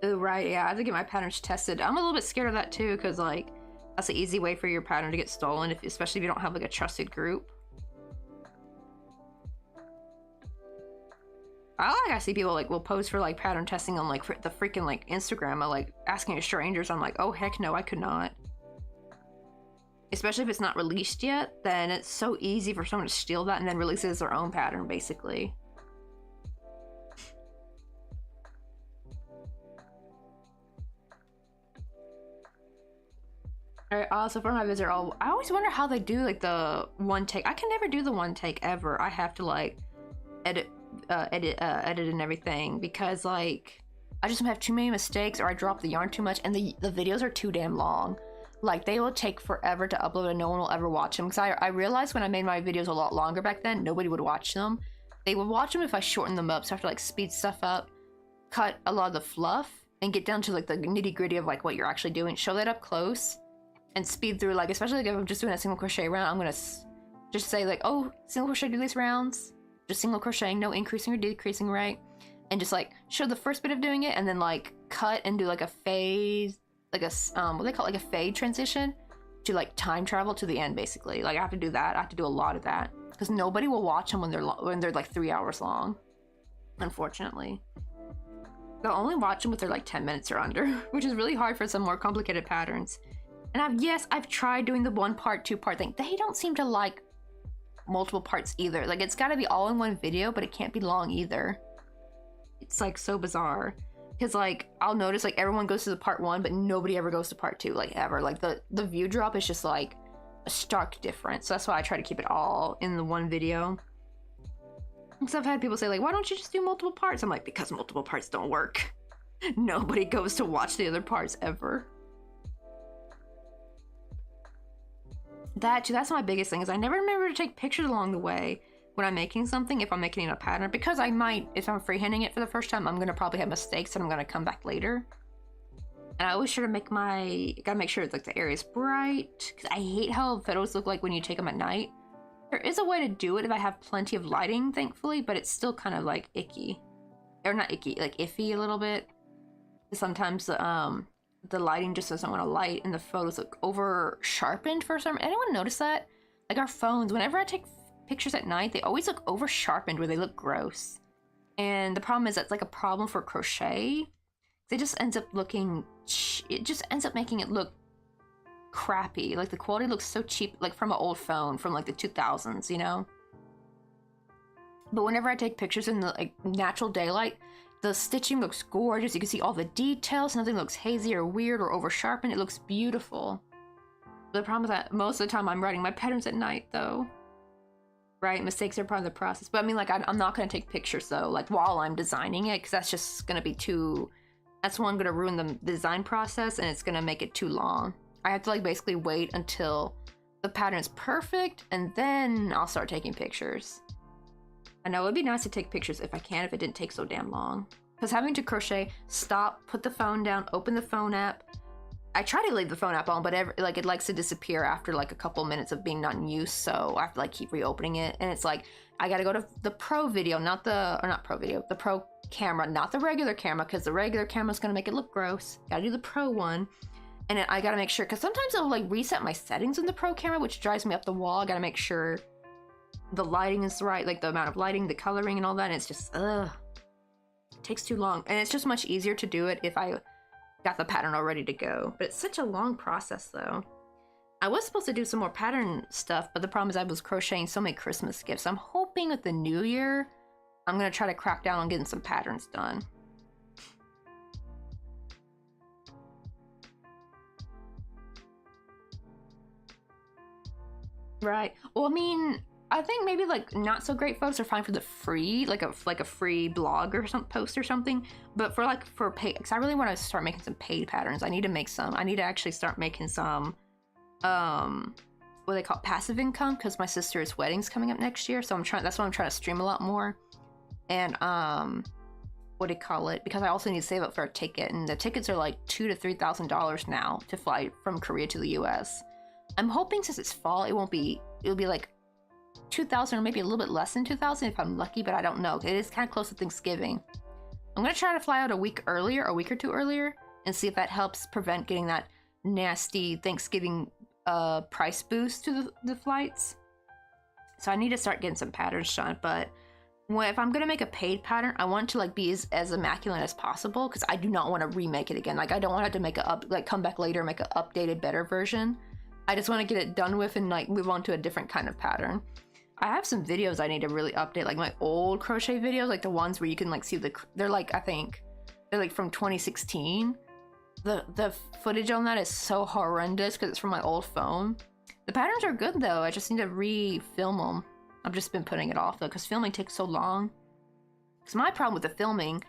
Oh, right, yeah, I have to get my patterns tested. I'm a little bit scared of that too, because like that's an easy way for your pattern to get stolen, especially if you don't have like a trusted group. I see people like will post for like pattern testing on like the freaking like Instagram, like asking strangers. I'm like, oh heck no, I could not. Especially if it's not released yet, then it's so easy for someone to steal that and then release it as their own pattern, basically. Alright, also for my visitor, I always wonder how they do like the one take. I can never do the one take ever. I have to like edit and everything because like I just have too many mistakes or I drop the yarn too much and the videos are too damn long. Like they will take forever to upload and no one will ever watch them, because I realized when I made my videos a lot longer back then, nobody would watch them. They would watch them if I shorten them up, so I have to like speed stuff up, cut a lot of the fluff, and get down to like the nitty gritty of like what you're actually doing, show that up close, and speed through, like especially like if I'm just doing a single crochet round, I'm gonna just say like, oh, single crochet do these rounds, just single crocheting, no increasing or decreasing, right? And just like show the first bit of doing it and then like cut and do like a phase, like a what they call it, like a fade transition to like time travel to the end, basically. Like I have to do that. I have to do a lot of that because nobody will watch them when they're like 3 hours long, unfortunately. They'll only watch them if they're like 10 minutes or under, which is really hard for some more complicated patterns. And I've tried doing the 1 part, 2 part thing. They don't seem to like multiple parts either. Like it's got to be all in one video, but it can't be long either. It's like so bizarre. Because like I'll notice like everyone goes to the part 1, but nobody ever goes to part 2, like ever. Like the view drop is just like a stark difference. So that's why I try to keep it all in the one video. Because I've had people say like, why don't you just do multiple parts? I'm like, because multiple parts don't work. Nobody goes to watch the other parts ever. That's my biggest thing, is I never remember to take pictures along the way when I'm making something, if I'm making a pattern, because I might, if I'm freehanding it for the first time, I'm gonna probably have mistakes and I'm gonna come back later. And I always try to gotta make sure like the area is bright, because I hate how photos look like when you take them at night. There is a way to do it if I have plenty of lighting, thankfully, but it's still kind of like icky. Or not icky, like iffy a little bit. Sometimes the lighting just doesn't want to light and the photos look over sharpened for some reason. Anyone notice that? like our phones, whenever I take pictures at night, they always look over sharpened where they look gross. And the problem is that's like a problem for crochet. It just ends up looking, it just ends up making it look crappy. Like the quality looks so cheap, like from an old phone from like the 2000s, you know? But whenever I take pictures in the like natural daylight, the stitching looks gorgeous. You can see all the details. Nothing looks hazy or weird or over sharpened. It looks beautiful. The problem is that most of the time I'm writing my patterns at night though. Right? Mistakes are part of the process. But I mean, like, I'm not going to take pictures, though, like, while I'm designing it, because that's just going to be too... That's one going to ruin the design process, and it's going to make it too long. I have to, like, basically wait until the pattern is perfect, and then I'll start taking pictures. I know, it would be nice to take pictures if I can, if it didn't take so damn long. Because having to crochet, stop, put the phone down, open the phone app. I try to leave the phone app on, but like it likes to disappear after like a couple minutes of being not in use, so I have to like keep reopening it. And it's like I gotta go to the pro video, the pro camera, not the regular camera, because the regular camera is gonna make it look gross. Gotta do the pro one, and then I gotta make sure, because sometimes it'll like reset my settings in the pro camera, which drives me up the wall. I gotta make sure the lighting is right, like the amount of lighting, the coloring, and all that. And it's just it takes too long, and it's just much easier to do it if I got the pattern all ready to go. But it's such a long process though. I was supposed to do some more pattern stuff, but the problem is I was crocheting so many Christmas gifts. I'm hoping with the new year, I'm gonna try to crack down on getting some patterns done. Right. Well, I mean, I think maybe like not so great photos are fine for the free, like a free blog or some post or something. But for paid, because I really want to start making some paid patterns. I need to make some. I need to actually start making some, what they call it, passive income, because my sister's wedding's coming up next year. So that's why I'm trying to stream a lot more. And what do you call it? Because I also need to save up for a ticket, and the tickets are like $2,000 to $3,000 now to fly from Korea to the U.S. I'm hoping since it's fall, it'll be like 2,000 or maybe a little bit less than 2,000 if I'm lucky, but I don't know. It is kind of close to Thanksgiving. I'm gonna try to fly out a week or two earlier, and see if that helps prevent getting that nasty Thanksgiving price boost to the flights. So I need to start getting some patterns done. But if I'm gonna make a paid pattern, I want to like be as immaculate as possible, because I do not want to remake it again. Like I don't want to have to make come back later and make an updated, better version. I just want to get it done with and like move on to a different kind of pattern. I have some videos I need to really update, like my old crochet videos, like the ones where you can like see they're like, I think they're like from 2016. The footage on that is so horrendous because it's from my old phone. The patterns are good though. I just need to re-film them. I've just been putting it off though because filming takes so long. Because my problem with the filming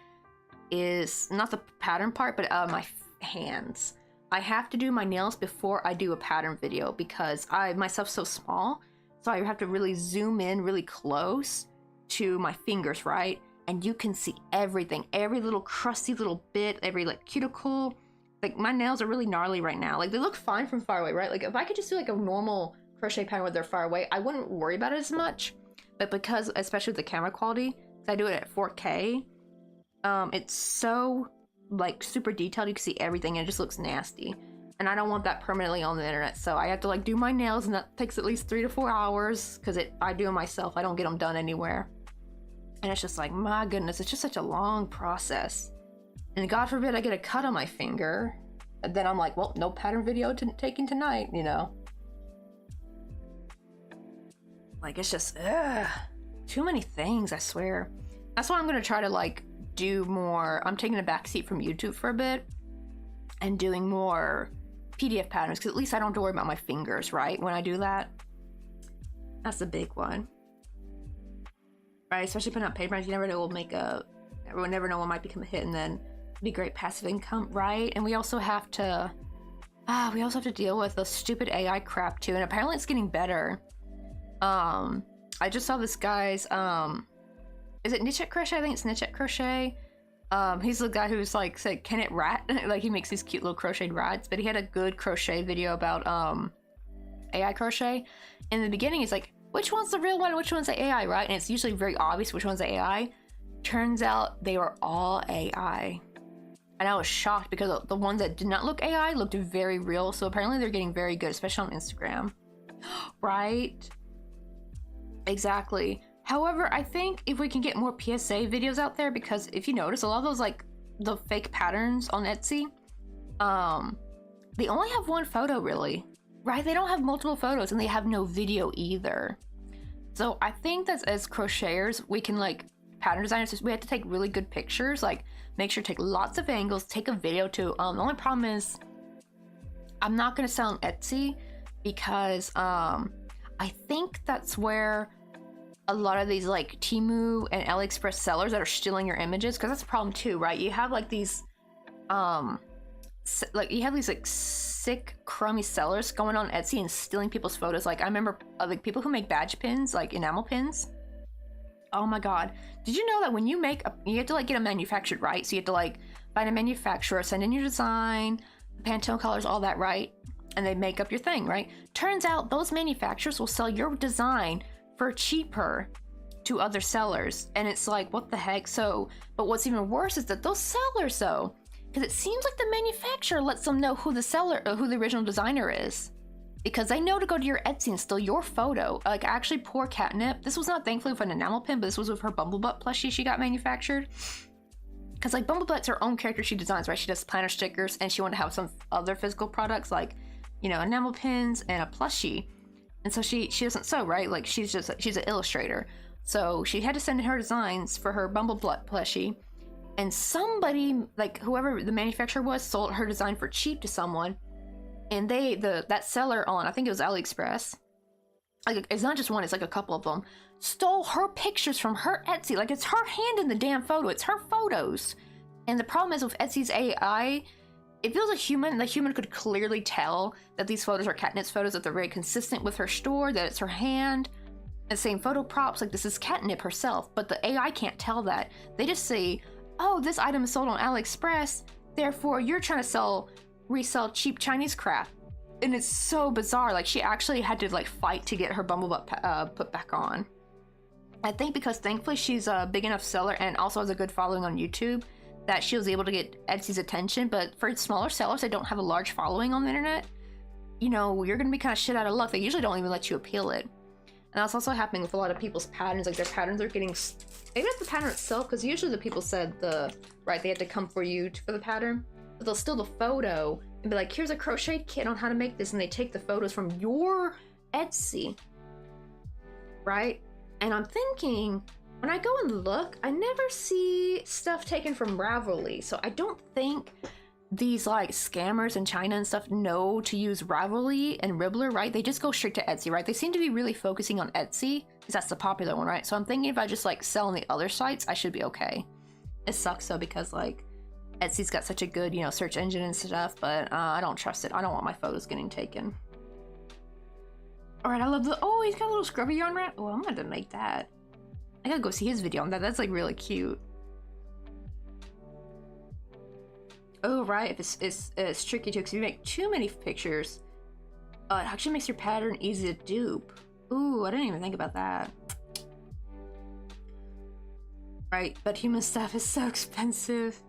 is not the pattern part, but my hands. I have to do my nails before I do a pattern video because myself's so small. So I have to really zoom in really close to my fingers, right? And you can see everything, every little crusty little bit, every like cuticle. Like my nails are really gnarly right now. Like they look fine from far away, right? Like if I could just do like a normal crochet pattern where they're far away, I wouldn't worry about it as much. But because, especially with the camera quality, I do it at 4K, it's so like super detailed. You can see everything and it just looks nasty. And I don't want that permanently on the internet, so I have to like do my nails, and that takes at least 3 to 4 hours because I do them myself. I don't get them done anywhere, and it's just like, my goodness, it's just such a long process. And God forbid I get a cut on my finger, and then I'm like, well, no pattern video taking tonight, you know? Like it's just too many things, I swear. That's why I'm gonna try to like do more. I'm taking a backseat from YouTube for a bit and doing more PDF patterns, because at least I don't have to worry about my fingers, right? When I do that. That's the big one. Right? Especially putting out paper, you never know everyone never know what might become a hit, and then be great passive income, right? And we also have to deal with the stupid AI crap too, and apparently it's getting better. I just saw this guy's is it Knit Crochet? I think it's Knit Crochet. He's the guy who's like said, "Can it rat?" Like he makes these cute little crocheted rats. But he had a good crochet video about AI crochet. In the beginning, he's like, "Which one's the real one? Which one's the AI?" Right? And it's usually very obvious which one's the AI. Turns out they were all AI, and I was shocked because the ones that did not look AI looked very real. So apparently they're getting very good, especially on Instagram. Right? Exactly. However, I think if we can get more PSA videos out there, because if you notice, a lot of those, like, the fake patterns on Etsy, they only have one photo, really. Right? They don't have multiple photos, and they have no video either. So I think that as crocheters, we can, like, pattern designers, we have to take really good pictures, like, make sure to take lots of angles, take a video too. The only problem is, I'm not going to sell on Etsy, because I think that's where a lot of these, like, Temu and AliExpress sellers that are stealing your images, because that's a problem too, right? You have, like, these like sick crummy sellers going on Etsy and stealing people's photos. Like, I remember like people who make badge pins, like enamel pins. Oh my god, did you know that when you make you have to, like, get them manufactured, right? So you have to, like, find a manufacturer, send in your design, the Pantone colors, all that, right? And they make up your thing, right? Turns out those manufacturers will sell your design for cheaper to other sellers, and it's like, what the heck? So, but what's even worse is that those sellers, though, because it seems like the manufacturer lets them know who the seller, who the original designer is, because they know to go to your Etsy and steal your photo. Like, actually, poor Catnip. This was not thankfully with an enamel pin, but this was with her Bumblebutt plushie she got manufactured. Because, like, Bumblebutt's her own character she designs, right? She does planner stickers, and she wanted to have some other physical products, like, you know, enamel pins and a plushie. And so she doesn't sew, right? Like, she's an illustrator. So she had to send in her designs for her Bumblebutt plushie. And somebody, like, whoever the manufacturer was, sold her design for cheap to someone. And that seller on, I think it was AliExpress, like, it's not just one, it's like a couple of them, stole her pictures from her Etsy. Like, it's her hand in the damn photo, it's her photos. And the problem is with Etsy's AI, it feels like the human could clearly tell that these photos are Catnip's photos, that they're very consistent with her store, that it's her hand, the same photo props, like, this is Catnip herself. But the AI can't tell that. They just say, oh, this item is sold on AliExpress, therefore you're trying to resell cheap Chinese crap. And it's so bizarre. Like, she actually had to, like, fight to get her Bumblebutt put back on. I think because thankfully she's a big enough seller and also has a good following on YouTube that she was able to get Etsy's attention. But for smaller sellers that don't have a large following on the internet, you know, you're gonna be kind of shit out of luck. They usually don't even let you appeal it. And that's also happening with a lot of people's patterns. Like, their patterns are getting, maybe not the pattern itself, because usually the people said they had to come for you for the pattern, but they'll steal the photo and be like, here's a crochet kit on how to make this, and they take the photos from your Etsy, right? And I'm thinking, when I go and look, I never see stuff taken from Ravelry, so I don't think these, like, scammers in China and stuff know to use Ravelry and Ribbler, right? They just go straight to Etsy, right? They seem to be really focusing on Etsy because that's the popular one, right? So I'm thinking if I just, like, sell on the other sites, I should be okay. It sucks though, because, like, Etsy's got such a good, you know, search engine and stuff, but I don't trust it. I don't want my photos getting taken. All right, I love oh, he's got a little scrubby yarn wrap. Oh, I'm gonna make that. I gotta go see his video on that. That's, like, really cute. Oh, right, if it's tricky too, because if you make too many pictures, it actually makes your pattern easy to dupe. Ooh, I didn't even think about that. Right, but human stuff is so expensive.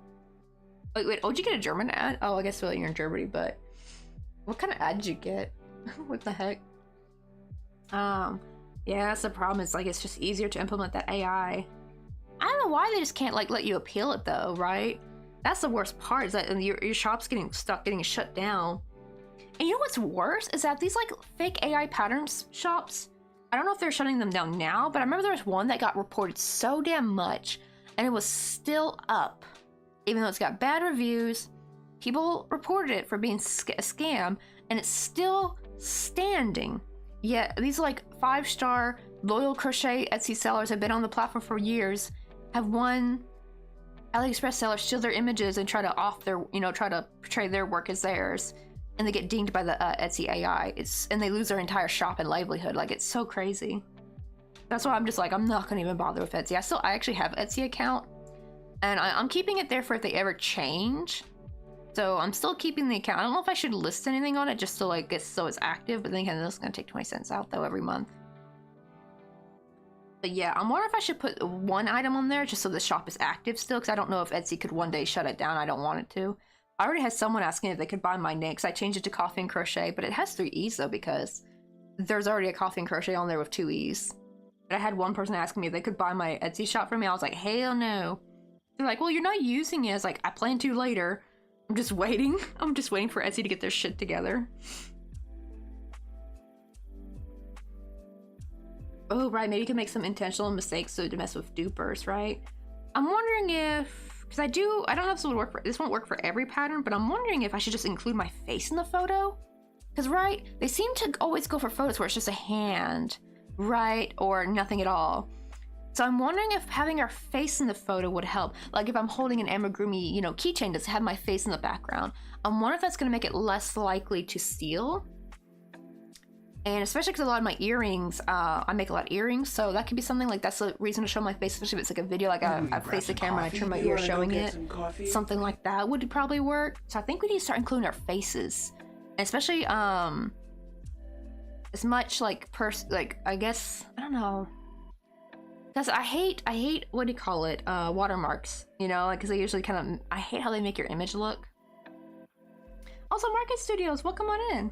Wait, oh, did you get a German ad? Oh, I guess well, you're in Germany, but what kind of ad did you get? What the heck? Yeah, that's the problem. It's like, it's just easier to implement that AI. I don't know why they just can't, like, let you appeal it though, right? That's the worst part, is that your shop's getting shut down. And you know what's worse is that these, like, fake AI patterns shops, I don't know if they're shutting them down now, but I remember there was one that got reported so damn much, and it was still up. Even though it's got bad reviews, people reported it for being a scam, and it's still standing. Yet these, like, 5-star loyal crochet Etsy sellers have been on the platform for years, have won AliExpress sellers steal their images and try to portray their work as theirs, and they get dinged by the Etsy AI. And they lose their entire shop and livelihood. Like, it's so crazy. That's why I'm just like, I'm not gonna even bother with Etsy. I actually have an Etsy account, and I'm keeping it there for if they ever change. So I'm still keeping the account. I don't know if I should list anything on it just so, like, it's active, but then again, this is gonna take 20 cents out though every month. But yeah, I'm wondering if I should put one item on there just so the shop is active still, because I don't know if Etsy could one day shut it down. I don't want it to. I already had someone asking if they could buy my name, because I changed it to Coffee and Crochet, but it has 3 E's though, because there's already a coffee and crochet on there with 2 E's. And I had one person asking me if they could buy my Etsy shop for me. I was like, hell no. They're like, well, you're not using it. I was like, I plan to later. I'm just waiting. I'm just waiting for Etsy to get their shit together. Oh, right. Maybe you can make some intentional mistakes so to mess with dupers, right? I'm wondering if, because I don't know if this would work for, this won't work for every pattern, but I'm wondering if I should just include my face in the photo. Because, right, they seem to always go for photos where it's just a hand, right? Or nothing at all. So I'm wondering if having our face in the photo would help. Like if I'm holding an amigurumi, you know, keychain, does it have my face in the background? I'm wondering if that's going to make it less likely to steal. And especially because a lot of my earrings, I make a lot of earrings, so that could be something like that's a reason to show my face, especially if it's like a video, like I face the camera and I turn my ear showing it. Something like that would probably work. So I think we need to start including our faces. And especially, as much like, I guess, I don't know. Because I hate, what do you call it, watermarks, you know, like, because they usually kind of, I hate how they make your image look. Also, Market Studios, welcome on in.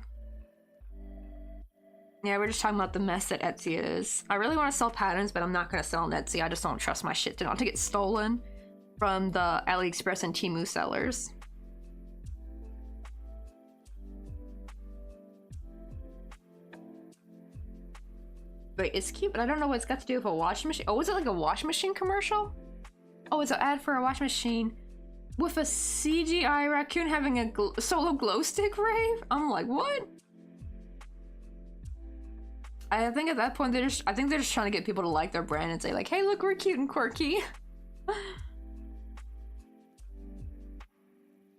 Yeah, we're just talking about the mess that Etsy is. I really want to sell patterns, but I'm not going to sell on Etsy. I just don't trust my shit not to get stolen from the AliExpress and Temu sellers. Wait, it's cute, but I don't know what it's got to do with a washing machine. Oh, is it like a washing machine commercial? Oh, it's an ad for a washing machine with a CGI raccoon having a solo glow stick rave? I'm like, what? I think at that point I think they're just trying to get people to like their brand and say like, hey, look, we're cute and quirky.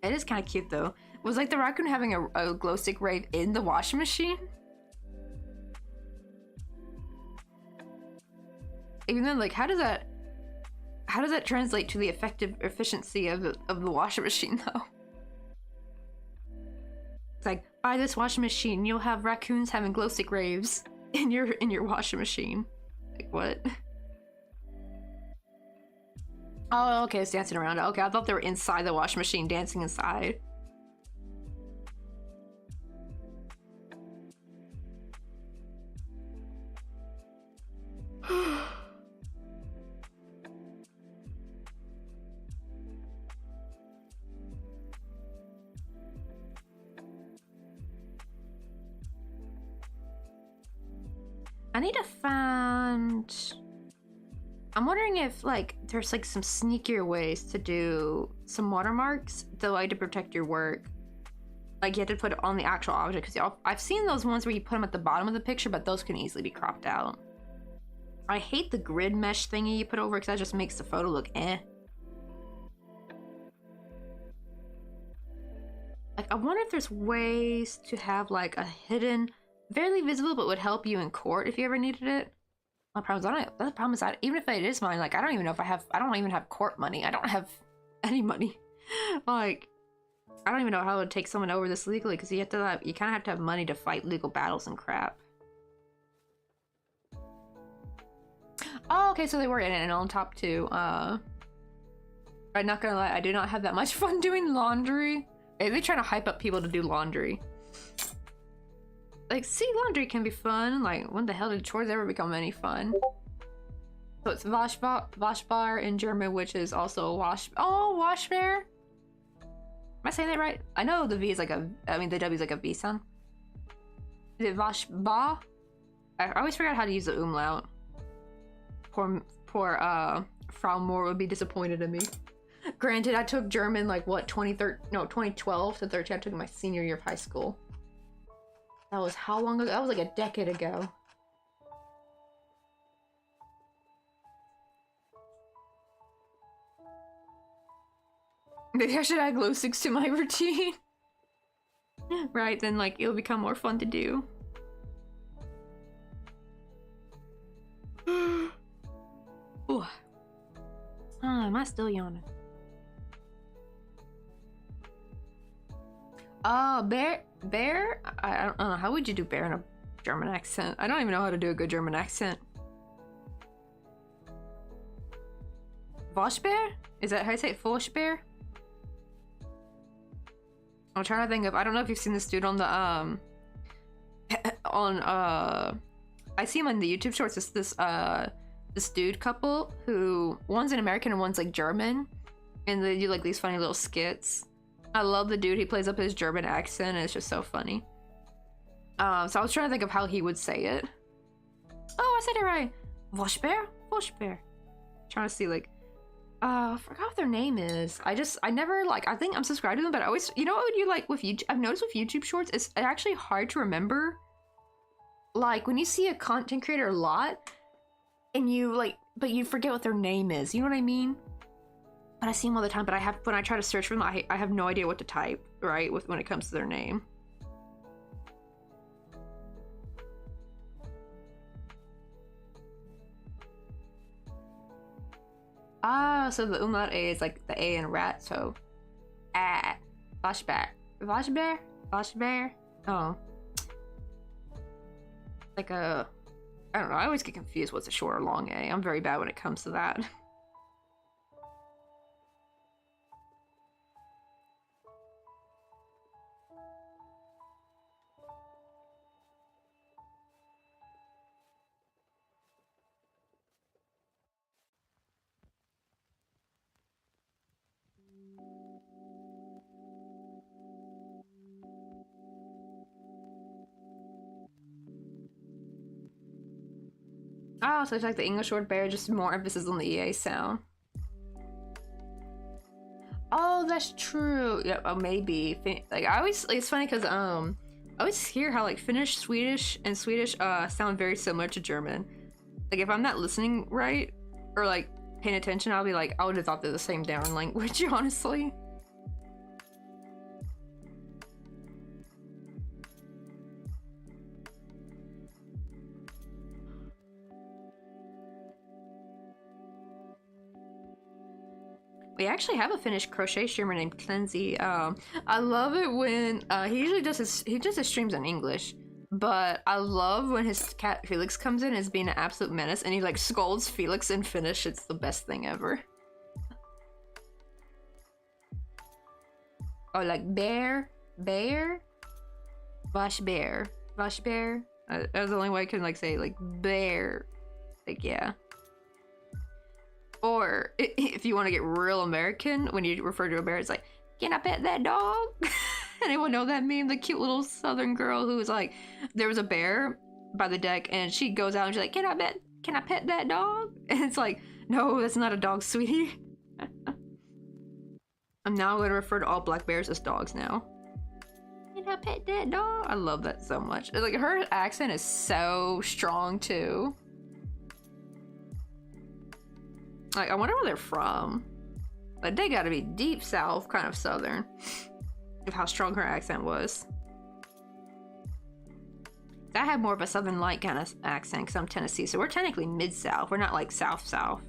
It is kind of cute though. Was like the raccoon having a glow stick rave in the washing machine? Even then, like, how does that translate to the effective efficiency of the washing machine though? It's like, buy this washing machine, you'll have raccoons having glow stick raves in your washing machine. Like, what? Oh, okay, it's dancing around. Okay, I thought they were inside the washing machine, dancing inside. I need to find... I'm wondering if, like, there's, like, some sneakier ways to do some watermarks, though, like, to protect your work. Like, you have to put it on the actual object, because I've seen those ones where you put them at the bottom of the picture, but those can easily be cropped out. I hate the grid mesh thingy you put over, because that just makes the photo look eh. Like, I wonder if there's ways to have, like, a hidden... barely visible, but would help you in court if you ever needed it. My problem is, the problem is that even if it is mine, like, I don't even know if I don't even have court money. I don't have any money. Like, I don't even know how to take someone over this legally, because you kind of have to have money to fight legal battles and crap. Oh, okay, so they were in it, and on top too. I'm not gonna lie, I do not have that much fun doing laundry. Maybe they're trying to hype up people to do laundry. Like, see, laundry can be fun. Like, when the hell did chores ever become any fun? So it's Waschbar in German, which is also Waschbär. Am I saying that right? I know the V is like the W is like a V sound. Is it Waschbar? I always forgot how to use the umlaut. Poor Frau Moore would be disappointed in me. Granted, I took German like what, 2012 to 13. I took my senior year of high school. That was how long ago? That was like a decade ago. Maybe I should add glow sticks to my routine. Right, then like it'll become more fun to do. Ooh. Am I still yawning? Bear? I don't know. How would you do bear in a German accent? I don't even know how to do a good German accent. Waschbär? Is that how you say it? Waschbär? I'm trying to think of... I don't know if you've seen this dude on the on I see him on the YouTube shorts. It's this dude couple who one's an American and one's like German, and they do like these funny little skits. I love the dude. He plays up his German accent, and it's just so funny. So I was trying to think of how he would say it. Oh, I said it right. Voshbear? Voshbear. Trying to see like, I forgot what their name is. I never like, I think I'm subscribed to them, but I always, you know what you like with YouTube, I've noticed with YouTube shorts, it's actually hard to remember. Like when you see a content creator a lot and you like, but you forget what their name is. You know what I mean? But I see them all the time, but when I try to search for them, I have no idea what to type, right? When it comes to their name. Ah, so the umlaut A is like the A in rat, so Voshbear. Voshbear? Voshbear? Oh. Like a, I don't know, I always get confused what's a short or long A. I'm very bad when it comes to that. Oh, so it's like the English word bear, just more emphasis on the EA sound. Oh, that's true. Yeah, oh, maybe. Like I always, like, it's funny because I always hear how like Finnish, Swedish, and Swedish sound very similar to German. Like if I'm not listening right or like paying attention, I'll be like, I would have thought they're the same damn language, honestly. We actually have a Finnish crochet streamer named Cleansy. I love it when he usually does his streams in English, but I love when his cat Felix comes in as being an absolute menace and he like scolds Felix in Finnish. It's the best thing ever. Oh, like bear, Voshbear. That's the only way I can like say like bear. Like yeah. Or if you want to get real American, when you refer to a bear, it's like, can I pet that dog? Anyone know that meme? The cute little southern girl who was like, there was a bear by the deck and she goes out and she's like, can I pet that dog? And it's like, no, that's not a dog, sweetie. I'm now going to refer to all black bears as dogs now. Can I pet that dog? I love that so much. Like her accent is so strong too. Like, I wonder where they're from. Like, they gotta be deep south, kind of southern. Of how strong her accent was. I have more of a southern light kind of accent because I'm Tennessee, so we're technically mid-south. We're not like south-south.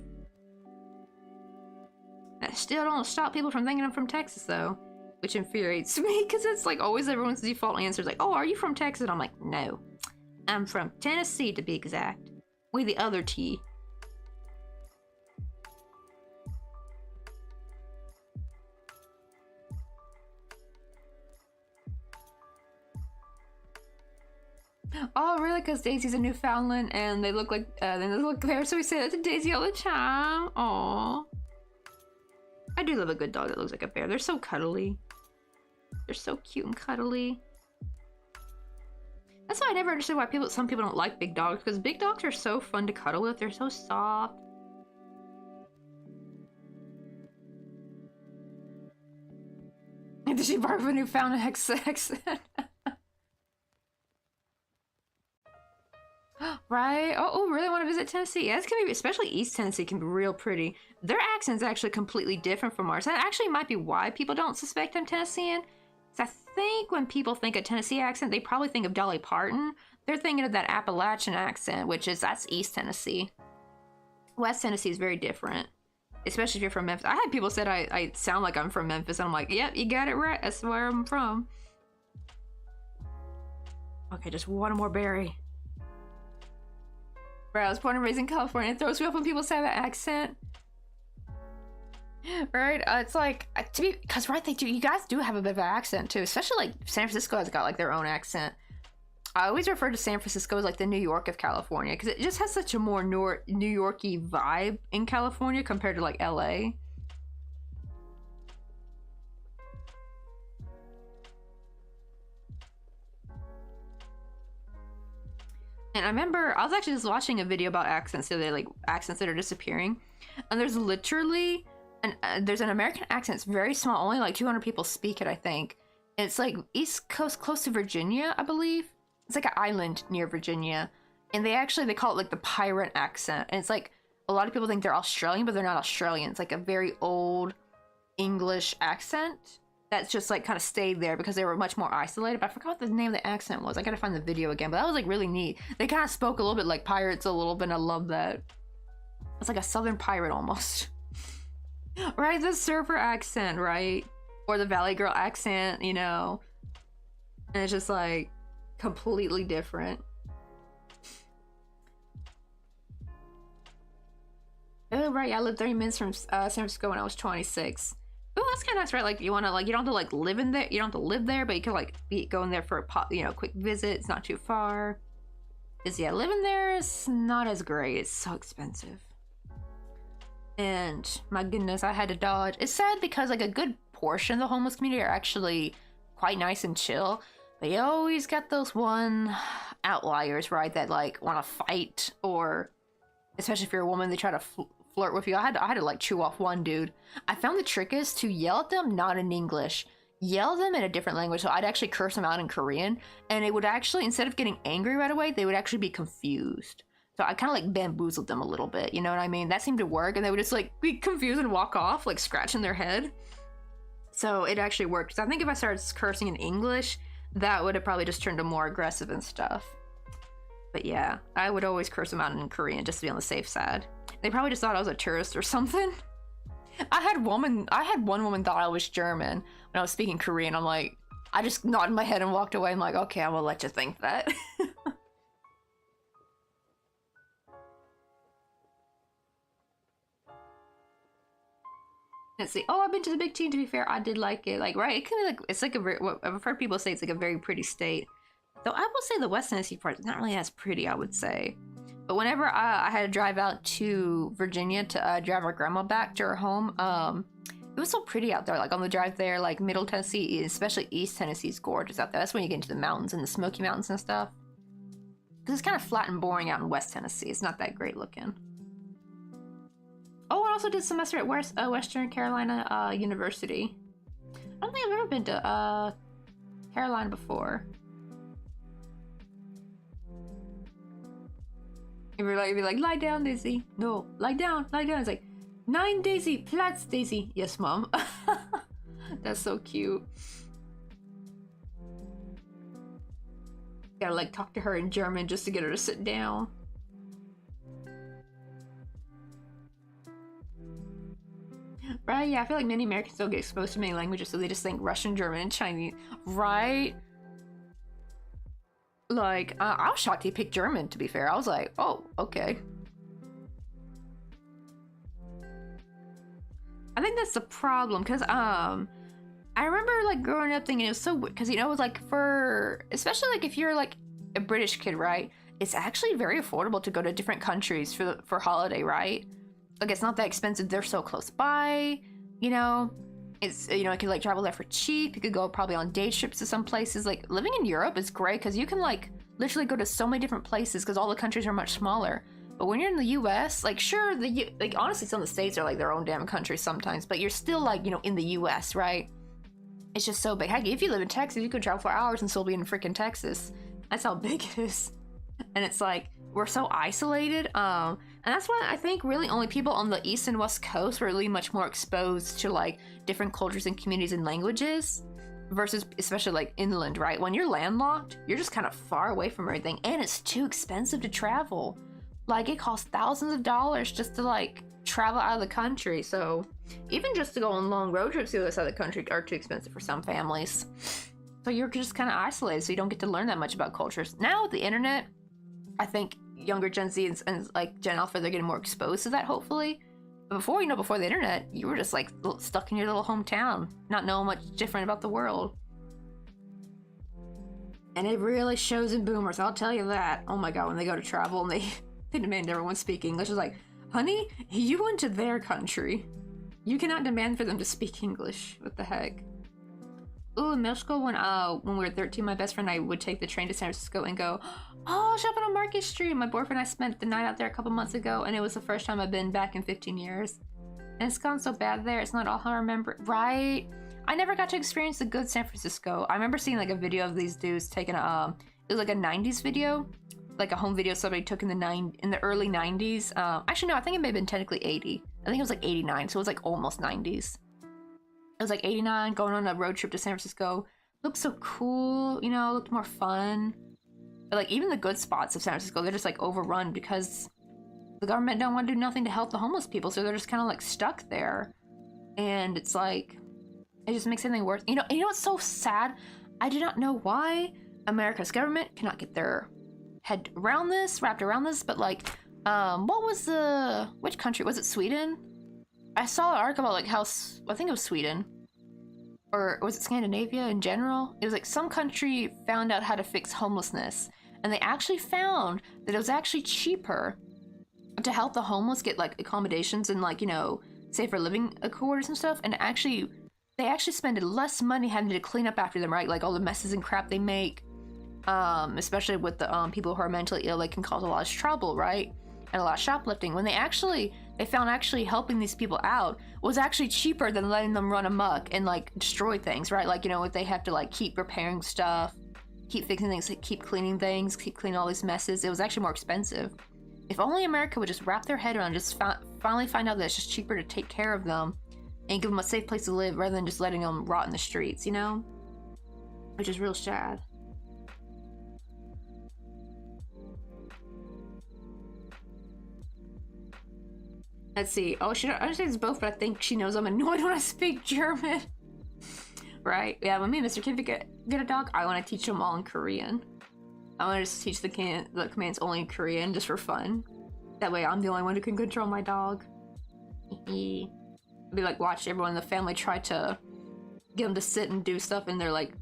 That still don't stop people from thinking I'm from Texas, though. Which infuriates me, because it's like always everyone's default answer is like, oh, are you from Texas? And I'm like, no. I'm from Tennessee, to be exact. We the other T. Oh, really? Because Daisy's a Newfoundland and they look like bears, so we say that to Daisy all the time. Aww. I do love a good dog that looks like a bear. They're so cuddly. They're so cute and cuddly. That's why I never understood why some people don't like big dogs, because big dogs are so fun to cuddle with. They're so soft. Did she bark with a Newfoundland accent? Right? Oh, really want to visit Tennessee? Yeah, it's gonna be, especially East Tennessee can be real pretty. Their accent's actually completely different from ours. That actually might be why people don't suspect I'm Tennessean. Because I think when people think of Tennessee accent, they probably think of Dolly Parton. They're thinking of that Appalachian accent, that's East Tennessee. West Tennessee is very different. Especially if you're from Memphis. I had people said I sound like I'm from Memphis, and I'm like, yep, you got it right. That's where I'm from. Okay, just one more berry. Bro, I was born and raised in California. It throws me off when people say that accent. Right? It's like, because right, they do. You guys do have a bit of an accent too. Especially like San Francisco has got like their own accent. I always refer to San Francisco as like the New York of California because it just has such a more New Yorky vibe in California compared to like LA. And I remember I was actually just watching a video about accents the other day, like accents that are disappearing, and there's literally there's an American accent. It's very small, only like 200 people speak it, I think. And it's like East Coast, close to Virginia, I believe. It's like an island near Virginia, and they call it like the pirate accent. And it's like a lot of people think they're Australian, but they're not Australian. It's like a very old English accent that's just like kind of stayed there because they were much more isolated. But I forgot what the name of the accent was. I gotta find the video again, but that was like really neat. They kind of spoke a little bit like pirates a little bit, and I love that. It's like a southern pirate almost. Right? The surfer accent, right? Or the Valley Girl accent, you know? And it's just like completely different. Oh, right, yeah, I lived 30 minutes from San Francisco when I was 26. Oh, that's kind of nice, right? Like, you want to, like, you don't have to, like, live in there. You don't have to live there, but you can, like, be going there for a quick visit. It's not too far. Because, yeah, living there is not as great. It's so expensive. And, my goodness, I had to dodge. It's sad because, like, a good portion of the homeless community are actually quite nice and chill. But you always got those one outliers, right? That, like, want to fight, or, especially if you're a woman, they try to flirt with you. I had to like chew off one dude. I found the trick is to yell at them not in English, yell them in a different language. So I'd actually curse them out in Korean, and it would actually, instead of getting angry right away, they would actually be confused. So I kind of like bamboozled them a little bit, you know what I mean? That seemed to work, and they would just like be confused and walk off, like scratching their head. So it actually worked. So I think if I started cursing in English, that would have probably just turned them more aggressive and stuff. But yeah, I would always curse them out in Korean just to be on the safe side. They probably just thought I was a tourist or something. I had one woman thought I was German when I was speaking Korean. I'm like, I just nodded my head and walked away. I'm like, okay, I will let you think that. Let's see. Oh, I've been to the Big Team. To be fair, I did like it. Like, right? It can be like, it's like I've heard people say it's like a very pretty state. Though I will say the West Tennessee part is not really as pretty, I would say. But whenever I had to drive out to Virginia to drive our grandma back to her home, it was so pretty out there. Like on the drive there, like Middle Tennessee, especially East Tennessee is gorgeous out there. That's when you get into the mountains and the Smoky Mountains and stuff. Because it's kind of flat and boring out in West Tennessee. It's not that great looking. Oh, I also did a semester at Western Carolina University. I don't think I've ever been to Carolina before. You'd be like, lie down, Daisy. No, lie down, lie down. It's like, 9 Daisy, Platz Daisy. Yes, Mom. That's so cute. Gotta like talk to her in German just to get her to sit down. Right, yeah, I feel like many Americans don't get exposed to many languages, so they just think Russian, German, and Chinese. Right? Like, I was shocked he picked German, to be fair. I was like, oh, okay. I think that's the problem, because, I remember, like, growing up thinking it was so weird, because, you know, it was, like, especially, like, if you're, like, a British kid, right? It's actually very affordable to go to different countries for holiday, right? Like, it's not that expensive. They're so close by, you know? It's, you know, you could like travel there for cheap. You could go probably on day trips to some places. Like living in Europe is great because you can like literally go to so many different places because all the countries are much smaller. But when you're in the US, like sure, like honestly, some of the states are like their own damn country sometimes, but you're still like, you know, in the US, right? It's just so big. Heck, if you live in Texas, you could travel for hours and still be in freaking Texas. That's how big it is. And it's like, we're so isolated. And that's why I think really only people on the East and West Coast were really much more exposed to like different cultures and communities and languages versus especially like inland, right? When you're landlocked, you're just kind of far away from everything and it's too expensive to travel. Like it costs thousands of dollars just to like travel out of the country. So even just to go on long road trips to the other side of the country are too expensive for some families. So you're just kind of isolated, so you don't get to learn that much about cultures. Now with the internet, I think younger Gen Z and like Gen Alpha, they're getting more exposed to that, hopefully. But before, you know, before the internet, you were just like stuck in your little hometown, not knowing much different about the world. And it really shows in boomers, I'll tell you that. Oh my god, when they go to travel and they demand everyone speak English. It's like, honey, you went to their country. You cannot demand for them to speak English. What the heck? Ooh, in middle school when we were 13, my best friend and I would take the train to San Francisco and go, oh, shopping on Market Street. My boyfriend and I spent the night out there a couple months ago, and it was the first time I've been back in 15 years. And it's gone so bad there. It's not all how I remember. Right? I never got to experience the good San Francisco. I remember seeing like a video of these dudes taking a, it was like a 90s video, like a home video somebody took in the early 90s. Actually, no, I think it may have been technically 80. I think it was like 89, so it was like almost 90s. It was like 89, going on a road trip to San Francisco. Looked so cool, you know, looked more fun. But like even the good spots of San Francisco, they're just like overrun because the government don't want to do nothing to help the homeless people, so they're just kind of like stuck there. And it's like, it just makes everything worse. You know what's so sad? I do not know why America's government cannot get their head around this, wrapped around this, but like, which country? Was it Sweden? I saw an article about like how, I think it was Sweden. Or was it Scandinavia in general? It was like some country found out how to fix homelessness. And they actually found that it was actually cheaper to help the homeless get like accommodations and like, you know, safer living quarters and stuff. And actually, they actually spend less money having to clean up after them, right? Like all the messes and crap they make. Especially with the people who are mentally ill, they can cause a lot of trouble, right? And a lot of shoplifting. When they found actually helping these people out was actually cheaper than letting them run amok and like destroy things, right? Like, you know, if they have to like keep repairing stuff, keep fixing things, like, keep cleaning things, keep cleaning all these messes, it was actually more expensive. If only America would just wrap their head around, just finally find out that it's just cheaper to take care of them and give them a safe place to live rather than just letting them rot in the streets, you know? Which is real sad. Let's see. Oh, she understands both, but I think she knows I'm annoyed when I speak German. Right? Yeah, when me and Mr. Kid get a dog, I want to teach them all in Korean. I want to just teach the commands only in Korean, just for fun. That way I'm the only one who can control my dog. I'd be like, watch everyone in the family try to get them to sit and do stuff, and they're like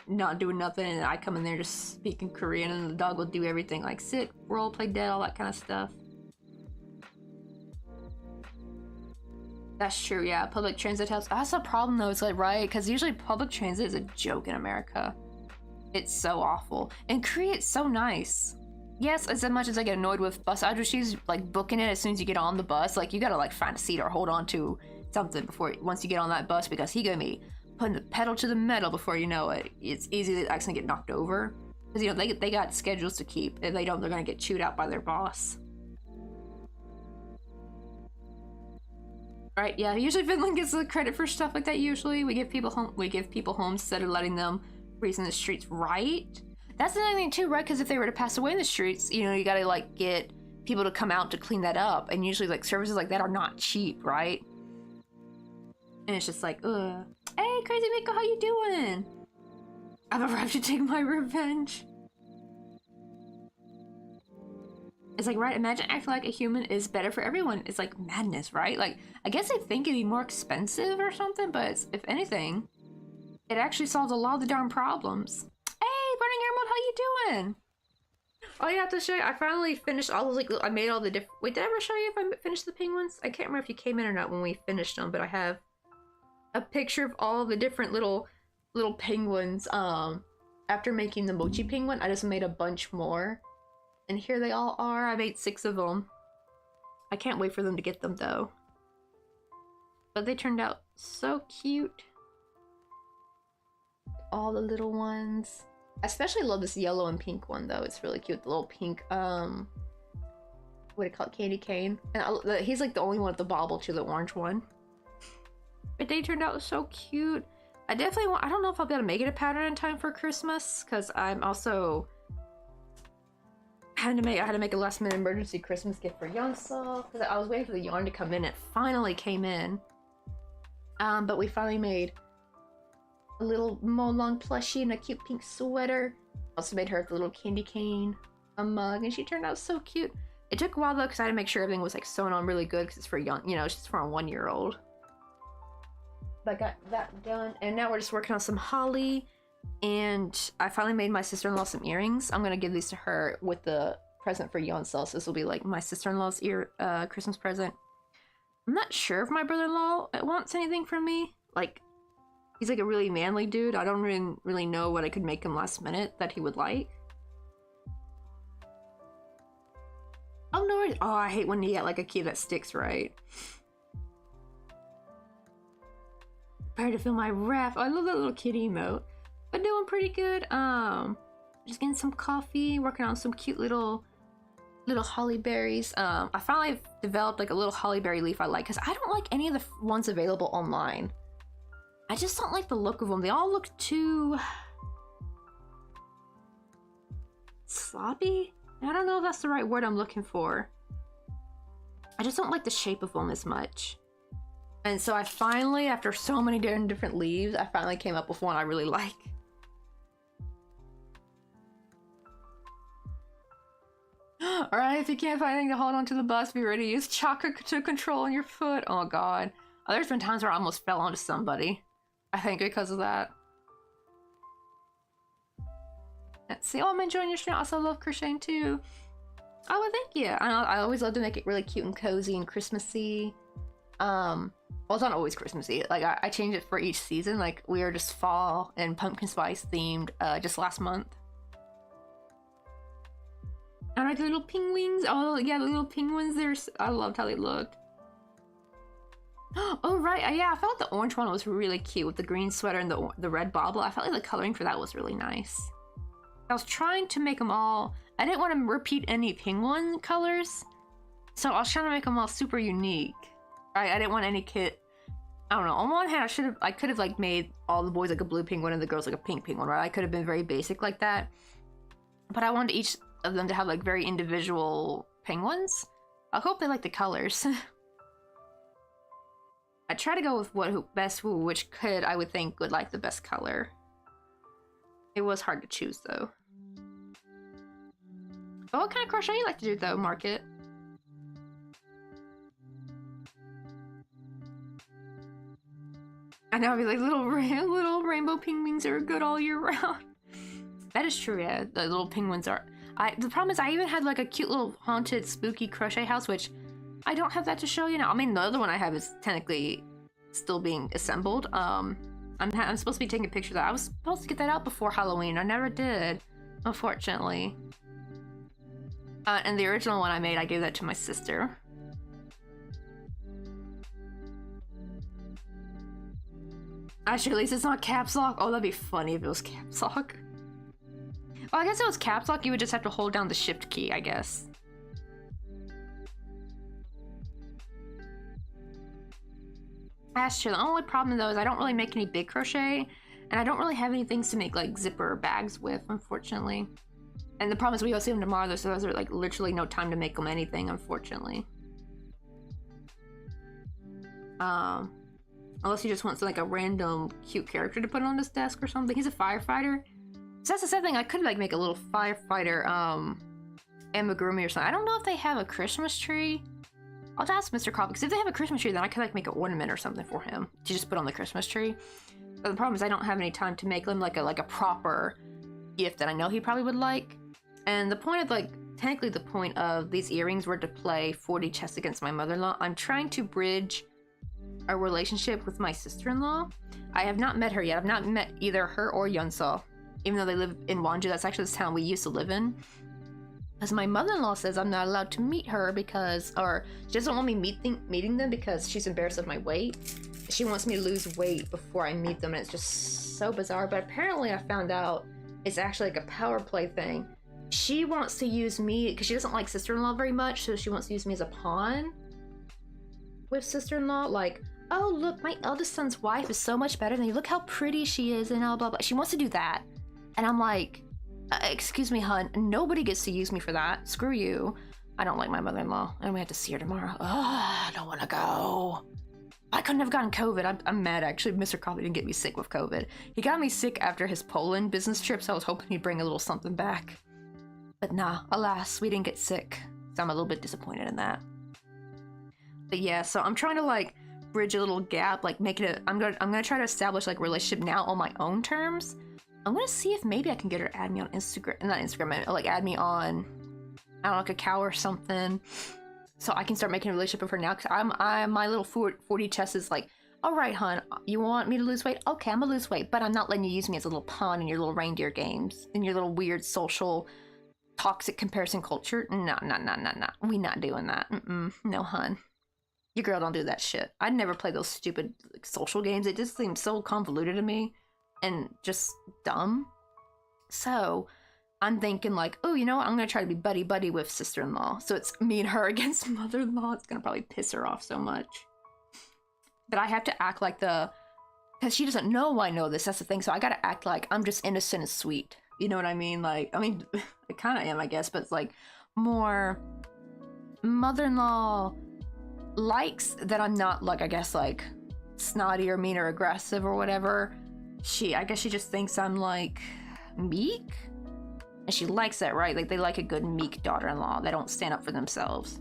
not doing nothing, and I come in there just speaking Korean, and the dog will do everything, like sit, roll, play dead, all that kind of stuff. That's true, yeah. Public transit helps. That's a problem though, it's like, right? Because usually public transit is a joke in America. It's so awful. And Korea, it's so nice. Yes, as much as I get annoyed with bus addresses, like booking it as soon as you get on the bus, like you gotta like find a seat or hold on to something once you get on that bus, because he gonna be putting the pedal to the metal before you know it. It's easy to accidentally get knocked over. Because, you know, they got schedules to keep. If they don't, they're gonna get chewed out by their boss. Right, yeah, usually Finland gets the credit for stuff like that. Usually we give people homes instead of letting them freeze in the streets, right? That's another thing too, right? Because if they were to pass away in the streets, you know, you gotta like get people to come out to clean that up, and usually like services like that are not cheap, right? And it's just like, ugh. Hey, Crazy Miko, how you doing? I've arrived to take my revenge. It's like, right, imagine acting like a human is better for everyone. It's like madness, right? Like, I guess I think it'd be more expensive or something, but if anything, it actually solves a lot of the darn problems. Hey, Burning Air Mode, how you doing? Oh, yeah, I have to show you. I finally finished all those, like, I made all the different... Wait, did I ever show you if I finished the penguins? I can't remember if you came in or not when we finished them, but I have a picture of all the different little penguins. After making the mochi penguin, I just made a bunch more. And here they all are. I made 6 of them. I can't wait for them to get them, though. But they turned out so cute. All the little ones. I especially love this yellow and pink one, though. It's really cute. The little pink, what do you call it? Candy cane. And he's like the only one with the bauble to the orange one. But they turned out so cute. I definitely want... I don't know if I'll be able to make it a pattern in time for Christmas, because I'm also... I had to make a last minute emergency Christmas gift for Youngsaw, because I was waiting for the yarn to come in. It finally came in. But we finally made a little Molong plushie and a cute pink sweater. Also made her the little candy cane, a mug, and she turned out so cute. It took a while though, because I had to make sure everything was like sewn on really good, because it's for young, you know, she's for a 1-year-old. But I got that done, and now we're just working on some holly. And I finally made my sister-in-law some earrings. I'm gonna give these to her with the present for Yonsel. So this will be like my sister-in-law's Christmas present. I'm not sure if my brother-in-law wants anything from me. Like, he's like a really manly dude. I don't really know what I could make him last minute that he would like. Oh no! Oh, I hate when you get like a key that sticks right. Prepare to fill my raft. Oh, I love that little kitty emote. But doing pretty good. Just getting some coffee, working on some cute little holly berries. I finally developed like a little holly berry leaf I like, because I don't like any of the ones available online. I just don't like the look of them. They all look too sloppy. I don't know if that's the right word I'm looking for. I just don't like the shape of them as much. And so I finally, after so many different leaves, I finally came up with one I really like. Alright, if you can't find anything to hold onto the bus, be ready to use chakra to control your foot. Oh god. Oh, there's been times where I almost fell onto somebody. I think because of that. Let's see. Oh, I'm enjoying your stream. I also love crocheting too. Oh, well, thank you. I always love to make it really cute and cozy and Christmassy. Well, it's not always Christmassy. Like, I change it for each season. Like, we are just fall and pumpkin spice themed just last month. I like the little penguins. Oh, yeah, the little penguins. I loved how they looked. Oh, right. Yeah, I felt like the orange one was really cute with the green sweater and the red bobble. I felt like the coloring for that was really nice. I was trying to make them all... I didn't want to repeat any penguin colors, so I was trying to make them all super unique. Right? I didn't want any kit... I don't know. On one hand, I could have like made all the boys like a blue penguin and the girls like a pink penguin, right? I could have been very basic like that. But I wanted each of them to have like very individual penguins. I hope they like the colors. I try to go with which kid I would think would like the best color. It was hard to choose though. Oh, what kind of crochet you like to do though, Market? I know, I'd be like, little rainbow penguins are good all year round. That is true, yeah. The little penguins are... the problem is I even had like a cute little haunted spooky crochet house, which I don't have that to show you now. I mean, the other one I have is technically still being assembled. I'm supposed to be taking a picture of that. I was supposed to get that out before Halloween. I never did, unfortunately. And the original one I made, I gave that to my sister. Actually, at least it's not caps lock. Oh, that'd be funny if it was caps lock. Well, I guess if it was caps lock, you would just have to hold down the shift key, I guess. That's true. The only problem though is I don't really make any big crochet, and I don't really have any things to make like zipper bags with, unfortunately. And the problem is we go see them tomorrow, so those are like literally no time to make them anything, unfortunately. Unless he just wants like a random cute character to put on his desk or something. He's a firefighter. So that's the sad thing. I could like make a little firefighter amigurumi or something. I don't know if they have a Christmas tree. I'll have to ask Mr. Cobb, because if they have a Christmas tree, then I could like make an ornament or something for him to just put on the Christmas tree. But the problem is I don't have any time to make them like a proper gift that I know he probably would like. And the point of like, technically the point of these earrings were to play 40 chess against my mother-in-law. I'm trying to bridge a relationship with my sister-in-law. I have not met her yet. I've not met either her or Yonseo, even though they live in Wonju. That's actually the town we used to live in. Because my mother-in-law says I'm not allowed to meet her because, or she doesn't want me meeting them because she's embarrassed of my weight. She wants me to lose weight before I meet them, and it's just so bizarre. But apparently I found out it's actually like a power play thing. She wants to use me, because she doesn't like sister-in-law very much, so she wants to use me as a pawn with sister-in-law. Like, oh look, my eldest son's wife is so much better than you. Look how pretty she is and blah, blah, blah. She wants to do that. And I'm like... excuse me, hun. Nobody gets to use me for that. Screw you. I don't like my mother-in-law, and we have to see her tomorrow. Ugh, I don't want to go. I couldn't have gotten COVID. I'm mad, actually. Mr. Coffee didn't get me sick with COVID. He got me sick after his Poland business trip, so I was hoping he'd bring a little something back. But nah, alas, we didn't get sick. So I'm a little bit disappointed in that. But yeah, so I'm trying to like bridge a little gap, like make it I'm gonna try to establish like a relationship now on my own terms. I'm gonna see if maybe I can get her to add me on Instagram, not Instagram, like add me on, I don't know, like a cow or something, so I can start making a relationship with her now. Cause my little 40 chest is like, all right, hon, you want me to lose weight? Okay, I'm gonna lose weight, but I'm not letting you use me as a little pawn in your little reindeer games, in your little weird social toxic comparison culture. No, we not doing that. No, hon. Your girl don't do that shit. I'd never play those stupid like, social games. It just seems so convoluted to me and just dumb. So I'm thinking like, oh, you know what? I'm gonna try to be buddy with sister-in-law. So it's me and her against mother-in-law. It's gonna probably piss her off so much. But I have to act like because she doesn't know I know this. That's the thing. So I gotta act like I'm just innocent and sweet. You know what I mean? Like, I mean, I kind of am, I guess, but it's like more mother-in-law likes that I'm not like, I guess, like snotty or mean or aggressive or whatever. I guess she just thinks I'm like meek, and she likes that, right? Like they like a good meek daughter-in-law. They don't stand up for themselves.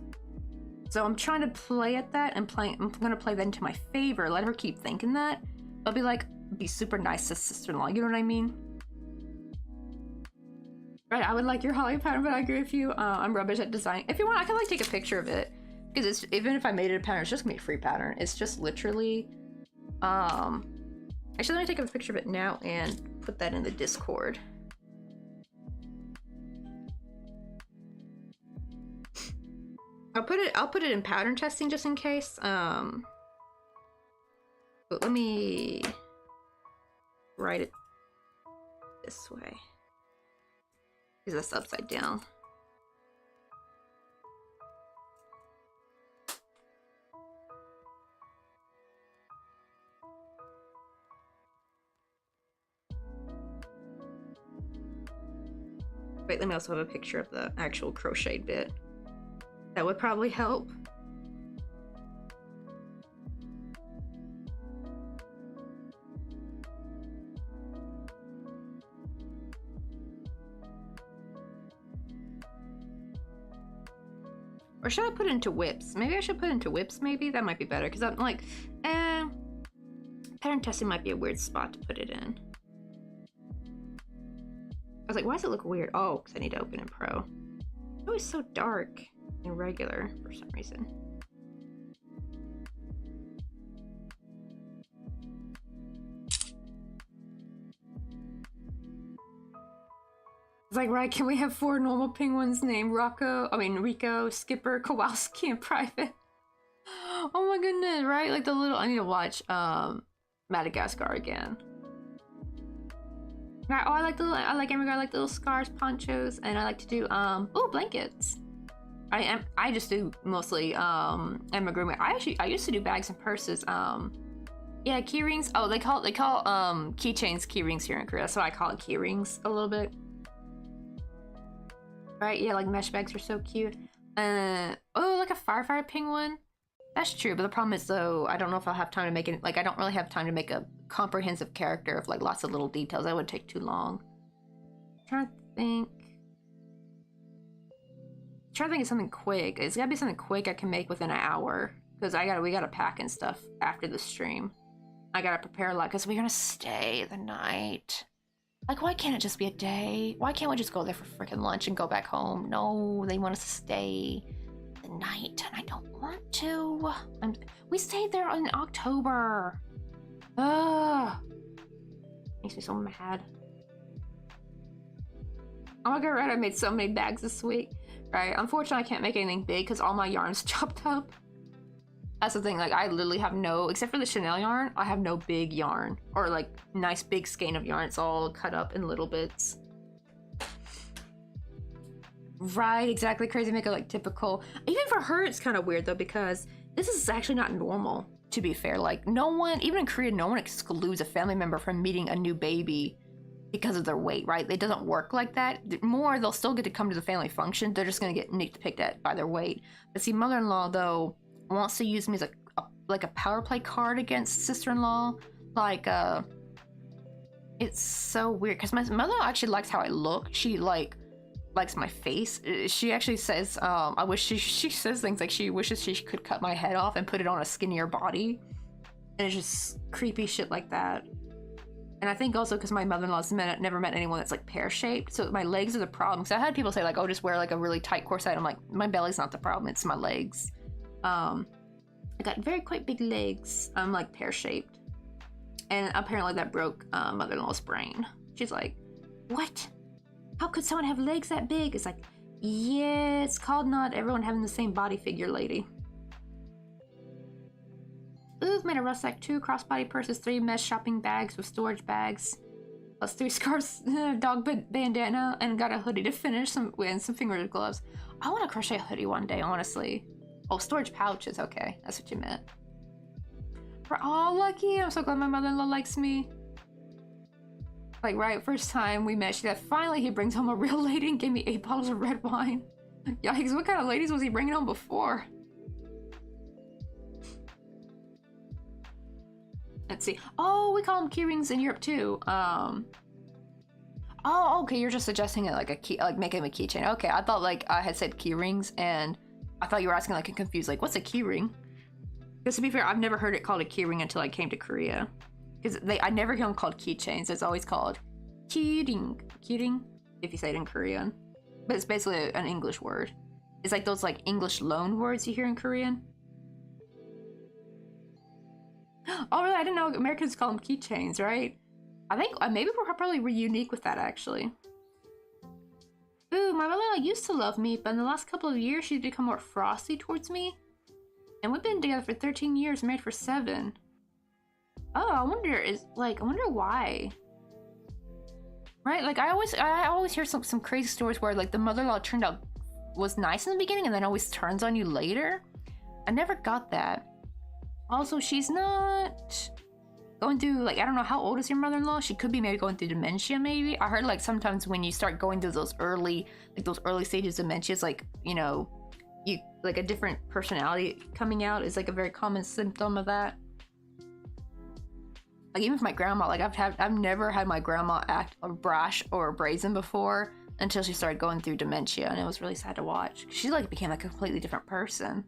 So I'm trying to play at that and I'm gonna play that into my favor. Let her keep thinking that. I'll be like, be super nice to sister-in-law. You know what I mean? Right, I would like your holly pattern, but I agree with you. I'm rubbish at design. If you want, I can like take a picture of it. Because it's, even if I made it a pattern, it's just gonna be a free pattern. It's just literally, actually let me take a picture of it now and put that in the Discord. I'll put it in pattern testing just in case. But let me write it this way. Because that's upside down. Wait, let me also have a picture of the actual crochet bit. That would probably help. Or should I put it into whips? Maybe I should put it into whips, maybe? That might be better, because I'm like, pattern testing might be a weird spot to put it in. I was like, why does it look weird? Oh, because I need to open in Pro. It's always so dark in regular for some reason. It's like, right, can we have 4 normal penguins named Rico, Skipper, Kowalski, and Private? Oh my goodness, right? Like the little, I need to watch Madagascar again. Right, oh, I like I like the little scarves, ponchos, and I like to do oh, blankets. I just do mostly amigurumi. I used to do bags and purses. Yeah, key rings. Oh, they call keychains key rings here in Korea. That's why I call it key rings a little bit. Right, yeah, like mesh bags are so cute. Oh, like a firefighter penguin. That's true, but the problem is though, I don't know if I'll have time to make it. Like, I don't really have time to make a comprehensive character of like lots of little details. That would take too long. I'm trying to think of something quick. It's gotta be something quick I can make within an hour, because we gotta pack and stuff after the stream. I gotta prepare a lot because we're gonna stay the night. Like, why can't it just be a day? Why can't we just go there for freaking lunch and go back home? No, they want us to stay the night, and I don't want to. We stayed there in October. Ugh. Makes me so mad. Oh my god, right, I made so many bags this week. Right, unfortunately I can't make anything big because all my yarn's chopped up. That's the thing, like I literally have no, except for the Chanel yarn, I have no big yarn. Or like nice big skein of yarn. It's all cut up in little bits. Right, exactly. Crazy Maker, like typical. Even for her it's kind of weird though, because this is actually not normal, to be fair. Like no one, even in Korea, no one excludes a family member from meeting a new baby because of their weight, right? It doesn't work like that. More, they'll still get to come to the family function. They're just gonna get picked at by their weight. But see, mother-in-law though wants to use me as a power play card against sister-in-law. Like it's so weird because my mother actually likes how I look. She likes my face. She actually says I wish she says things like she wishes she could cut my head off and put it on a skinnier body, and it's just creepy shit like that. And I think also because my mother-in-law's never met anyone that's like pear-shaped, so my legs are the problem. So I had people say like, oh, just wear like a really tight corset. I'm like, my belly's not the problem, it's my legs. I got very quite big legs. I'm like pear-shaped. And apparently that broke mother-in-law's brain. She's like, what? How could someone have legs that big? It's like, yeah, it's called not everyone having the same body figure, lady. Ooh, made a rucksack, 2 crossbody purses, 3 mesh shopping bags with storage bags, plus 3 scarves, dog bandana, and got a hoodie to finish, and some finger gloves. I want to crochet a hoodie one day, honestly. Oh, storage pouches, okay, that's what you meant. Oh, lucky, I'm so glad my mother-in-law likes me. Like, right, first time we met, she said, finally he brings home a real lady and gave me 8 bottles of red wine. Yikes, what kind of ladies was he bringing home before? Let's see. Oh, we call them key rings in Europe too. Oh, okay. You're just suggesting it like a key, like making a keychain. Okay, I thought like I had said key rings, and I thought you were asking like a confused, like what's a key ring? Because to be fair, I've never heard it called a key ring until I came to Korea. Because I never hear them called keychains. It's always called key ring, if you say it in Korean. But it's basically an English word. It's like those like English loan words you hear in Korean. Oh, really? I didn't know Americans call them keychains, right? I think maybe we're probably unique with that, actually. Ooh, my mother used to love me, but in the last couple of years, she's become more frosty towards me. And we've been together for 13 years, married for 7. Oh, I wonder why. Right? Like, I always hear some crazy stories where, like, the mother-in-law was nice in the beginning and then always turns on you later. I never got that. Also, she's not going through, like, I don't know, how old is your mother-in-law? She could be maybe going through dementia, maybe. I heard, like, sometimes when you start going through those early stages of dementia, it's like, you know, like a different personality coming out is like a very common symptom of that. Like, even with my grandma, like, I've never had my grandma act brash or brazen before until she started going through dementia, and it was really sad to watch. She, like, became a completely different person.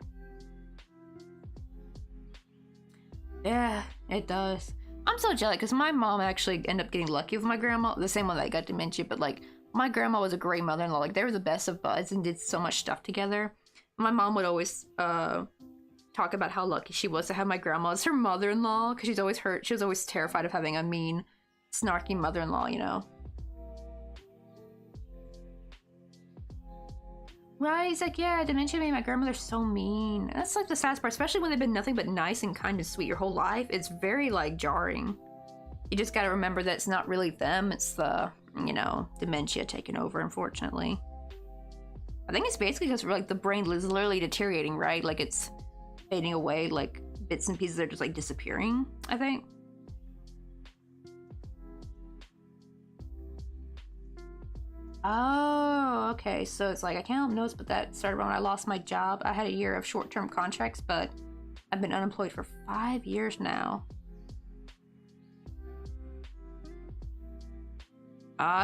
Yeah, it does. I'm so jealous because my mom actually ended up getting lucky with my grandma, the same one that got dementia, but like my grandma was a great mother-in-law. Like, they were the best of buds and did so much stuff together. My mom would always talk about how lucky she was to have my grandma as her mother-in-law, because she was always terrified of having a mean, snarky mother-in-law, you know. Right, he's like, yeah, dementia made my grandmother so mean. That's like the saddest part, especially when they've been nothing but nice and kind and sweet your whole life. It's very, like, jarring. You just gotta remember that it's not really them, it's the, you know, dementia taking over, unfortunately. I think it's basically because, like, the brain is literally deteriorating, right? Like, it's fading away, like, bits and pieces are just, like, disappearing, I think. Oh, okay. So it's like, I can't notice, but that started when I lost my job. I had a year of short-term contracts, but I've been unemployed for 5 years now.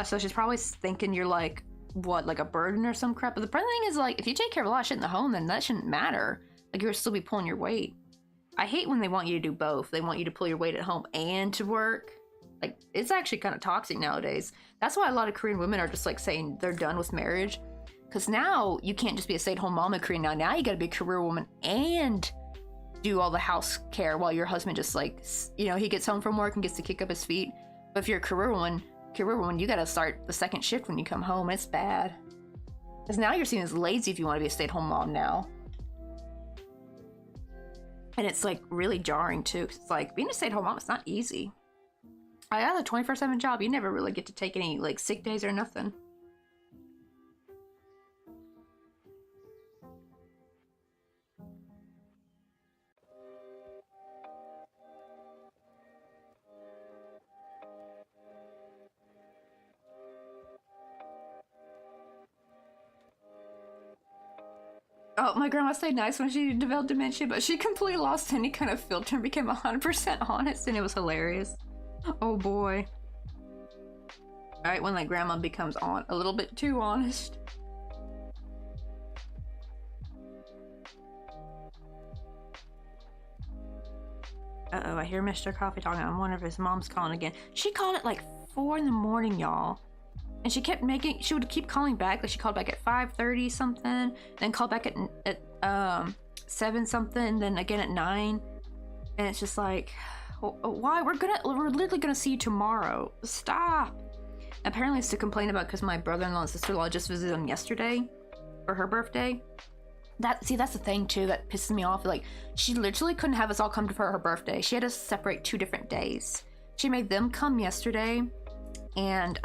So she's probably thinking you're like, what, like a burden or some crap? But the thing is, like, if you take care of a lot of shit in the home, then that shouldn't matter. Like, you'll still be pulling your weight. I hate when they want you to do both. They want you to pull your weight at home and to work. Like, it's actually kind of toxic nowadays. That's why a lot of Korean women are just like saying they're done with marriage. Because now you can't just be a stay-at-home mom in Korea. Now you gotta be a career woman and do all the house care while your husband just, like, you know, he gets home from work and gets to kick up his feet. But if you're a career woman, you gotta start the second shift when you come home. It's bad. Because now you're seen as lazy if you want to be a stay-at-home mom now. And it's, like, really jarring too. Cause it's like, being a stay-at-home mom, it's not easy. I got a 24/7 job. You never really get to take any, like, sick days or nothing. Oh, my grandma stayed nice when she developed dementia, but she completely lost any kind of filter and became 100% honest, and it was hilarious. Oh boy. Alright, when like grandma becomes a little bit too honest. Uh-oh, I hear Mr. Coffee talking. I wonder if his mom's calling again. She called at like 4 in the morning, y'all. And she would keep calling back. Like she called back at 5:30 something, then called back at 7 something, then again at 9. And it's just like, why? We're literally gonna see you tomorrow. Stop. Apparently it's to complain about because my brother-in-law and sister-in-law just visited them yesterday for her birthday. That's the thing too that pisses me off. Like, she literally couldn't have us all come to her birthday. She had to separate 2 different days. She made them come yesterday, and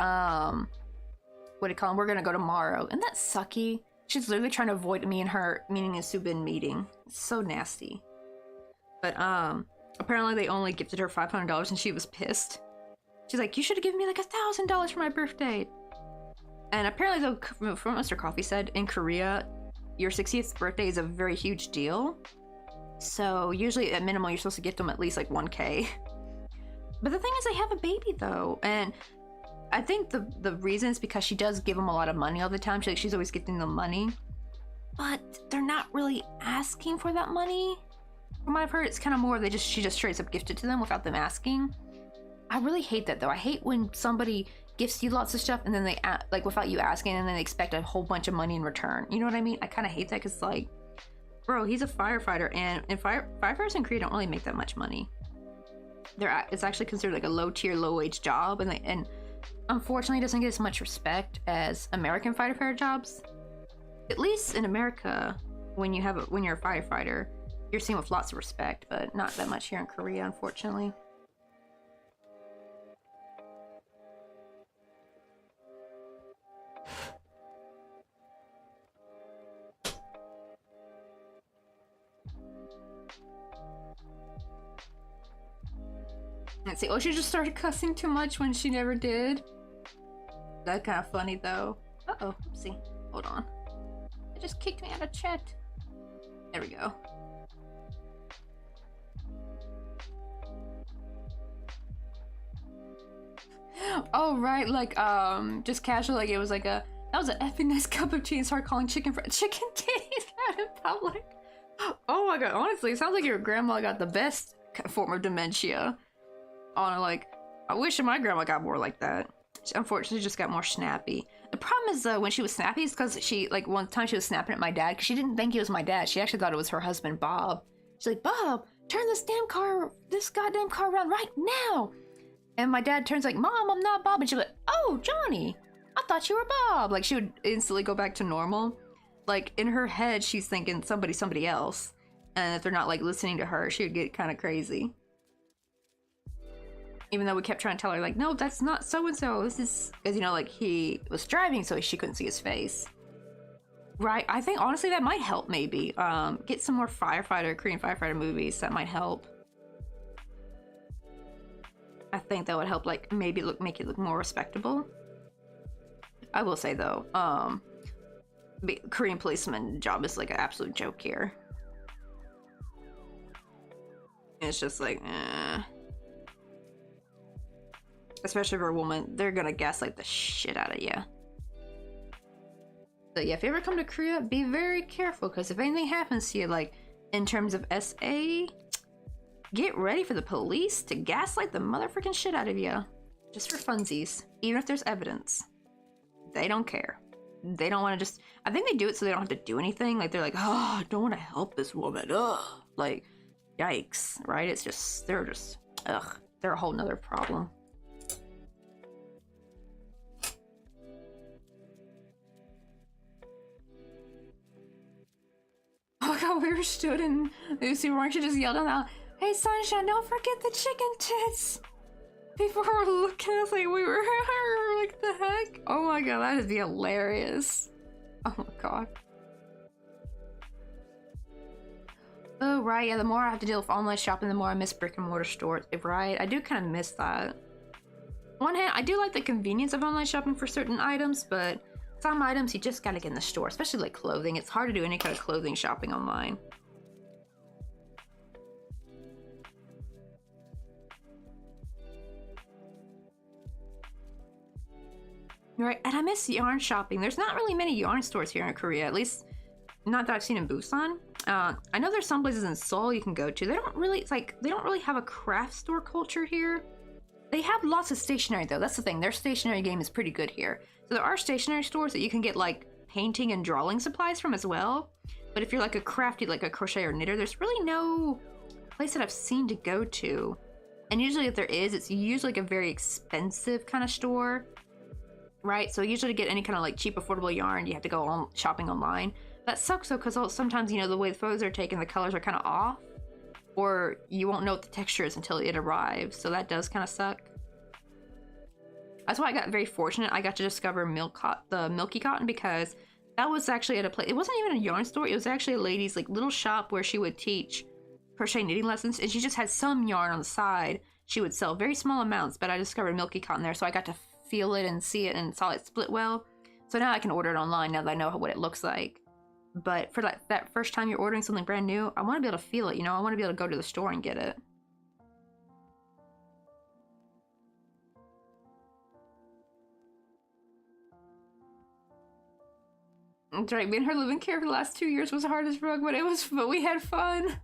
we're gonna go tomorrow, and that's sucky. She's literally trying to avoid me and her meeting in Subin meeting. It's so nasty. But apparently they only gifted her $500, and she was pissed. She's like, you should have given me like $1,000 for my birthday. And apparently, though, from what Mr. Coffee said, in Korea, your 60th birthday is a very huge deal. So usually at minimum, you're supposed to gift them at least like 1K. But the thing is, they have a baby though, and I think the reason is because she does give them a lot of money all the time. She's always gifting them money, but they're not really asking for that money. From what I've heard, it's kind of more she just straight up gifted to them without them asking. I really hate that though. I hate when somebody gifts you lots of stuff and then they like without you asking, and then they expect a whole bunch of money in return. You know what I mean? I kind of hate that because like, bro, he's a firefighter, and firefighters in Korea don't really make that much money. It's actually considered like a low tier, low wage job, and unfortunately doesn't get as much respect as American firefighter jobs. At least in America, when you're a firefighter, you're seen with lots of respect, but not that much here in Korea, unfortunately. Let's see. Oh, she just started cussing too much when she never did. That's kind of funny though. Uh-oh. Oopsie. Hold on. It just kicked me out of chat. There we go. Oh, right. Like, just casual. Like, it was like that was an effing nice cup of tea, and started calling chicken titties out in public. Oh my god. Honestly, it sounds like your grandma got the best form of dementia. Like, I wish my grandma got more like that. She unfortunately just got more snappy. The problem is when she was snappy is because one time she was snapping at my dad because she didn't think he was my dad. She actually thought it was her husband, Bob. She's like, Bob, turn this goddamn car around right now. And my dad turns like, Mom, I'm not Bob. And she's like, oh, Johnny, I thought you were Bob. Like, she would instantly go back to normal. Like, in her head, she's thinking somebody else. And if they're not like listening to her, she would get kind of crazy. Even though we kept trying to tell her, like, no, that's not so-and-so. This is, because, like, he was driving, so she couldn't see his face. Right? I think, honestly, that might help, maybe. Get some more Korean firefighter movies. That might help. I think that would help, like, maybe make it look more respectable. I will say, though, Korean policeman job is, like, an absolute joke here. It's just like, especially for a woman, they're gonna gaslight the shit out of you. So yeah, if you ever come to Korea, be very careful, because if anything happens to you, like in terms of SA, get ready for the police to gaslight the motherfucking shit out of you. Just for funsies. Even if there's evidence. They don't care. They don't want to just... I think they do it so they don't have to do anything. Like, they're like, oh, I don't want to help this woman. Ugh. Like, yikes, right? It's just... They're just... Ugh. They're a whole nother problem. Oh god, we were stood in the supermarket. She just yelled out, hey Sunshine, don't forget the chicken tits! People were looking at us like we were like, the heck? Oh my god, that would be hilarious. Oh my god. Oh right, yeah, the more I have to deal with online shopping, the more I miss brick and mortar stores. Right, I do kind of miss that. On one hand, I do like the convenience of online shopping for certain items, but some items you just gotta get in the store, especially like clothing. It's hard to do any kind of clothing shopping online. Right, and I miss yarn shopping. There's not really many yarn stores here in Korea, at least not that I've seen in Busan. I know there's some places in Seoul you can go to. They don't really, it's like, they don't really have a craft store culture here. They have lots of stationery though. That's the thing. Their stationery game is pretty good here. So there are stationery stores that you can get like painting and drawing supplies from as well. But if you're like a crafty, like a crochet or knitter, there's really no place that I've seen to go to. And usually if there is, it's usually like a very expensive kind of store, right? So usually to get any kind of like cheap, affordable yarn, you have to go on shopping online. That sucks though, because sometimes, you know, the way the photos are taken, the colors are kind of off, or you won't know what the texture is until it arrives. So that does kind of suck. That's why I got very fortunate. I got to discover the Milky Cotton, because that was actually at a place. It wasn't even a yarn store. It was actually a lady's like little shop where she would teach crochet knitting lessons, and she just had some yarn on the side. She would sell very small amounts, but I discovered Milky Cotton there, so I got to feel it and see it and saw it split well. So now I can order it online now that I know what it looks like. But for that first time you're ordering something brand new, I want to be able to feel it, you know? I want to be able to go to the store and get it. That's right, me and her living care for the last 2 years was hard as fuck, but we had fun.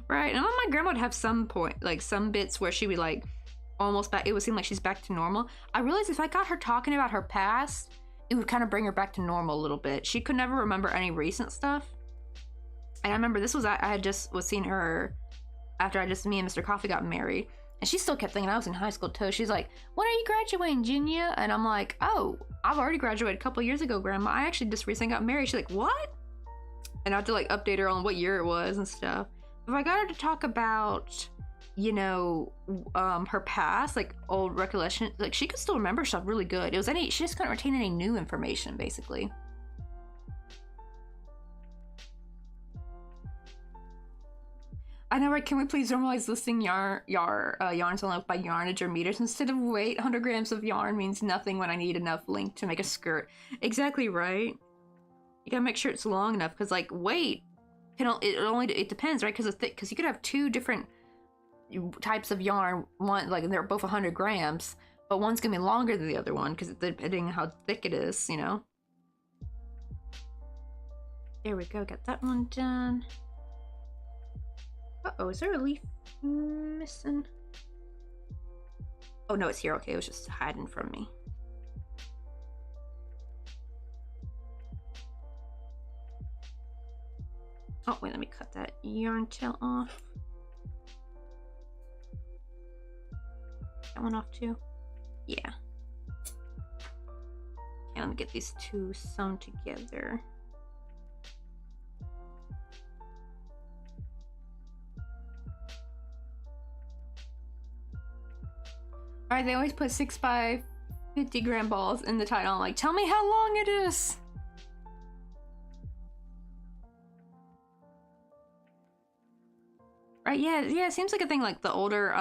Right, and my grandma would have some point, like some bits where she would like almost back, it would seem like she's back to normal. I realized if I got her talking about her past, it would kind of bring her back to normal a little bit. She could never remember any recent stuff. And I remember this was, I had just was seeing her after me and Mr. Coffee got married. And she still kept thinking I was in high school too. She's like, when are you graduating, Ginia? And I'm like, oh, I've already graduated a couple years ago, Grandma. I actually just recently got married. She's like, what? And I had to like update her on what year it was and stuff. If I got her to talk about, you know, her past, like old recollection, like she could still remember stuff really good. It was she just couldn't retain any new information, basically. I know, right? Can we please normalize listing yarns on by yardage or meters instead of weight? 100 grams of yarn means nothing when I need enough length to make a skirt. Exactly right. You gotta make sure it's long enough, because like weight it depends, right? Because you could have two different types of yarn. One, like, they're both 100 grams, but one's gonna be longer than the other one because depending on how thick it is, you know. There we go. Got that one done. Uh-oh, is there a leaf missing? Oh, no, it's here. Okay, it was just hiding from me. Oh, wait, let me cut that yarn tail off. That one off too? Yeah. Okay, let me get these two sewn together. Alright, they always put 6 by 50 gram balls in the title. I'm like, tell me how long it is! Right, yeah, it seems like a thing. Like the older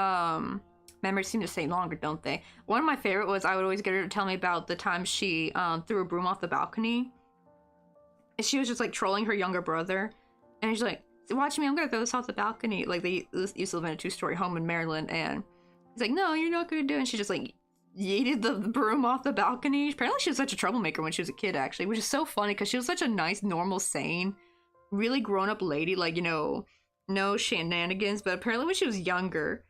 members seem to stay longer, don't they? One of my favorite was I would always get her to tell me about the time she threw a broom off the balcony. And she was just like trolling her younger brother. And she's like, watch me, I'm gonna throw this off the balcony. Like they used to live in a 2-story home in Maryland, and he's like, no, you're not gonna do it. And she just like yeeted the broom off the balcony. Apparently she was such a troublemaker when she was a kid, actually, which is so funny because she was such a nice, normal, sane, really grown-up lady, like, you know, no shenanigans. But apparently when she was younger,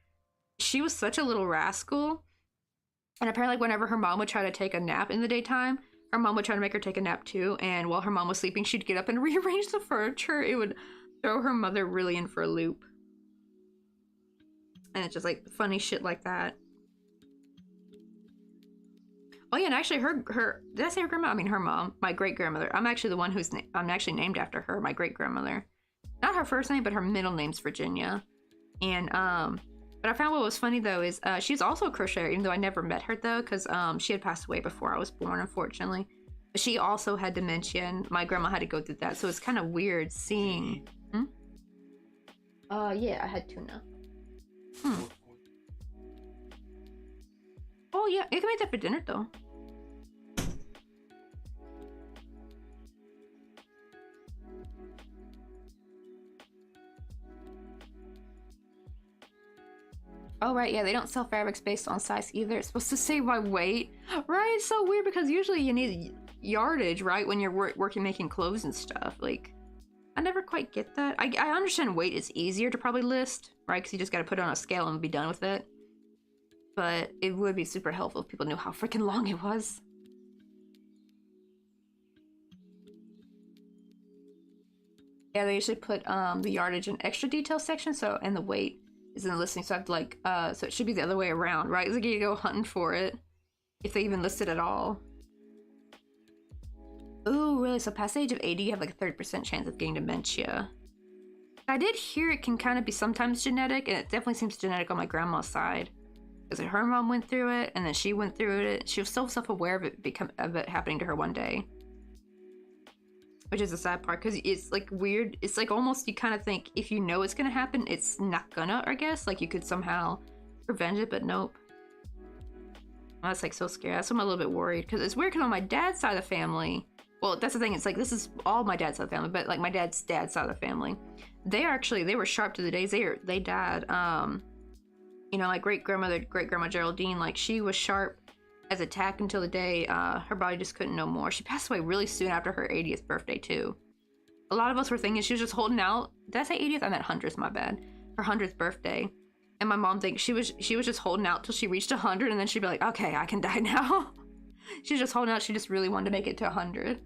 she was such a little rascal. And apparently whenever her mom would try to take a nap in the daytime, her mom would try to make her take a nap too. And while her mom was sleeping, she'd get up and rearrange the furniture. It would throw her mother really in for a loop. And it's just like funny shit like that. Oh yeah, and actually her did I say her grandma? I mean her mom, my great-grandmother. I'm actually the one who's I'm actually named after her, my great-grandmother. Not her first name, but her middle name's Virginia. And but I found what was funny though is she's also a crocheter, even though I never met her though, because she had passed away before I was born, unfortunately. But she also had dementia, and my grandma had to go through that, so it's kind of weird seeing. Yeah, I had tuna. Oh yeah, you can make that for dinner though. Oh right, yeah, they don't sell fabrics based on size either. It's supposed to say by weight. Right, it's so weird because usually you need yardage, right, when you're making clothes and stuff. Like, I never quite get that. I understand weight is easier to probably list, right? Because you just got to put it on a scale and be done with it. But it would be super helpful if people knew how freaking long it was. Yeah, they usually put the yardage in extra detail section, so, and the weight is in the listing, so I have to like, so it should be the other way around, right? It's like you go hunting for it, if they even list it at all. Ooh, really? So past the age of 80, you have like a 30% chance of getting dementia. I did hear it can kind of be sometimes genetic, and it definitely seems genetic on my grandma's side. Because her mom went through it, and then she went through it. She was so self-aware of it happening to her one day. Which is the sad part, because it's like weird. It's like almost you kind of think if you know it's gonna happen, it's not gonna, I guess. Like you could somehow prevent it, but nope. That's like so scary. That's why I'm a little bit worried, because it's weird because on my dad's side of the family, well, that's the thing, it's like this is all my dad's side of the family, but like my dad's side of the family, they were sharp to the days. They died. You know, like great grandma Geraldine, like she was sharp as a tack until the day her body just couldn't no more. She passed away really soon after her 80th birthday too. A lot of us were thinking she was just holding out. Did I say 80th? I meant 100th, my bad. Her 100th birthday. And my mom thinks she was just holding out till she reached 100, and then she'd be like, okay, I can die now. She was just holding out. She just really wanted to make it to 100.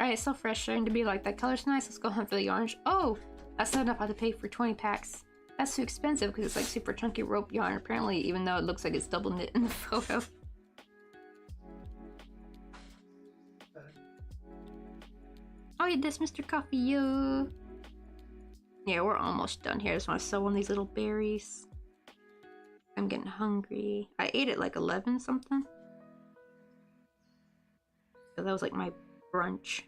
Alright, it's so frustrating to be like, that color's nice, let's go hunt for the orange. Oh, that's not enough. I have to pay for 20 packs. That's too expensive because it's like super chunky rope yarn, apparently, even though it looks like it's double knit in the photo. Oh, yeah, this Mr. Coffee, yo. Yeah, we're almost done here. I just want to sew on these little berries. I'm getting hungry. I ate at like 11 something. So that was like my brunch.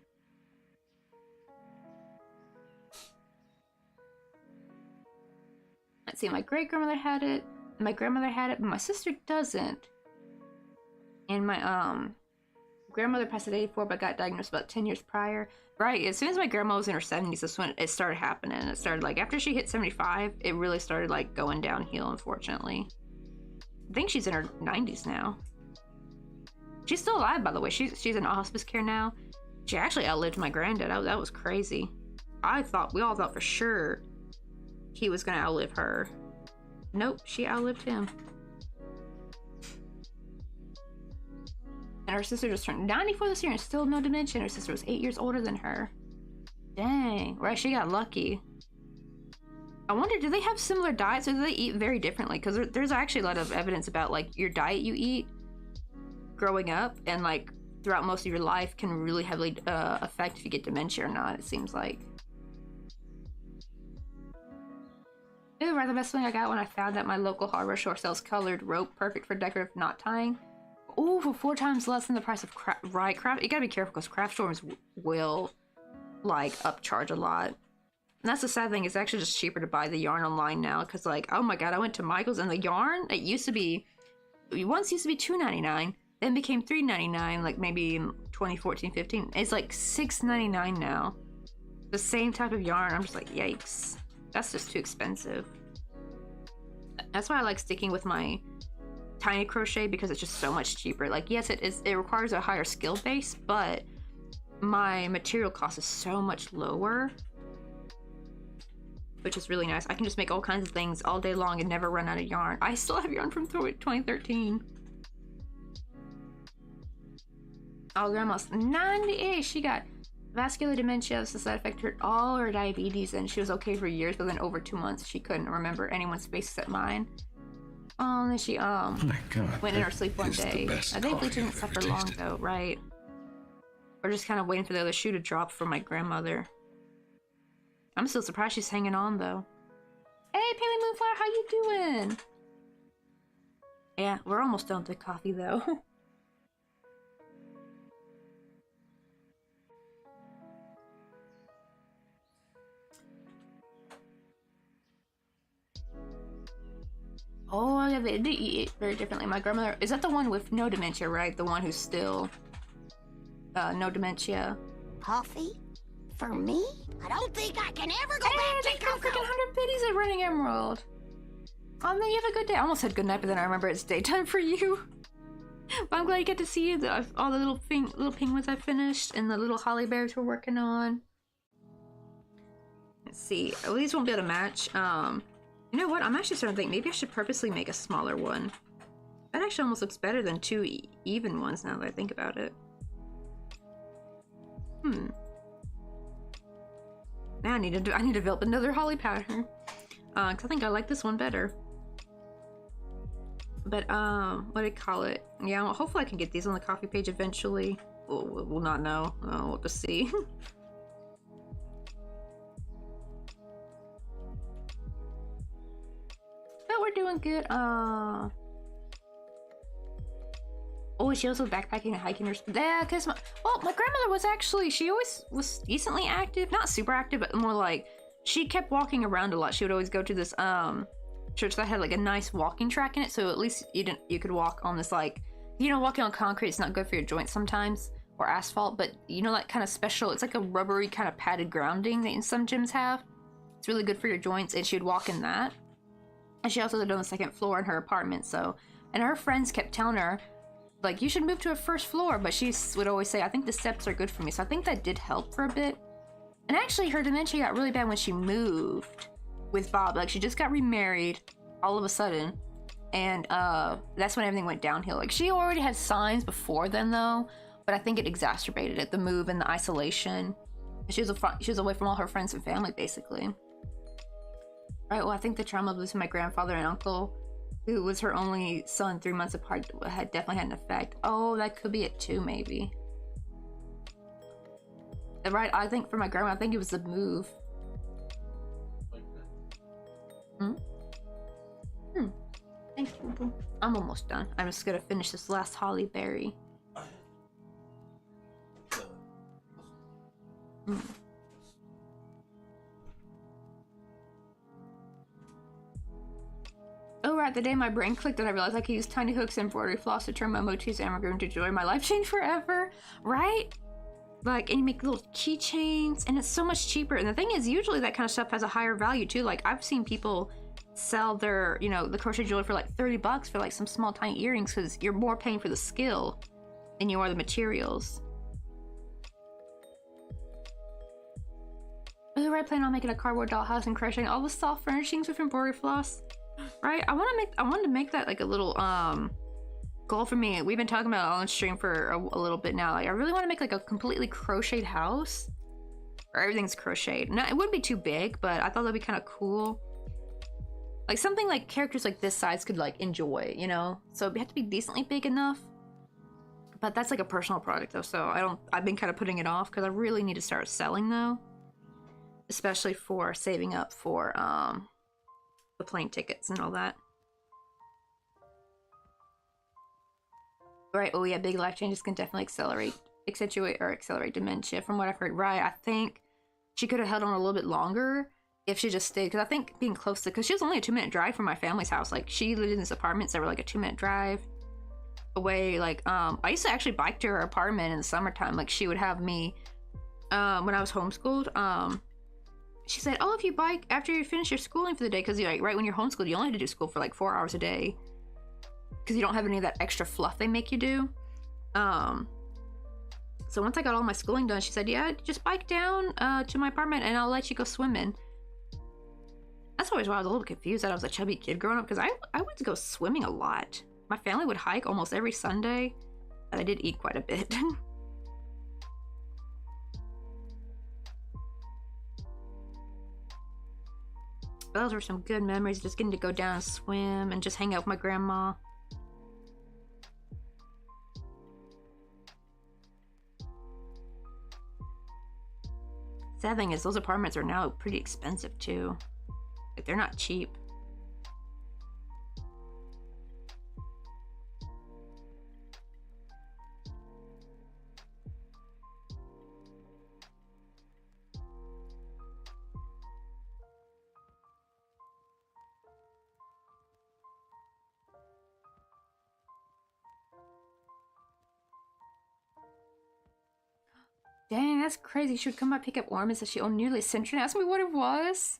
Let's see, my great-grandmother had it. My grandmother had it, but my sister doesn't. And my grandmother passed at 84, but got diagnosed about 10 years prior. Right, as soon as my grandma was in her 70s, that's when it started happening. It started like, after she hit 75, it really started like going downhill, unfortunately. I think she's in her 90s now. She's still alive, by the way. She's in hospice care now. She actually outlived my granddad. That was crazy. We all thought for sure he was gonna outlive her. Nope, she outlived him. And her sister just turned 94 this year and still no dementia. Her sister was 8 years older than her. Dang, right, she got lucky. I wonder, do they have similar diets or do they eat very differently? Because there's actually a lot of evidence about like your diet you eat growing up and like throughout most of your life can really heavily affect if you get dementia or not, it seems like. Ooh, right, the best thing I got when I found that my local hardware store sells colored rope, perfect for decorative knot tying. Ooh, for 4 times less than the price of craft. You gotta be careful because craft stores will like upcharge a lot. And that's the sad thing, it's actually just cheaper to buy the yarn online now because like, oh my god, I went to Michael's and the yarn, it used to be $2.99, then became $3.99 like maybe in 2014-15. It's like $6.99 now. The same type of yarn. I'm just like, yikes. That's just too expensive. That's why I like sticking with my tiny crochet because it's just so much cheaper. Like, yes, it requires a higher skill base, but my material cost is so much lower, which is really nice. I can just make all kinds of things all day long and never run out of yarn. I still have yarn from 2013. Oh, grandma's 98. She got vascular dementia, so that affected all her diabetes, and she was okay for years, but then over 2 months she couldn't remember anyone's face except mine. Oh, and then she oh my God, went in her sleep one day. I think she didn't suffer long though, right? We're just kind of waiting for the other shoe to drop for my grandmother. I'm still surprised she's hanging on though. Hey, Paley Moonflower, how you doing? Yeah, we're almost done with the coffee though. Oh, yeah, they eat it very differently. My grandmother, is that the one with no dementia, right? The one who's still no dementia. Coffee? For me? I don't think I can ever go back to Coco. Freaking 100 biddies at Running Emerald. Oh, man, you have a good day. I almost said good night, but then I remember it's daytime for you. But I'm glad you get to see all the little penguins I finished and the little holly bears we're working on. Let's see. Well, these won't be able to match. You know what? I'm actually starting to think maybe I should purposely make a smaller one. That actually almost looks better than two even ones now that I think about it. Now I need to develop another holly pattern. Cause I think I like this one better. But what do you call it? Yeah, well, hopefully I can get these on the coffee page eventually. We'll not know. We'll just see. But we're doing good. Oh, she also backpacking and hiking her. Yeah, because my grandmother was actually, she always was decently active. Not super active, but more like, she kept walking around a lot. She would always go to this church that had like a nice walking track in it, so at least you could walk on this, like, you know, walking on concrete is not good for your joints sometimes, or asphalt, but you know, that kind of special, it's like a rubbery kind of padded grounding that some gyms have. It's really good for your joints, and she would walk in that. And she also lived on the second floor in her apartment, so, and her friends kept telling her, like, you should move to a first floor, but she would always say, I think the steps are good for me, so I think that did help for a bit. And actually, her dementia got really bad when she moved with Bob. Like, she just got remarried all of a sudden, and that's when everything went downhill. Like, she already had signs before then, though, but I think it exacerbated it, the move and the isolation. She was away from all her friends and family, basically. Right, well, I think the trauma of losing my grandfather and uncle, who was her only son 3 months apart, had definitely had an effect. Oh, that could be it too, maybe. Right, I think for my grandma, I think it was the move. Thank you. I'm almost done. I'm just gonna finish this last holly berry. Oh, right, the day my brain clicked and I realized I could use tiny hooks and embroidery floss to turn my motifs and amigurumi into joy. My life changed forever, right? Like, and you make little keychains, and it's so much cheaper. And the thing is, usually that kind of stuff has a higher value too. Like, I've seen people sell their, you know, the crochet jewelry for like $30 for like some small tiny earrings, because you're more paying for the skill than you are the materials. Oh, right, I plan on making a cardboard dollhouse and crocheting all the soft furnishings with embroidery floss. Right, I wanted to make that like a little goal for me. We've been talking about it on stream for a little bit now. Like, I really want to make like a completely crocheted house, or everything's crocheted. Now, it wouldn't be too big, but I thought that'd be kind of cool. Like something like characters like this size could like enjoy, you know. So it had to be decently big enough. But that's like a personal project though, so I've been kind of putting it off because I really need to start selling though, especially for saving up for the plane tickets and all that. Right, oh yeah, big life changes can definitely accelerate dementia from what I've heard. Right, I think she could have held on a little bit longer if she just stayed, because I think being close to, because she was only a 2-minute drive from my family's house. Like, she lived in this apartments that were like a 2-minute drive away. Like, I used to actually bike to her apartment in the summertime. Like, she would have me, when I was homeschooled, she said, oh, if you bike after you finish your schooling for the day, because like, right when you're homeschooled, you only have to do school for like 4 hours a day, because you don't have any of that extra fluff they make you do. So once I got all my schooling done, she said, yeah, just bike down to my apartment and I'll let you go swimming. That's always why I was a little confused that I was a chubby kid growing up, because I went to go swimming a lot. My family would hike almost every Sunday, but I did eat quite a bit. Those were some good memories, just getting to go down and swim and just hang out with my grandma. Sad thing is, those apartments are now pretty expensive too. Like, they're not cheap. Dang, that's crazy. She would come by pick up ornaments that she owned nearly a century and ask me what it was.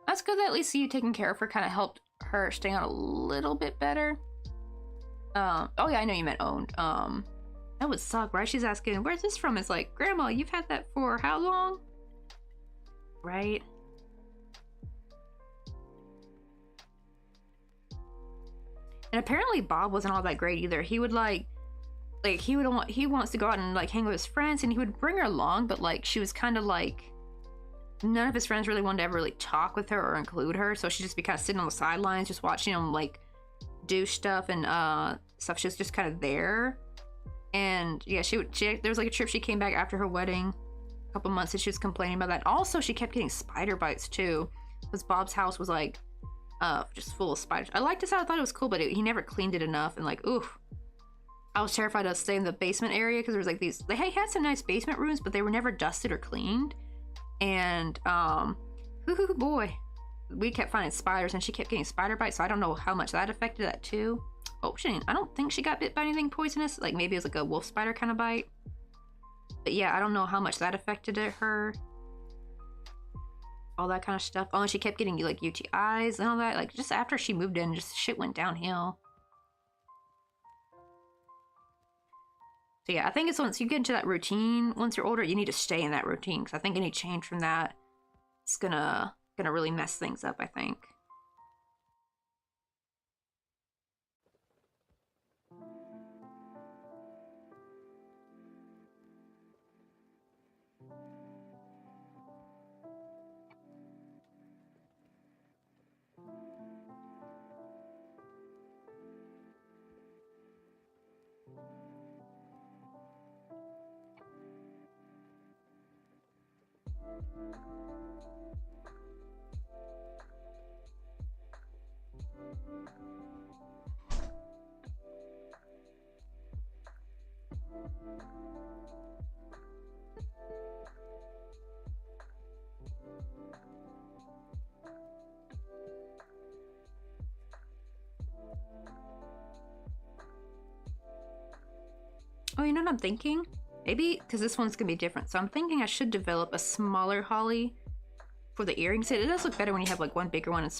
That's good that at least you taking care of her kind of helped her stay on a little bit better. Oh yeah, I know you meant owned. That would suck, right? She's asking, where's this from? It's like, Grandma, you've had that for how long? Right? And apparently Bob wasn't all that great either. He would he wants to go out and like hang with his friends, and he would bring her along, but like she was kind of like none of his friends really wanted to ever really talk with her or include her, so she'd just be kind of sitting on the sidelines, just watching him like do stuff and stuff. She was just kind of there. And yeah, there was like a trip she came back after her wedding a couple months, and she was complaining about that. Also, she kept getting spider bites too, because Bob's house was like just full of spiders. I liked this out. I thought it was cool, but he never cleaned it enough, and like, oof. I was terrified to stay in the basement area because there was like they had some nice basement rooms, but they were never dusted or cleaned. And boy, we kept finding spiders, and she kept getting spider bites, so I don't know how much that affected that too. Oh, I don't think she got bit by anything poisonous. Like maybe it was like a wolf spider kind of bite. But yeah, I don't know how much that affected her. All that kind of stuff. Oh, and she kept getting like UTIs and all that. Like just after she moved in, just shit went downhill. So yeah, I think it's once you get into that routine, once you're older, you need to stay in that routine, because I think any change from that, it's gonna really mess things up, I think. Oh, you know what I'm thinking? Maybe, because this one's gonna be different, so I'm thinking I should develop a smaller holly for the earrings. It does look better when you have like one bigger one and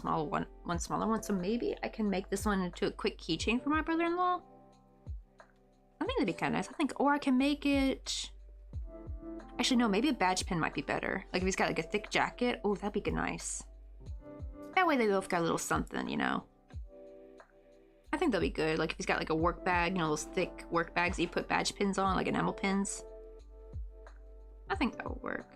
one smaller one, so maybe I can make this one into a quick keychain for my brother-in-law. I think that'd be kind of nice. I think, or I can make it... Actually, no, maybe a badge pin might be better. Like if he's got like a thick jacket, oh, that'd be good, nice. That way they both got a little something, you know? I think they'll be good. Like if he's got like a work bag, you know, those thick work bags that you put badge pins on, like enamel pins. I think that will work.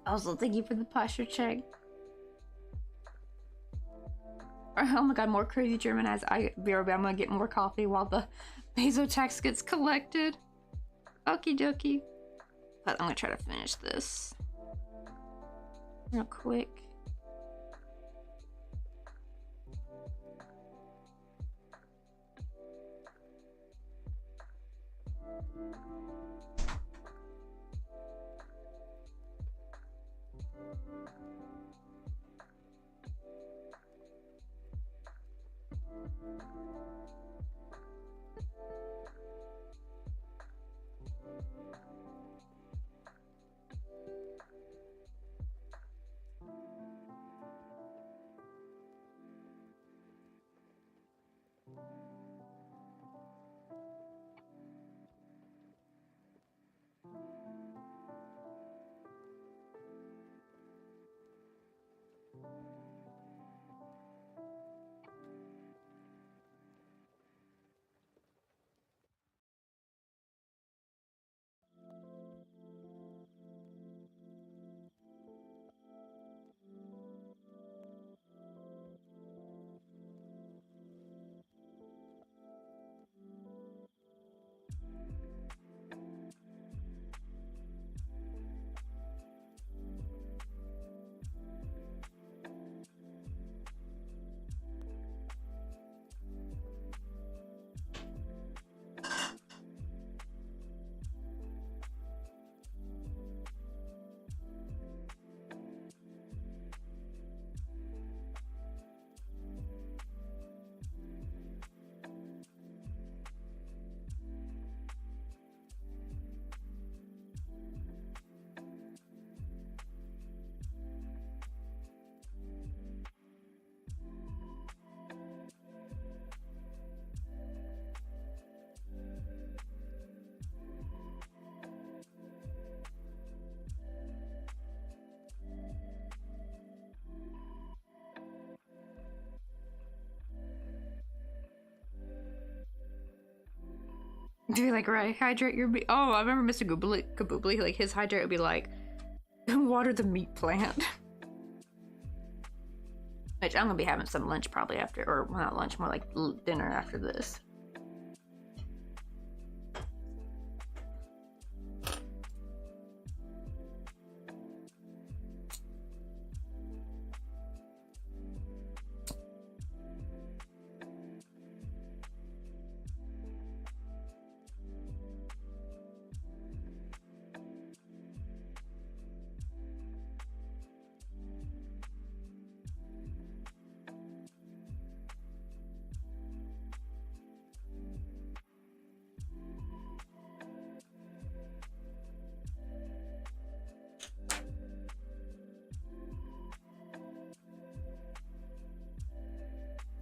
Also, thank you for the posture check. Oh my god, more crazy German as I'm gonna get more coffee while the Bezo tax gets collected. Okie dokie. But I'm gonna try to finish this real quick. Do you like hydrate your meat? Oh, I remember Mr. Kaboobly, like his hydrate would be like, water the meat plant. Which I'm gonna be having some lunch probably after, or well, not lunch, more like dinner after this.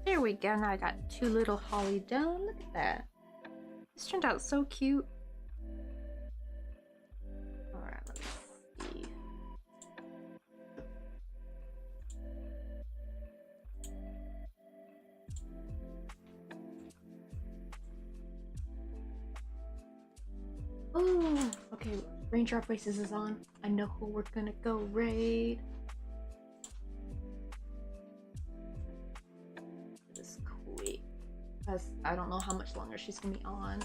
There we go, now I got 2 little holly done. Look at that. This turned out so cute. Alright, let me see. Oh, okay, raindrop races is on. I know who we're gonna go raid. This quick, because I don't know how much longer she's gonna be on.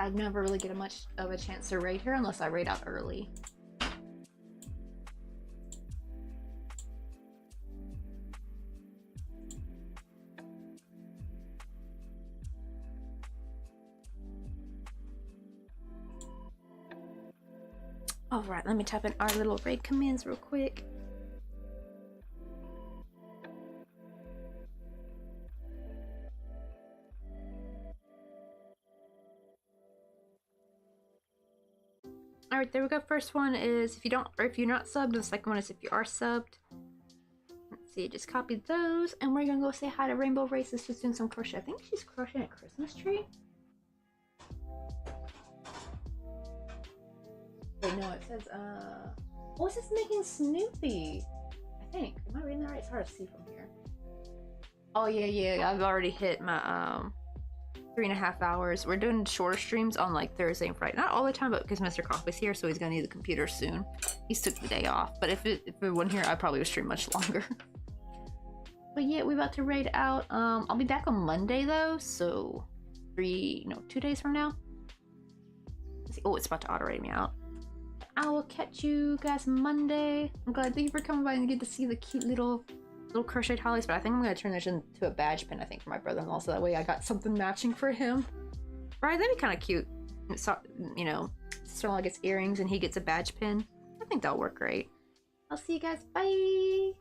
I never really get much of a chance to raid her unless I raid out early. Alright, let me type in our little raid commands real quick. Alright, there we go. First one is if you're not subbed, and the second one is if you are subbed. Let's see, just copy those, and we're gonna go say hi to Rainbow Races who's doing some crochet. I think she's crocheting a Christmas tree. Wait, no, it says, oh, it says making Snoopy. I think. Am I reading that right? It's hard to see from here. Oh, yeah, I've already hit my, 3.5 hours. We're doing shorter streams on, like, Thursday and Friday. Not all the time, but because Mr. Coffee's here, so he's gonna need the computer soon. He's took the day off. But if it wasn't here, I probably would stream much longer. But yeah, we're about to raid out. I'll be back on Monday, though, so 2 days from now. Let's see. Oh, it's about to auto-raid me out. I will catch you guys Monday. I'm glad. Thank you for coming by and get to see the cute little crocheted hollies. But I think I'm gonna turn this into a badge pin. I think for my brother-in-law, so that way I got something matching for him. Right? That'd be kind of cute. So, sister-in-law gets earrings and he gets a badge pin. I think that'll work great. I'll see you guys. Bye.